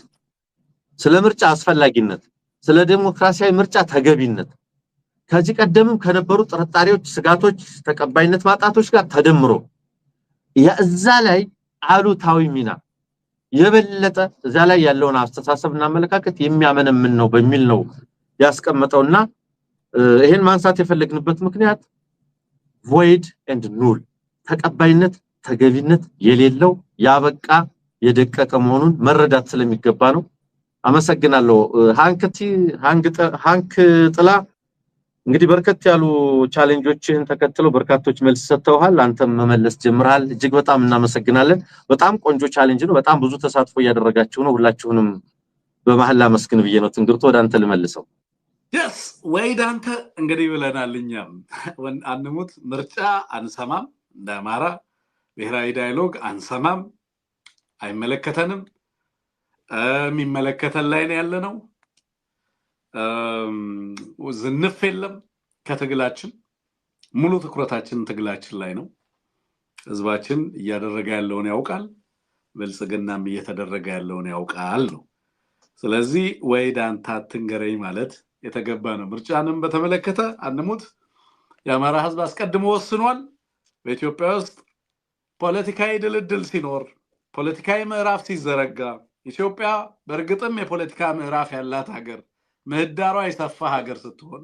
ስለ ምርጫ አስፈላጊነት ስለ ዲሞክራሲያዊ ምርጫ ተገቢነት ከዚህ ቀደምም ከነበሩ ጥርጣሬዎች ስጋቶች ተቀባይነት ማጣቶች ጋር ተደምሮ ያዛ ላይ አሉታዊ ሚና የበለጠ እዛ ላይ ያለውን አስተሳሰብና አመለካከት የሚያመነምን ነው በሚል ነው ያስቀመጠውና ይሄን ማንሳት የፈለግንበት ምክንያት void and null ተቀባይነት ተገቢነት የሌለው ያበቃ የደቀቀ መሆኑን መረዳት ስለሚገባ ነው አመሰግናለሁ ሃንክ ጥላ እንግዲህ በርከት ያሉ ቻሌንጆችን ተከትለው በርካቶች መልስ ሰጥተዋል አንተም መመለስ ጀምራል እጅግ በጣም እናመሰግናለን በጣም ቆንጆ ቻሌንጅ ነው በጣም ብዙ ተሳትፎ ያደረጋችሁ ነው ሁላችሁንም በመሐላ መስክን ብዬ ነው ትንግርቶ ወደ አንተ ልመልሰው yes ወይዳንተ እንግዲህ ብለናልኛም አንሙት ምርጫ አንሰማም እንደማራ ብሔራዊ ዳያሎግ አንሰማም አይመለከተንም የሚመለከተን ላይ ነው ያለነው ዝንፍ የለም ከትግላችን ሙሉ ትኩረታችን ትግላችን ላይ ነው ህዝባችን እያደረገ ያለውን ያውቃል በልጽግናም እየተደረገ ያለውን ያውቃል ነው ስለዚህ ወይዳንታ ትንገረኝ ማለት የተገባ ነው ምርጫንም በተመለከተ አንሙት የአማራ ህዝብ አስቀድሞ ወስኗል በኢትዮጵያ ውስጥ ፖለቲካዊ ድልድል ሲኖር ፖለቲካዊ ምዕራፍ ሲዘረጋ ኢትዮጵያ በርግጥም የፖለቲካ ምዕራፍ ያላት ሀገር ምህዳሯ የሰፋ ሀገር ስትሆን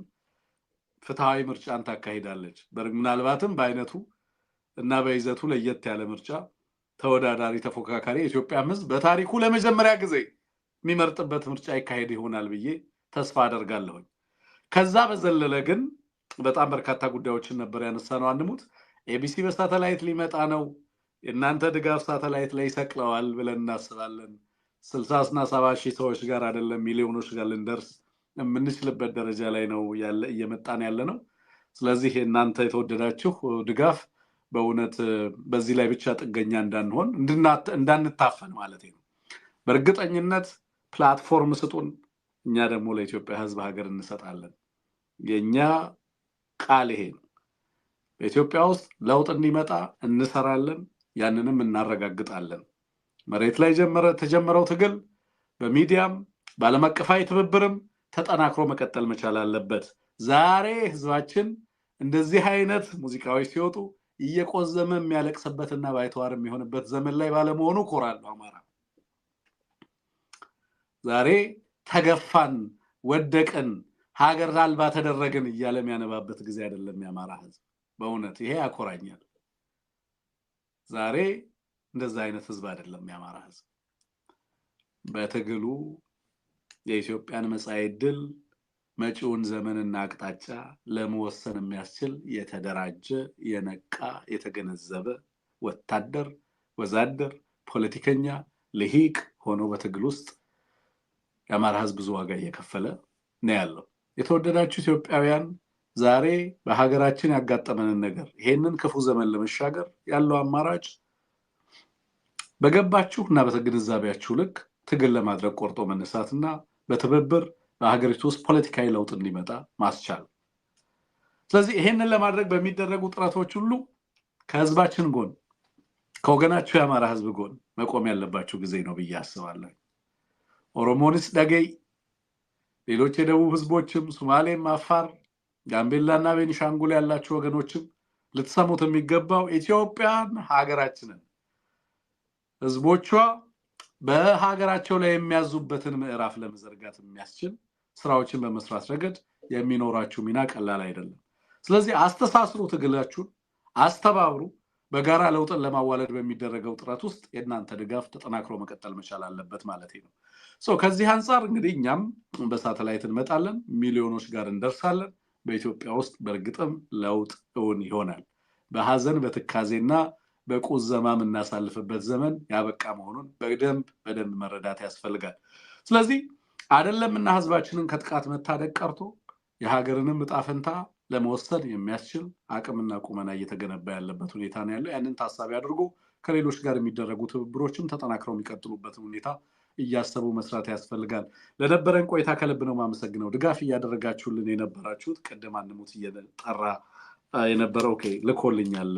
ፍትሃዊ ምርጫን ታካሂዳለች ምናልባትም በአይነቱ እና በይዘቱ ለየት ያለ ምርጫ ተወዳዳሪ ተፎካካሪ ኢትዮጵያ ህዝብ በታሪኩ ለመጀመሪያ ጊዜ የሚመርጥበት ምርጫ ይካሄድ ይሆናል ብዬ ተስፋ አደርጋለሁ ከዛ በዘለለ ግን በጣም በርካታ ጉዳዮችን ነበር ያነሳነው አንሙት ኤቢሲ በሳተላይት ሊመጣ ነው እናንተ ድጋፍ ሳተላይት ላይ ሰቅለዋል ብለን እናስባለን 60 እና 70 ሺህ ሰዎች ጋር አይደለም ሚሊዮኖች ጋር ልንደርስ የምንችልበት ደረጃ ላይ ነው እየመጣን ያለ ነው። ስለዚህ እናንተ የተወደዳችሁ ድጋፍ በእውነት በዚህ ላይ ብቻ ጥገኛ እንዳንሆን እንዳንታፈን ማለት ነው። በእርግጠኝነት ፕላትፎርም ስጡን፣ እኛ ደግሞ ለኢትዮጵያ ሕዝብ ሀገር እንሰጣለን። የኛ ቃል ይሄ ነው። በኢትዮጵያ ውስጥ ለውጥ እንዲመጣ እንሰራለን፣ ያንንም እናረጋግጣለን። መሬት ላይ ተጀመረው ትግል በሚዲያም በዓለም አቀፋዊ ትብብርም ተጠናክሮ መቀጠል መቻል አለበት። ዛሬ ህዝባችን እንደዚህ አይነት ሙዚቃዎች ሲወጡ እየቆዘመ የሚያለቅስበትና ባይተዋር የሚሆንበት ዘመን ላይ ባለመሆኑ ኮራለሁ። አማራ ዛሬ ተገፋን፣ ወደቅን፣ ሀገር አልባ ተደረግን እያለ የሚያነባበት ጊዜ አይደለም የአማራ ህዝብ። በእውነት ይሄ ያኮራኛል። ዛሬ እንደዛ አይነት ህዝብ አይደለም የአማራ ህዝብ። በትግሉ የኢትዮጵያን መጻኢ ዕድል መጪውን ዘመንና አቅጣጫ ለመወሰን የሚያስችል የተደራጀ፣ የነቃ፣ የተገነዘበ ወታደር፣ ወዛደር፣ ፖለቲከኛ፣ ልሂቅ ሆኖ በትግል ውስጥ የአማራ ህዝብ ብዙ ዋጋ እየከፈለ ነው ያለው። የተወደዳችሁ ኢትዮጵያውያን ዛሬ በሀገራችን ያጋጠመንን ነገር ይሄንን ክፉ ዘመን ለመሻገር ያለው አማራጭ በገባችሁ እና በተግንዛቤያችሁ ልክ ትግል ለማድረግ ቆርጦ መነሳትና በትብብር በሀገሪቱ ውስጥ ፖለቲካዊ ለውጥ እንዲመጣ ማስቻል። ስለዚህ ይሄንን ለማድረግ በሚደረጉ ጥረቶች ሁሉ ከህዝባችን ጎን ከወገናችሁ የአማራ ህዝብ ጎን መቆም ያለባችሁ ጊዜ ነው ብዬ አስባለሁ። ኦሮሞንስ ደገይ ሌሎች የደቡብ ህዝቦችም ሶማሌም፣ አፋር፣ ጋምቤላና ቤኒሻንጉል ያላችሁ ወገኖችም ልትሰሙት የሚገባው ኢትዮጵያን ሀገራችንን ህዝቦቿ በሀገራቸው ላይ የሚያዙበትን ምዕራፍ ለመዘርጋት የሚያስችል ስራዎችን በመስራት ረገድ የሚኖራችሁ ሚና ቀላል አይደለም። ስለዚህ አስተሳስሩ፣ ትግላችሁን አስተባብሩ። በጋራ ለውጥን ለማዋለድ በሚደረገው ጥረት ውስጥ የእናንተ ድጋፍ ተጠናክሮ መቀጠል መቻል አለበት ማለት ነው። ከዚህ አንፃር እንግዲህ እኛም በሳተላይት እንመጣለን፣ ሚሊዮኖች ጋር እንደርሳለን። በኢትዮጵያ ውስጥ በእርግጥም ለውጥ እውን ይሆናል። በሐዘን በትካዜና በቁዘማ የምናሳልፍበት ዘመን ያበቃ መሆኑን በደንብ መረዳት ያስፈልጋል። ስለዚህ አይደለምና ህዝባችንን ከጥቃት መታደግ ቀርቶ የሀገርንም ዕጣ ፈንታ ለመወሰን የሚያስችል አቅምና ቁመና እየተገነባ ያለበት ሁኔታ ነው ያለው። ያንን ታሳቢ አድርጎ ከሌሎች ጋር የሚደረጉ ትብብሮችም ተጠናክረው የሚቀጥሉበትን ሁኔታ እያሰቡ መስራት ያስፈልጋል። ለነበረን ቆይታ ከልብ ነው የማመሰግነው። ድጋፍ እያደረጋችሁልን የነበራችሁት ቅድም አንሙት እየጠራ የነበረው ልኮልኛል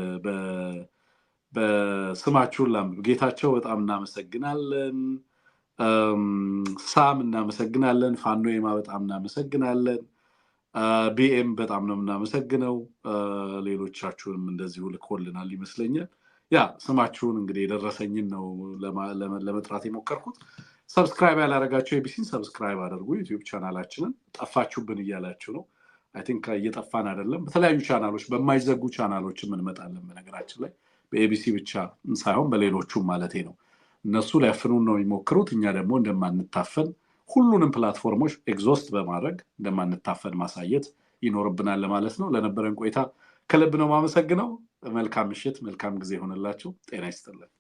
በስማችሁን ላምብ ጌታቸው በጣም እናመሰግናለን። ሳም እናመሰግናለን። ፋኖ የማ በጣም እናመሰግናለን። ቢኤም በጣም ነው እናመሰግነው። ሌሎቻችሁንም እንደዚሁ ልኮልናል ይመስለኛል። ያ ስማችሁን እንግዲህ የደረሰኝን ነው ለመጥራት የሞከርኩት። ሰብስክራይብ ያላደረጋችሁ ኤቢሲን ሰብስክራይብ አድርጉ። ዩቲዩብ ቻናላችንን ጠፋችሁብን እያላችሁ ነው። አይ ቲንክ እየጠፋን አይደለም። በተለያዩ ቻናሎች በማይዘጉ ቻናሎችም እንመጣለን። በነገራችን ላይ በኤቢሲ ብቻ ሳይሆን በሌሎቹም ማለት ነው። እነሱ ሊያፍኑን ነው የሚሞክሩት። እኛ ደግሞ እንደማንታፈን ሁሉንም ፕላትፎርሞች ኤግዞስት በማድረግ እንደማንታፈን ማሳየት ይኖርብናል ለማለት ነው። ለነበረን ቆይታ ከልብ ነው የማመሰግነው። መልካም ምሽት፣ መልካም ጊዜ ሆነላችሁ። ጤና ይስጥልን።